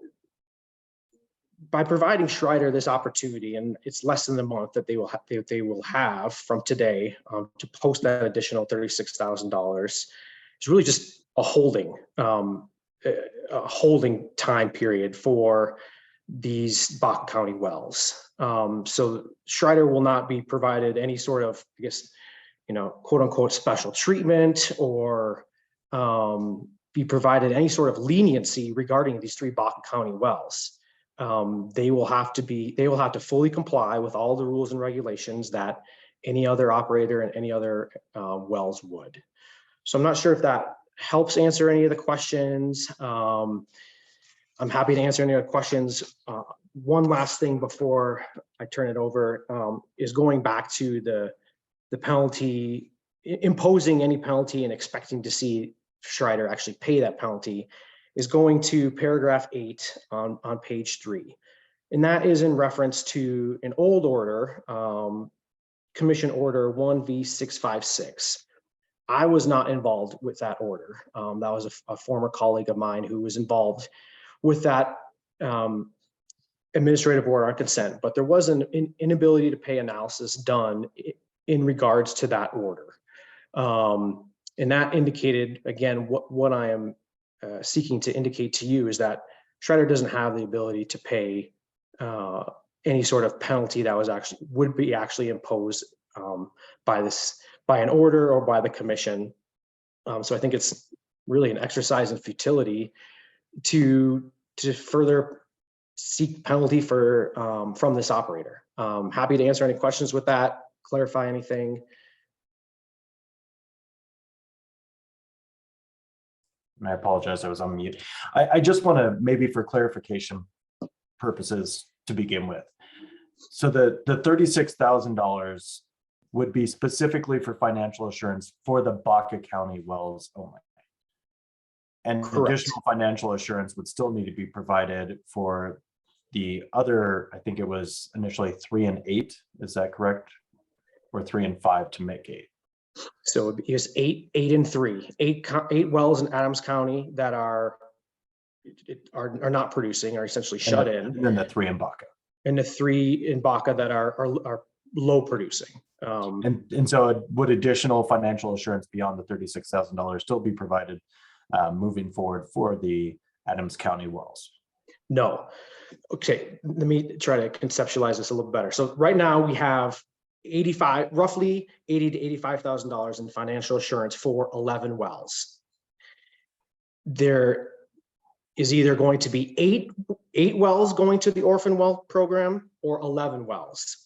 by providing Schreider this opportunity, and it's less than a month that they will have from today to post that additional $36,000, it's really just a holding time period for these Baca County wells. So Schreider will not be provided any sort of, I guess, quote unquote special treatment, or be provided any sort of leniency regarding these 3 Baca County wells. They will have to fully comply with all the rules and regulations that any other operator and any other wells would. So I'm not sure if that helps answer any of the questions. I'm happy to answer any other questions one last thing before I turn it over, is going back to the penalty, imposing any penalty and expecting to see Schreider actually pay that penalty, is going to paragraph 8 on page 3. And that is in reference to an old order, Commission Order 1V656. I was not involved with that order. That was a former colleague of mine who was involved with that administrative order on consent, but there was an inability to pay analysis done in regards to that order. And that indicated, again, what I am seeking to indicate to you is that Schreider doesn't have the ability to pay any sort of penalty that would be actually imposed by an order or by the commission. So I think it's really an exercise in futility to further seek penalty from this operator. Happy to answer any questions with that, clarify anything. And I apologize, I was on mute. I just want to, maybe for clarification purposes to begin with. So the $36,000 would be specifically for financial assurance for the Baca County wells only. And Correct. additional financial assurance would still need to be provided for the other, I think it was initially 3 and 8, is that correct? Or 3 and 5 to make 8. So it was 8 and 3, 8 wells in Adams County that are not producing, are essentially shut in. And then the 3 in Baca. And the 3 in Baca that are low producing. And so would additional financial assurance beyond the $36,000 still be provided moving forward for the Adams County wells? No. Okay, let me try to conceptualize this a little better. So right now we have roughly $80,000 to $85,000 in financial assurance for 11 wells. There is either going to be eight wells going to the orphan well program or 11 wells.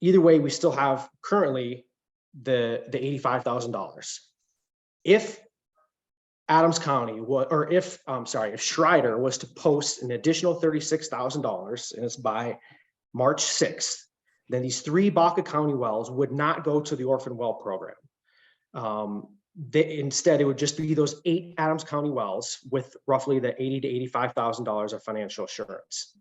Either way, we still have currently the $85,000. If Adams County if Schreider was to post an additional $36,000, and it's by March 6th, then these 3 Baca County wells would not go to the orphan well program. Instead, it would just be those 8 Adams County wells with roughly the $80,000 to $85,000 of financial assurance.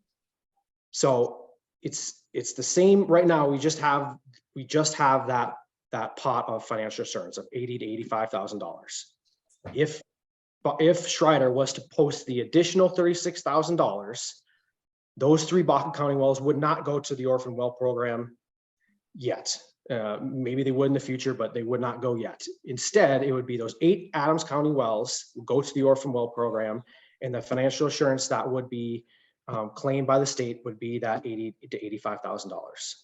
So it's the same right now. We just have that pot of financial assurance of $80,000 to $85,000. If Schreider was to post the additional $36,000, those 3 Baca County wells would not go to the orphan well program yet. Maybe they would in the future, but they would not go yet. Instead, it would be those 8 Adams County wells go to the orphan well program, and the financial assurance that would be claimed by the state would be that $80,000 to $85,000.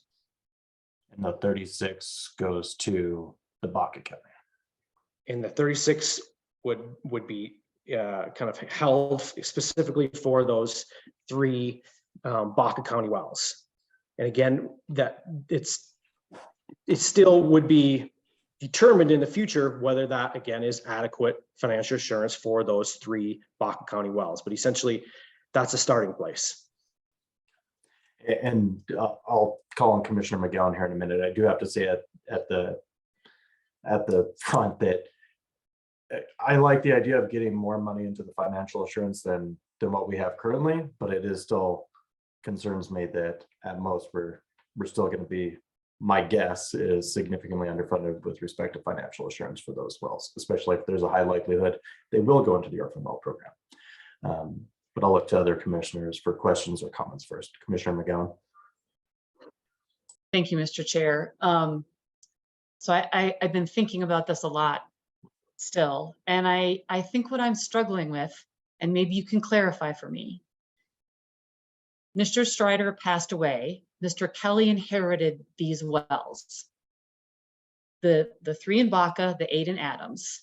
And the 36 goes to the Baca County. And the 36 would be kind of held specifically for those 3 Baca County wells. And again, that it still would be determined in the future whether that again is adequate financial assurance for those 3 Baca County wells. But essentially, that's a starting place. And I'll call on Commissioner McGowan here in a minute. I do have to say at the front that I like the idea of getting more money into the financial assurance than what we have currently, but it is still concerns me that at most we're still going to be, my guess is significantly underfunded with respect to financial assurance for those wells, especially if there's a high likelihood they will go into the orphan well program. But I'll look to other commissioners for questions or comments first. Commissioner McGowan. Thank you, Mr. Chair. So I've been thinking about this a lot still, and I think what I'm struggling with, and maybe you can clarify for me. Mr. Schreider passed away. Mr. Kelly inherited these wells. The 3 in Baca, the 8 in Adams.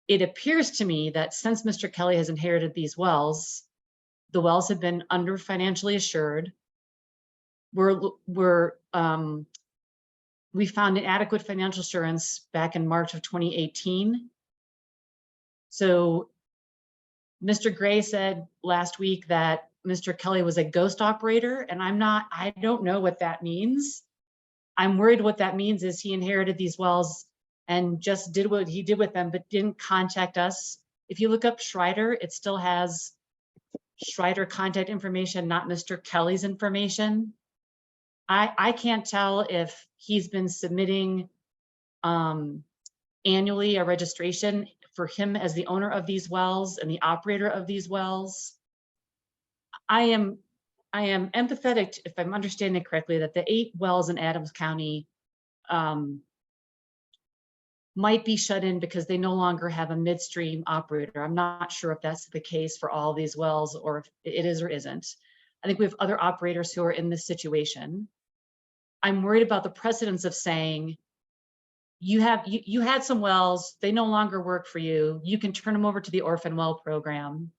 It appears to me that since Mr. Kelly has inherited these wells, the wells have been under financially assured. We found inadequate financial assurance back in March of 2018. So Mr. Gray said last week that Mr. Kelly was a ghost operator, and I don't know what that means. I'm worried what that means is he inherited these wells and just did what he did with them, but didn't contact us. If you look up Schreider, it still has Schreider contact information, not Mr. Kelly's information. I can't tell if he's been submitting annually a registration for him as the owner of these wells and the operator of these wells. I am empathetic, if I'm understanding correctly, that the 8 wells in Adams County might be shut in because they no longer have a midstream operator. I'm not sure if that's the case for all these wells or if it is or isn't. I think we have other operators who are in this situation. I'm worried about the precedence of saying, you had some wells, they no longer work for you. You can turn them over to the orphan well program.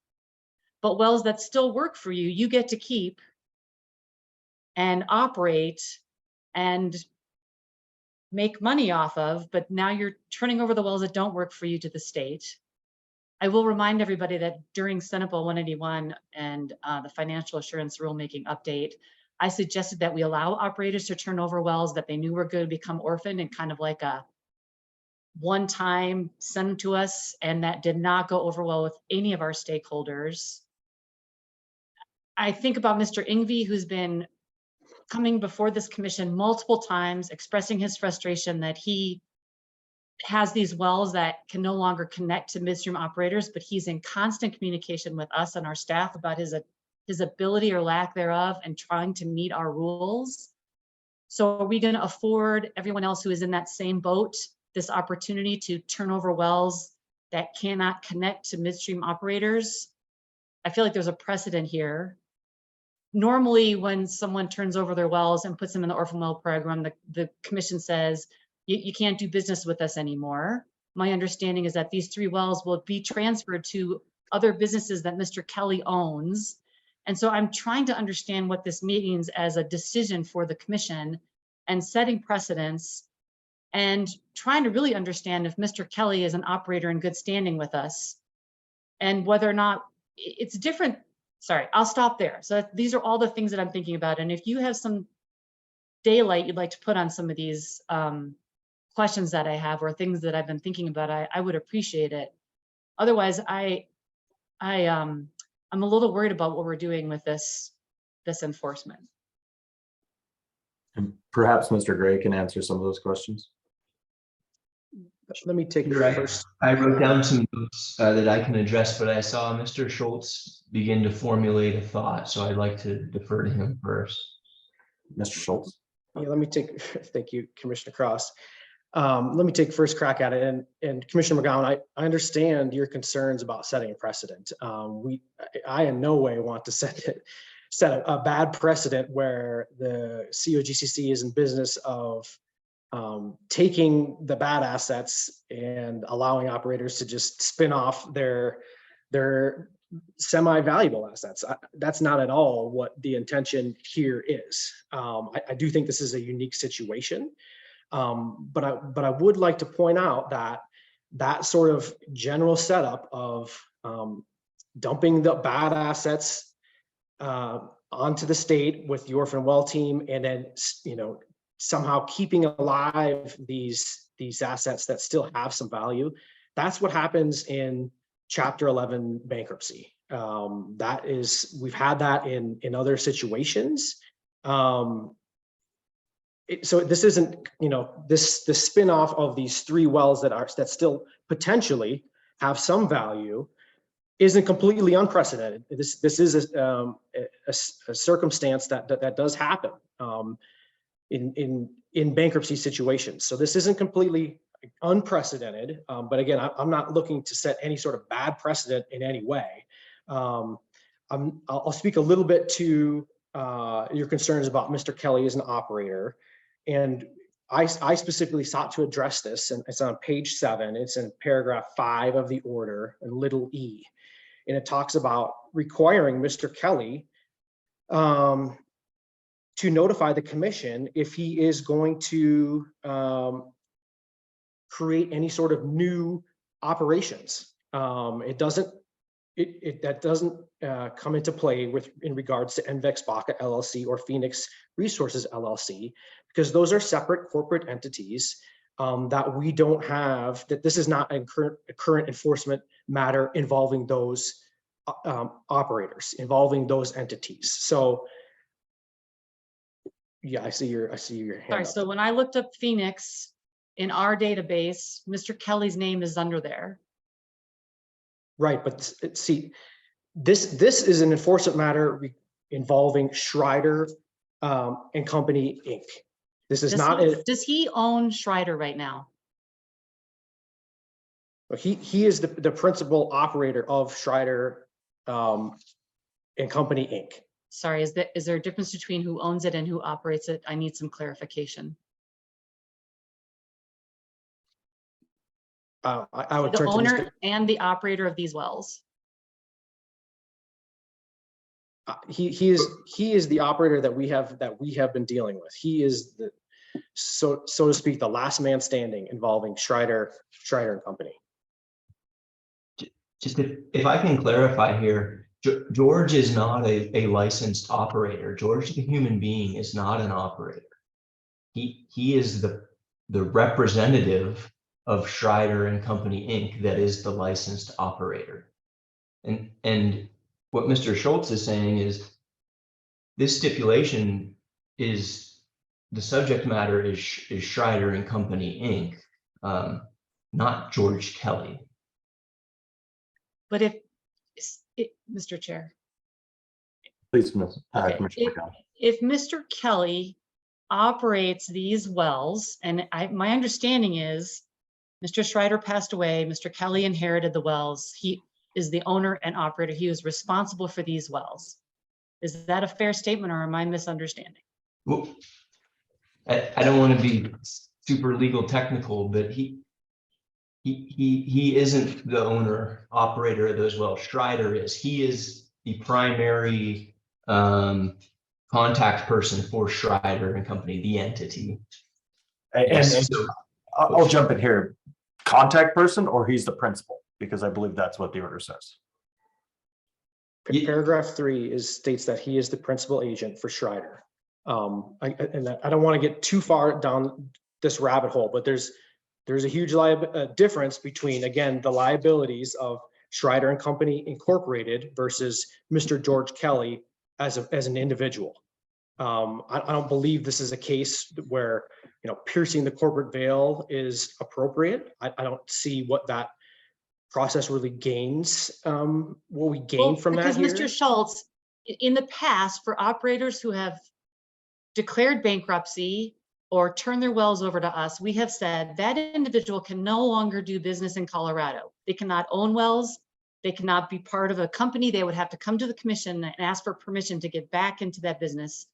But wells that still work for you, you get to keep and operate and make money off of, but now you're turning over the wells that don't work for you to the state. I will remind everybody that during Senate Bill 181 and the financial assurance rulemaking update, I suggested that we allow operators to turn over wells that they knew were going to become orphaned and kind of like a one-time send them to us, and that did not go over well with any of our stakeholders. I think about Mr. Ingve, who's been coming before this commission multiple times, expressing his frustration that he has these wells that can no longer connect to midstream operators, but he's in constant communication with us and our staff about his ability or lack thereof and trying to meet our rules. So are we going to afford everyone else who is in that same boat this opportunity to turn over wells that cannot connect to midstream operators? I feel like there's a precedent here. Normally, when someone turns over their wells and puts them in the orphan well program, the commission says, you can't do business with us anymore. My understanding is that these 3 wells will be transferred to other businesses that Mr. Kelly owns. And so I'm trying to understand what this means as a decision for the commission and setting precedents and trying to really understand if Mr. Kelly is an operator in good standing with us and whether or not it's different. Sorry, I'll stop there. So these are all the things that I'm thinking about. And if you have some daylight you'd like to put on some of these questions that I have or things that I've been thinking about, I would appreciate it. Otherwise, I'm a little worried about what we're doing with this enforcement. And perhaps Mr. Gray can answer some of those questions. Let me take You're right. first. I wrote down some notes that I can address, but I saw Mr. Schultz begin to formulate a thought, so I'd like to defer to him first. Mr. Schultz. Yeah, let me take, thank you, Commissioner Cross. Let me take first crack at it. And Commissioner McGowan, I understand your concerns about setting a precedent. I in no way want to set a bad precedent where the COGCC is in business of taking the bad assets and allowing operators to just spin off their semi-valuable assets. That's not at all what the intention here is. I do think this is a unique situation, but I would like to point out that sort of general setup of dumping the bad assets onto the state with the orphan well team, and then somehow keeping alive these assets that still have some value. That's what happens in Chapter 11 bankruptcy. We've had that in other situations. So this isn't, the spin-off of these 3 wells that still potentially have some value isn't completely unprecedented. This is a circumstance that does happen in bankruptcy situations. So this isn't completely unprecedented, but again, I'm not looking to set any sort of bad precedent in any way. I'll speak a little bit to your concerns about Mr. Kelly as an operator, and I specifically sought to address this, and it's on page 7. It's in paragraph 5 of the order, and little e, and it talks about requiring Mr. Kelly to notify the commission if he is going to create any sort of new operations. It doesn't that doesn't come into play in regards to NVEX Baca LLC or Phoenix Resources LLC, because those are separate corporate entities that we don't have, that this is not a current enforcement matter involving those operators, involving those entities. So yeah, I see your hand Sorry, up. so when I looked up Phoenix in our database, Mr. Kelly's name is under there. Right, but see, this is an enforcement matter involving Schreider and Company Inc. This is not Does he own Schreider right now? he is the principal operator of Schreider and Company Inc. Sorry, is there a difference between who owns it and who operates it? I need some clarification. I would The turn to owner and the operator of these wells. he is the operator that we have been dealing with. He is the so to speak the last man standing involving Schreider and Company. Just if I can clarify here, George is not a licensed operator. George, the human being, is not an operator. He is the representative of Schreider and Company Inc. that is the licensed operator. And what Mr. Schultz is saying is this stipulation is the subject matter is Schreider and Company Inc., not George Kelly. But Mr. Chair, Please, Commissioner if Mr. Kelly operates these wells, and my understanding is Mr. Schreider passed away, Mr. Kelly inherited the wells. He is the owner and operator. He was responsible for these wells. Is that a fair statement, or am I misunderstanding? Well, I don't want to be super legal technical, but he isn't the owner operator of those wells. Schreider is. He is the primary contact person for Schreider and Company, the entity. And I'll jump in here. Contact person, or he's the principal, because I believe that's what the order says. Paragraph 3 states that he is the principal agent for Schreider. And I don't want to get too far down this rabbit hole, but there's a huge difference between, again, the liabilities of Schreider and Company Incorporated versus Mr. George Kelly as an individual. I don't believe this is a case where, piercing the corporate veil is appropriate. I don't see what that process really gains, what we gain from that here. Because Mr. Schultz, in the past, for operators who have declared bankruptcy or turn their wells over to us, we have said that individual can no longer do business in Colorado. They cannot own wells. They cannot be part of a company. They would have to come to the commission and ask for permission to get back into that business,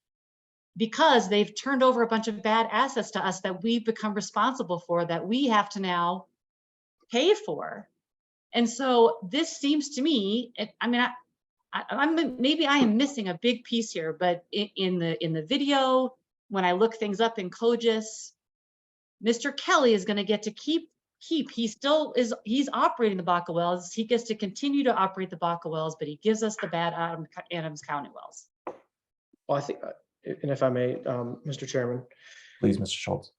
because they've turned over a bunch of bad assets to us that we've become responsible for, that we have to now pay for. And so this seems to me, maybe I am missing a big piece here, but in the video, when I look things up in COGCC, Mr. Kelly is going to get to keep. He's operating the Baca wells. He gets to continue to operate the Baca wells, but he gives us the bad Adams County wells. Well, I think, and if I may, Mr. Chairman. Please, Mr. Schultz.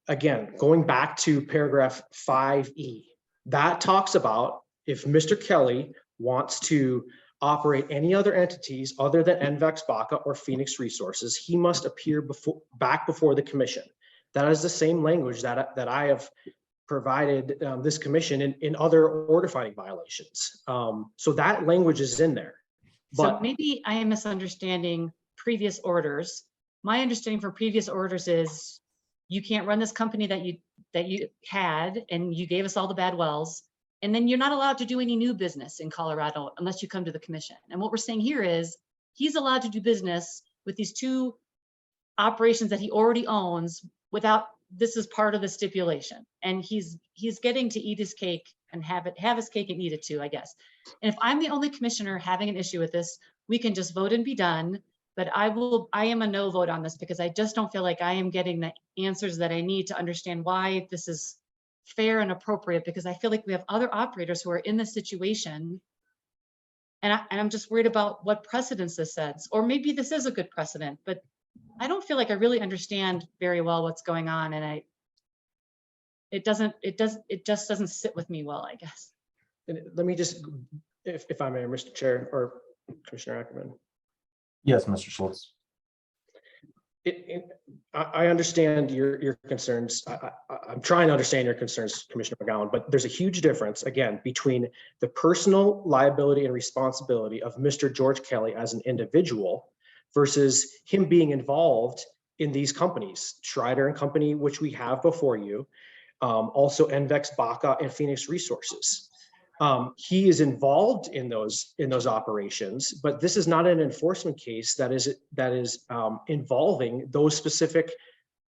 Again, going back to paragraph 5E, that talks about if Mr. Kelly wants to operate any other entities other than NVEX Baca or Phoenix Resources, he must appear back before the commission. That is the same language that I have provided this commission in other order finding violations. So that language is in there. But so maybe I am misunderstanding previous orders. My understanding from previous orders is you can't run this company that you had, and you gave us all the bad wells, and then you're not allowed to do any new business in Colorado unless you come to the commission. And what we're saying here is he's allowed to do business with these two operations that he already owns without, this is part of the stipulation. And he's getting to eat his cake and have his cake and eat it too, I guess. And if I'm the only commissioner having an issue with this, we can just vote and be done. But I am a no vote on this, because I just don't feel like I am getting the answers that I need to understand why this is fair and appropriate, because I feel like we have other operators who are in this situation And I'm just worried about what precedence this sets, or maybe this is a good precedent, but I don't feel like I really understand very well what's going on, and it just doesn't sit with me well, I guess. And let me just, if I may, Mr. Chair or Commissioner Ackerman. Yes, Mr. Schultz. I understand your concerns. I'm trying to understand your concerns, Commissioner McGowan, but there's a huge difference, again, between the personal liability and responsibility of Mr. George Kelly as an individual versus him being involved in these companies, Schreider and Company, which we have before you, also NVEX, Baca, and Phoenix Resources. He is involved in those operations, but this is not an enforcement case that is involving those specific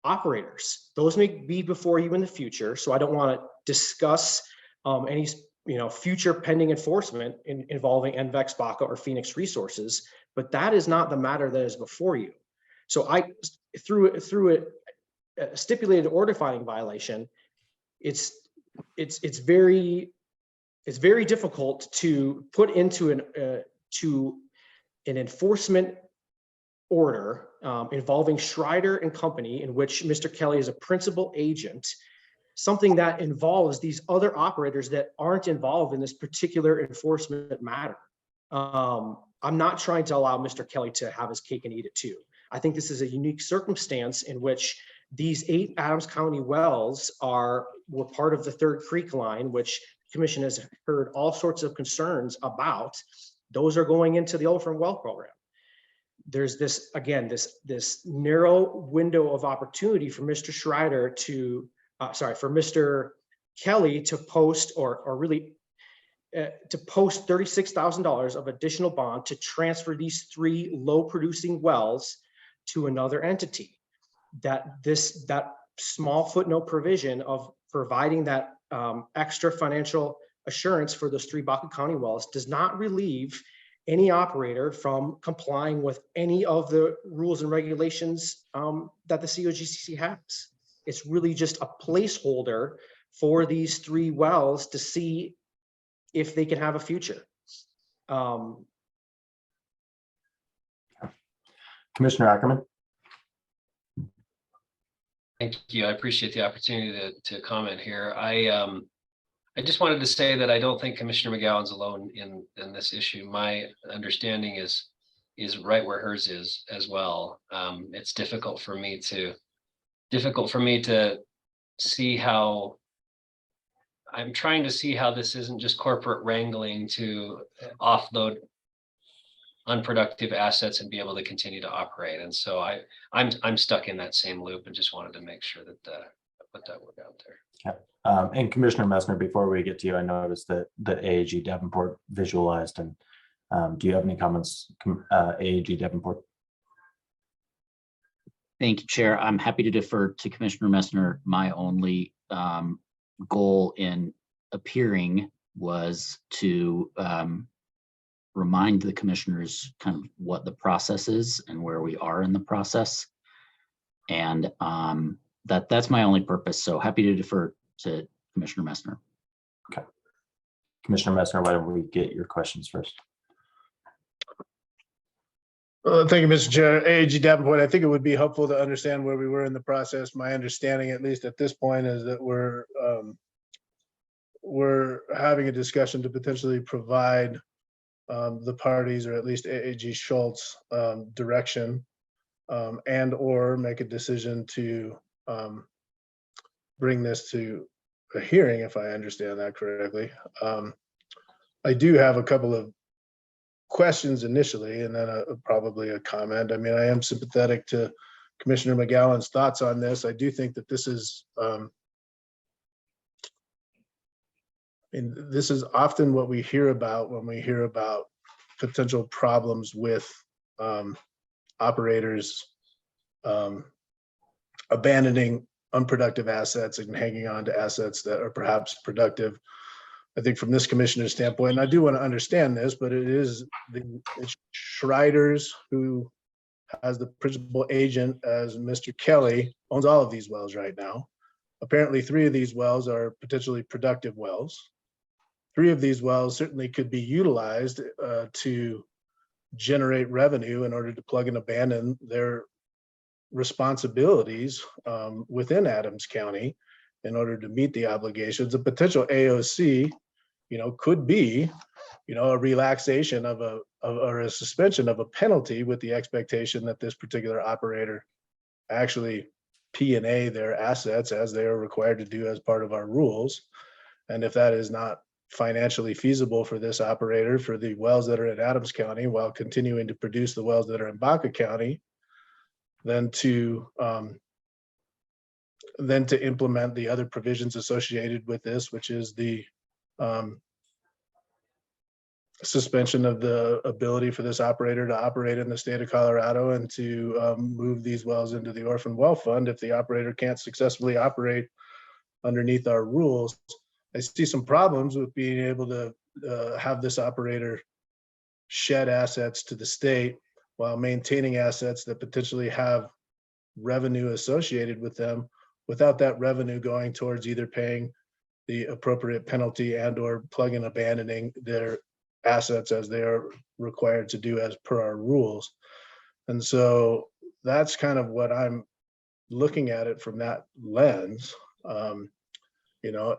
operators. Those may be before you in the future, so I don't want to discuss any future pending enforcement involving NVEX, Baca, or Phoenix Resources, but that is not the matter that is before you. So through a stipulated order filing violation, it's very difficult to put into an enforcement order involving Schreider and Company, in which Mr. Kelly is a principal agent, something that involves these other operators that aren't involved in this particular enforcement matter. I'm not trying to allow Mr. Kelly to have his cake and eat it too. I think this is a unique circumstance in which these 8 Adams County wells were part of the Third Creek line, which the Commission has heard all sorts of concerns about. Those are going into the Olefin Well program. There's this narrow window of opportunity for Mr. Schreider for Mr. Kelly to post to post $36,000 of additional bond to transfer these 3 low producing wells to another entity. That small footnote provision of providing that extra financial assurance for those 3 Baca County wells does not relieve any operator from complying with any of the rules and regulations that the COGCC has. It's really just a placeholder for these 3 wells to see if they can have a future. Commissioner Ackerman. Thank you. I appreciate the opportunity to comment here. I just wanted to say that I don't think Commissioner McGowan's alone in this issue. My understanding is right where hers is as well. It's difficult for me to see how. I'm trying to see how this isn't just corporate wrangling to offload unproductive assets and be able to continue to operate. And so I'm stuck in that same loop and just wanted to make sure that I put that word out there. Yeah. And Commissioner Messner, before we get to you, I noticed that AAG Davenport visualized, and do you have any comments, AAG Davenport? Thank you, Chair. I'm happy to defer to Commissioner Messner. My only goal in appearing was to remind the commissioners kind of what the process is and where we are in the process. And that's my only purpose. So happy to defer to Commissioner Messner. Okay. Commissioner Messner, why don't we get your questions first? Thank you, Mr. Chair. AAG Davenport, I think it would be helpful to understand where we were in the process. My understanding, at least at this point, is that we're having a discussion to potentially provide the parties, or at least AAG Schultz, direction and or make a decision to bring this to a hearing, if I understand that correctly. I do have a couple of questions initially, and then probably a comment. I mean, I am sympathetic to Commissioner McGowan's thoughts on this. I do think that this is, and this is often what we hear about when we hear about potential problems with operators abandoning unproductive assets and hanging on to assets that are perhaps productive. I think from this commissioner's standpoint, and I do want to understand this, but it's Schreider's who has the principal agent as Mr. Kelly, owns all of these wells right now. Apparently 3 of these wells are potentially productive wells. 3 of these wells certainly could be utilized to generate revenue in order to plug and abandon their responsibilities within Adams County in order to meet the obligations. A potential AOC, could be, a relaxation of or a suspension of a penalty with the expectation that this particular operator actually P&A their assets as they are required to do as part of our rules. And if that is not financially feasible for this operator for the wells that are in Adams County while continuing to produce the wells that are in Baca County, then to implement the other provisions associated with this, which is the suspension of the ability for this operator to operate in the state of Colorado and to move these wells into the Orphan Well Fund if the operator can't successfully operate underneath our rules. I see some problems with being able to have this operator shed assets to the state while maintaining assets that potentially have revenue associated with them without that revenue going towards either paying the appropriate penalty and or plug and abandoning their assets as they are required to do as per our rules. And so that's kind of what I'm looking at it from that lens.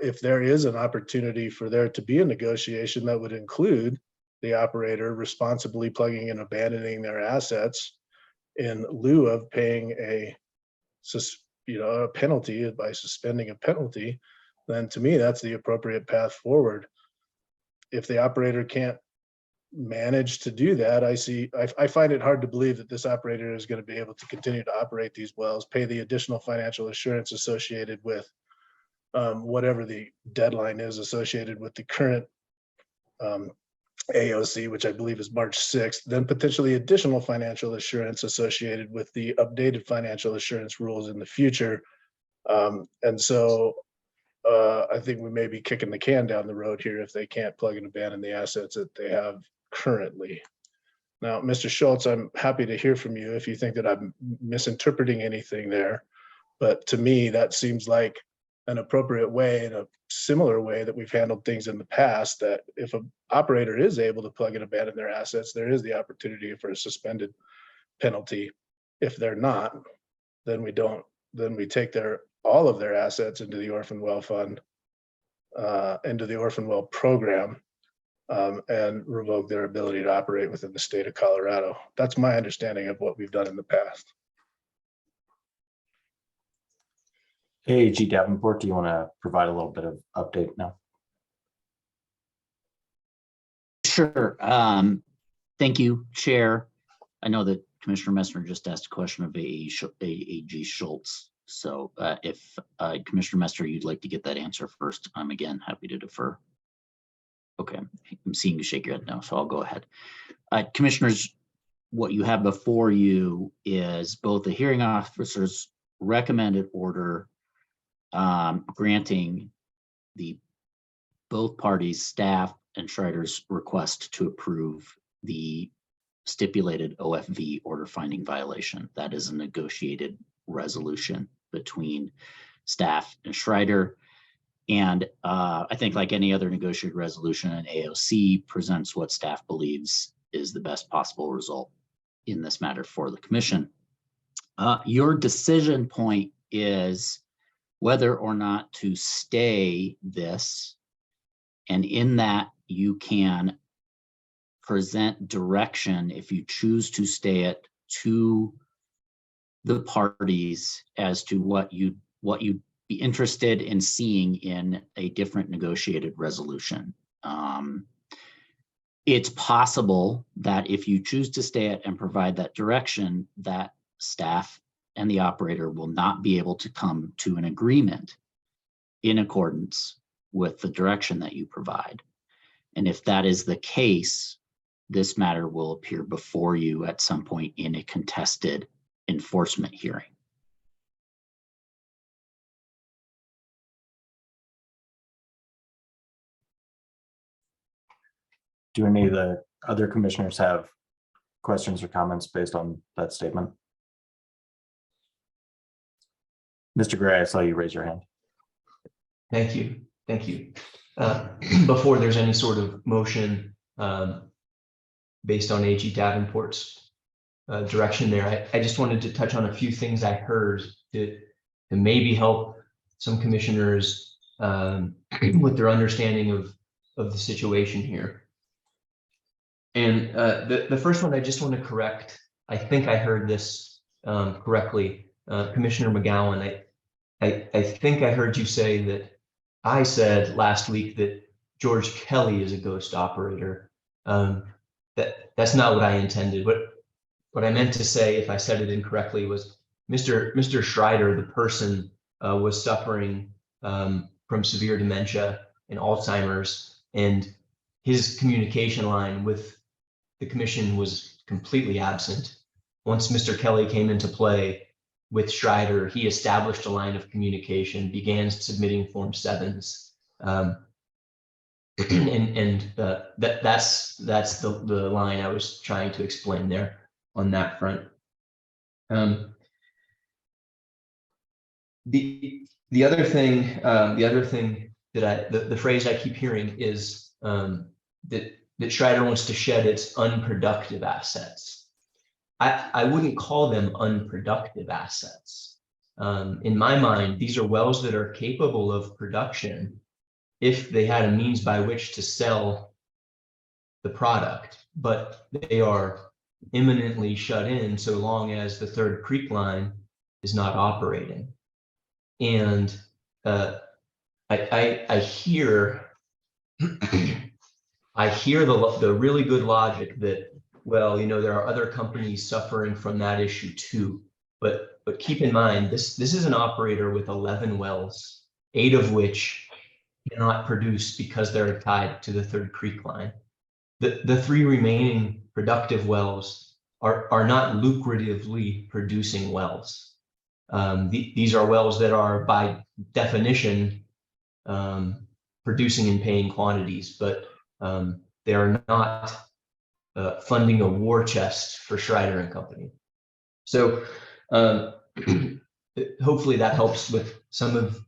If there is an opportunity for there to be a negotiation that would include the operator responsibly plugging and abandoning their assets in lieu of paying a penalty by suspending a penalty, then to me, that's the appropriate path forward. If the operator can't manage to do that, I find it hard to believe that this operator is going to be able to continue to operate these wells, pay the additional financial assurance associated with whatever the deadline is associated with the current AOC, which I believe is March 6th, then potentially additional financial assurance associated with the updated financial assurance rules in the future. And so I think we may be kicking the can down the road here if they can't plug and abandon the assets that they have currently. Now, Mr. Schultz, I'm happy to hear from you if you think that I'm misinterpreting anything there. But to me, that seems like an appropriate way, in a similar way that we've handled things in the past, that if an operator is able to plug and abandon their assets, there is the opportunity for a suspended penalty. If they're not, then we don't. Then we take all of their assets into the Orphan Well Fund, into the Orphan Well program, and revoke their ability to operate within the state of Colorado. That's my understanding of what we've done in the past. AG Davenport, do you want to provide a little bit of update now? Sure. Thank you, Chair. I know that Commissioner Messner just asked a question of AG Schultz. So if Commissioner Messner, you'd like to get that answer first, I'm again happy to defer. Okay, I'm seeing you shake your head now, so I'll go ahead. Commissioners, what you have before you is both the hearing officer's recommended order granting both parties, staff and Schreider's request to approve the stipulated OFV order finding violation. That is a negotiated resolution between staff and Schreider. And I think, like any other negotiated resolution, an AOC presents what staff believes is the best possible result in this matter for the commission. Your decision point is whether or not to stay this, and in that you can present direction if you choose to stay it to the parties as to what you'd be interested in seeing in a different negotiated resolution. It's possible that if you choose to stay it and provide that direction, that staff and the operator will not be able to come to an agreement in accordance with the direction that you provide. And if that is the case, this matter will appear before you at some point in a contested enforcement hearing. Do any of the other commissioners have questions or comments based on that statement? Mr. Gray, I saw you raise your hand. Thank you. Thank you. before there's any sort of motion based on AG Davenport's direction there, I just wanted to touch on a few things I heard to maybe help some commissioners with their understanding of the situation here. And the first one, I just want to correct. I think I heard this correctly, Commissioner McGowan. I think I heard you say that I said last week that George Kelly is a ghost operator. That's not what I intended. What I meant to say, if I said it incorrectly, was Mr. Schreider, the person, was suffering from severe dementia and Alzheimer's, and his communication line with the commission was completely absent. Once Mr. Kelly came into play with Schreider, he established a line of communication, began submitting Form 7s. That's the line I was trying to explain there on that front. The other thing that the phrase I keep hearing is that Schreider wants to shed its unproductive assets. I wouldn't call them unproductive assets. In my mind, these are wells that are capable of production if they had a means by which to sell the product, but they are imminently shut in so long as the Third Creek line is not operating. And I hear I hear the really good logic that, well, you know, there are other companies suffering from that issue too. But keep in mind, this is an operator with 11 wells, 8 of which cannot produce because they're tied to the Third Creek line. The 3 remaining productive wells are not lucratively producing wells. These are wells that are by definition producing in paying quantities, but they are not funding a war chest for Schreider and Company. So hopefully that helps with some of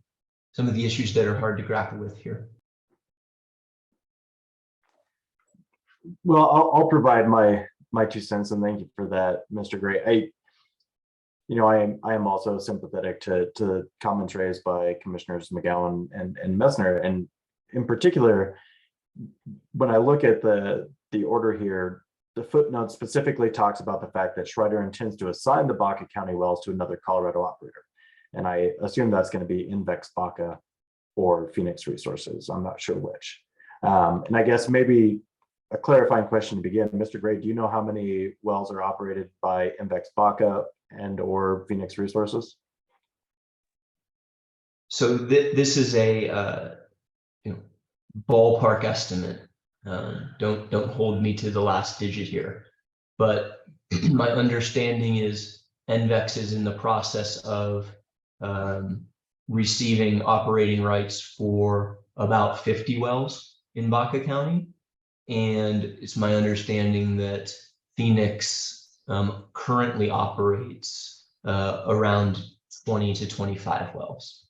the issues that are hard to grapple with here. Well, I'll provide my 2 cents, and thank you for that, Mr. Gray. I am also sympathetic to comments raised by Commissioners McGowan and Messner, and in particular, when I look at the order here, the footnote specifically talks about the fact that Schreider intends to assign the Baca County wells to another Colorado operator, and I assume that's going to be Invex Baca or Phoenix Resources. I'm not sure which. And I guess maybe a clarifying question to begin, Mr. Gray, do you know how many wells are operated by Invex Baca and or Phoenix Resources? So this is a ballpark estimate. Don't hold me to the last digit here, but my understanding is Invex is in the process of receiving operating rights for about 50 wells in Baca County. And it's my understanding that Phoenix currently operates around 20 to 25 wells.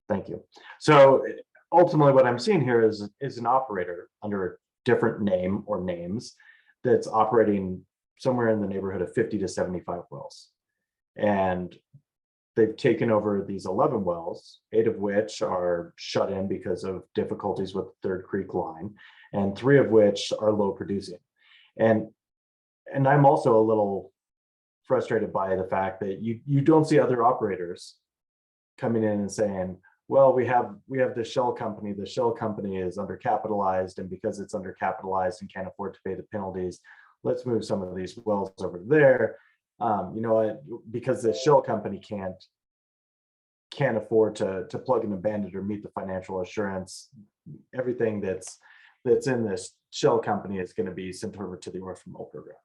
Thank you. So ultimately what I'm seeing here is an operator under a different name or names that's operating somewhere in the neighborhood of 50 to 75 wells. And they've taken over these 11 wells, 8 of which are shut in because of difficulties with the Third Creek line, and 3 of which are low producing. And I'm also a little frustrated by the fact that you don't see other operators coming in and saying, well, we have the shell company. The shell company is undercapitalized, and because it's undercapitalized and can't afford to pay the penalties, let's move some of these wells over there. Because the shell company can't afford to plug and abandon or meet the financial assurance, everything that's in this shell company is going to be sent over to the orphan well program.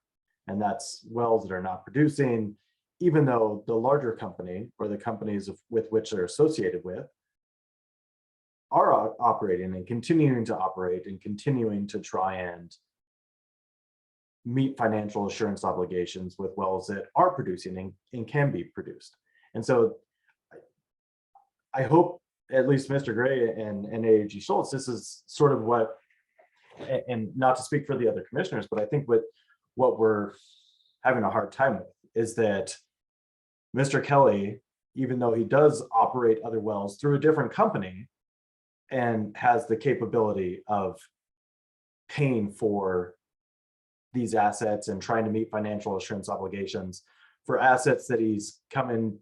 And that's wells that are not producing, even though the larger company or the companies with which they're associated with are operating and continuing to operate and continuing to try and meet financial assurance obligations with wells that are producing and can be produced. And so I hope at least Mr. Gray and AAG Schultz, this is sort of what, and not to speak for the other commissioners, but I think what we're having a hard time with is that Mr. Kelly, even though he does operate other wells through a different company and has the capability of paying for these assets and trying to meet financial assurance obligations for assets that he's come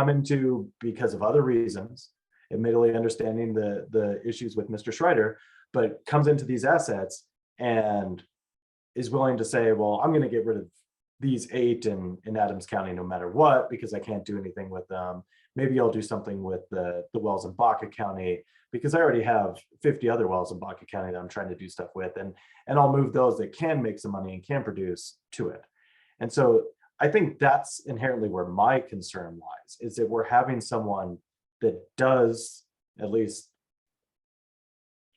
into because of other reasons, admittedly understanding the issues with Mr. Schreider, but comes into these assets and is willing to say, well, I'm going to get rid of these 8 in Adams County no matter what, because I can't do anything with them. Maybe I'll do something with the wells in Baca County, because I already have 50 other wells in Baca County that I'm trying to do stuff with, and I'll move those that can make some money and can produce to it. And so I think that's inherently where my concern lies, is that we're having someone that does at least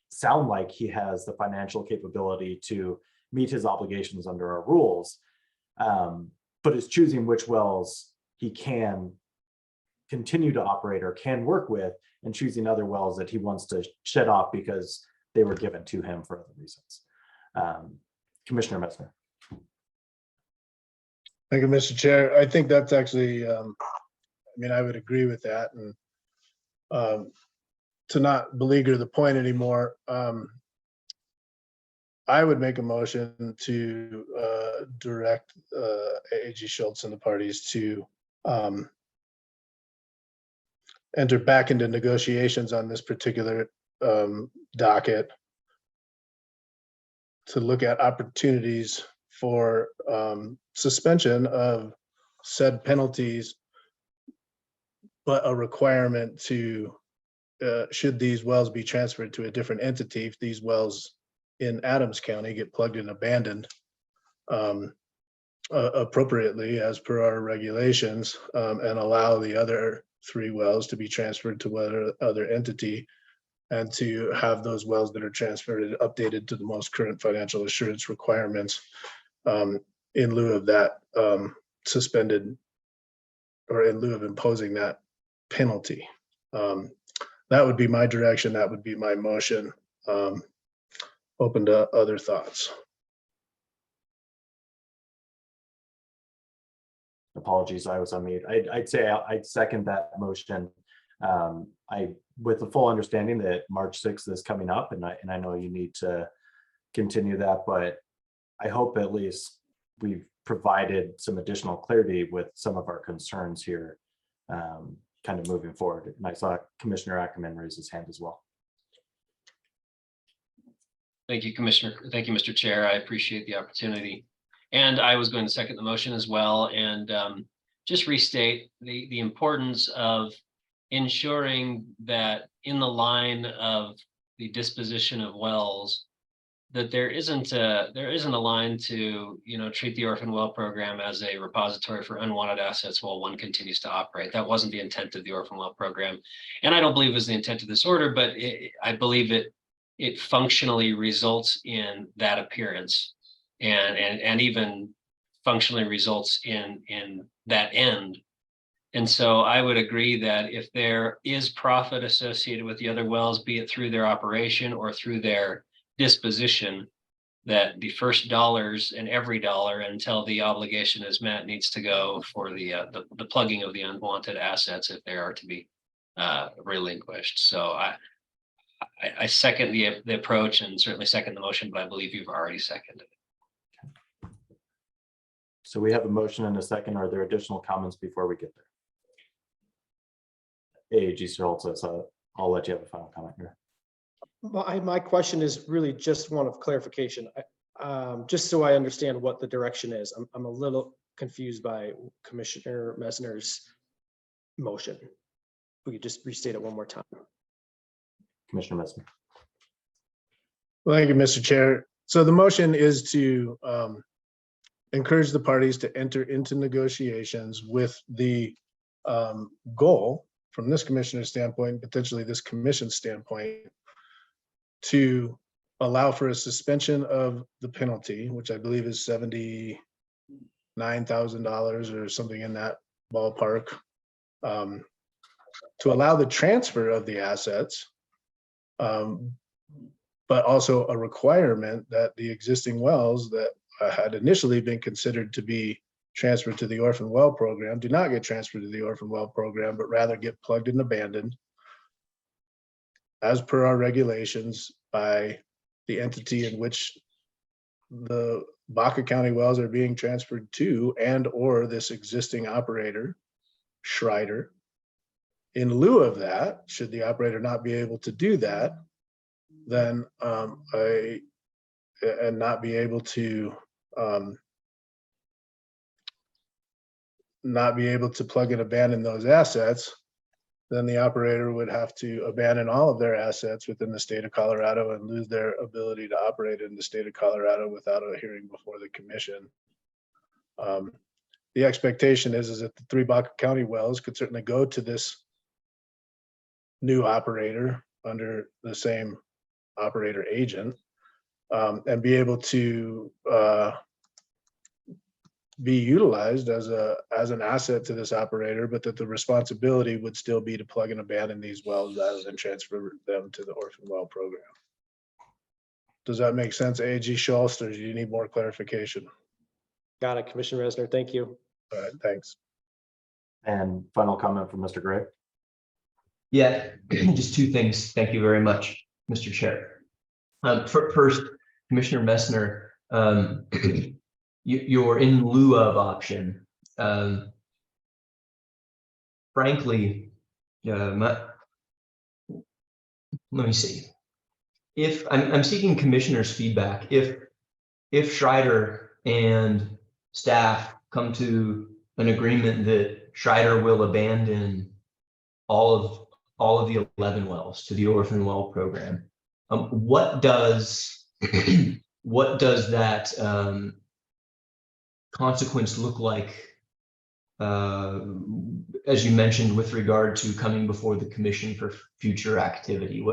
sound like he has the financial capability to meet his obligations under our rules, but is choosing which wells he can continue to operate or can work with, and choosing other wells that he wants to shed off because they were given to him for other reasons. Commissioner Messner. Thank you, Mr. Chair. I think that's actually, I mean, I would agree with that. And to not beleaguer the point anymore, I would make a motion to direct AAG Schultz and the parties to enter back into negotiations on this particular docket to look at opportunities for suspension of said penalties, but a requirement to, should these wells be transferred to a different entity, if these wells in Adams County get plugged and abandoned appropriately as per our regulations, and allow the other 3 wells to be transferred to whatever other entity, and to have those wells that are transferred updated to the most current financial assurance requirements, in lieu of that suspended, or in lieu of imposing that penalty. That would be my direction. That would be my motion. Open to other thoughts. Apologies, I was on mute. I'd say I'd second that motion. With the full understanding that March 6th is coming up, and I know you need to continue that, but I hope at least we've provided some additional clarity with some of our concerns here, kind of moving forward. And I saw Commissioner Ackerman raise his hand as well. Thank you, Commissioner. Thank you, Mr. Chair. I appreciate the opportunity. And I was going to second the motion as well, and just restate the importance of ensuring that in the line of the disposition of wells, that there isn't a line to, treat the orphan well program as a repository for unwanted assets while one continues to operate. That wasn't the intent of the orphan well program, and I don't believe it was the intent of this order, but I believe it functionally results in that appearance, and even functionally results in that end. And so I would agree that if there is profit associated with the other wells, be it through their operation or through their disposition, that the first dollars and every dollar until the obligation is met needs to go for the plugging of the unwanted assets if they are to be relinquished. So I second the approach, and certainly second the motion, but I believe you've already seconded it. So we have a motion and a second. Are there additional comments before we get there? AAG Schultz, so I'll let you have a final comment here. My question is really just one of clarification. Just so I understand what the direction is. I'm a little confused by Commissioner Messner's motion. We could just restate it one more time. Commissioner Messner. Well, thank you, Mr. Chair. So the motion is to encourage the parties to enter into negotiations with the goal, from this commissioner's standpoint, potentially this commission's standpoint, to allow for a suspension of the penalty, which I believe is $79,000 or something in that ballpark, to allow the transfer of the assets, but also a requirement that the existing wells that had initially been considered to be transferred to the orphan well program do not get transferred to the orphan well program, but rather get plugged and abandoned as per our regulations by the entity in which the Baca County wells are being transferred to, and or this existing operator, Schreider. In lieu of that, should the operator not be able to do that, then and not be able to plug and abandon those assets, then the operator would have to abandon all of their assets within the state of Colorado and lose their ability to operate in the state of Colorado without a hearing before the commission. The expectation is that the 3 Baca County wells could certainly go to this new operator under the same operator agent, and be able to be utilized as an asset to this operator, but that the responsibility would still be to plug and abandon these wells rather than transfer them to the orphan well program. Does that make sense, AG Schultz, or do you need more clarification? Got it, Commissioner Resner. Thank you. All right, thanks. And final comment from Mr. Gray. Yeah, just 2 things. Thank you very much, Mr. Chair. First, Commissioner Messner, your in lieu of option. Frankly, let me see. If I'm seeking commissioners' feedback, if Schreider and staff come to an agreement that Schreider will abandon all of the 11 wells to the orphan well program, what does that consequence look like, as you mentioned, with regard to coming before the commission for future activity?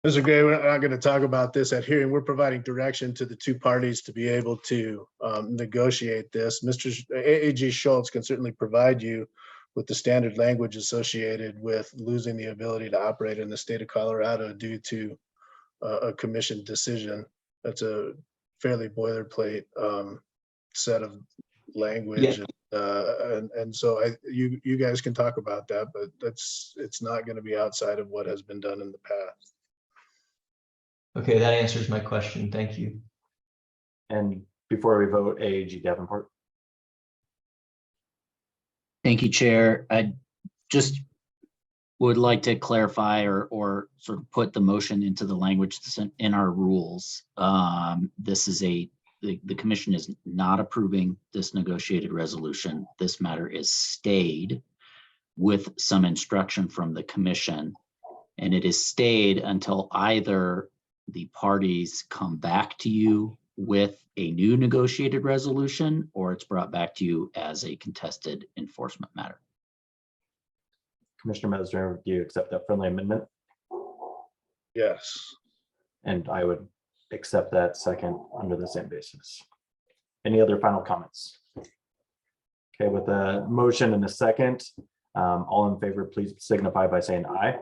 Mr. Gray, we're not going to talk about this at hearing. We're providing direction to the 2 parties to be able to negotiate this. Mr. AG Schultz can certainly provide you with the standard language associated with losing the ability to operate in the state of Colorado due to a commission decision. That's a fairly boilerplate set of language. Yeah. And so you guys can talk about that, but it's not going to be outside of what has been done in the past. Okay, that answers my question. Thank you. And before we vote, AG Davenport. Thank you, Chair. I just would like to clarify or sort of put the motion into the language that's in our rules. This is the commission is not approving this negotiated resolution. This matter is stayed with some instruction from the commission, and it is stayed until either the parties come back to you with a new negotiated resolution, or it's brought back to you as a contested enforcement matter. Commissioner Mesner, do you accept that friendly amendment? Yes. And I would accept that second under the same basis. Any other final comments? Okay, with a motion and a second, all in favor, please signify by saying aye.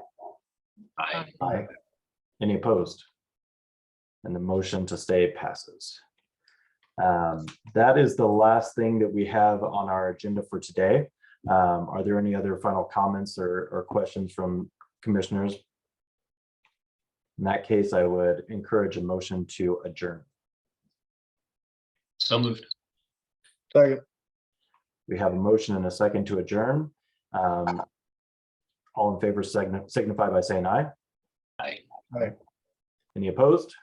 Aye. Aye. Any opposed? And the motion to stay passes. That is the last thing that we have on our agenda for today. Are there any other final comments or questions from commissioners? In that case, I would encourage a motion to adjourn. So moved. Second. We have a motion and a second to adjourn. All in favor signify by saying aye. Aye. Aye. Any opposed?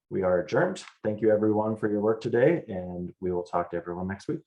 We are adjourned. Thank you everyone for your work today, and we will talk to everyone next week.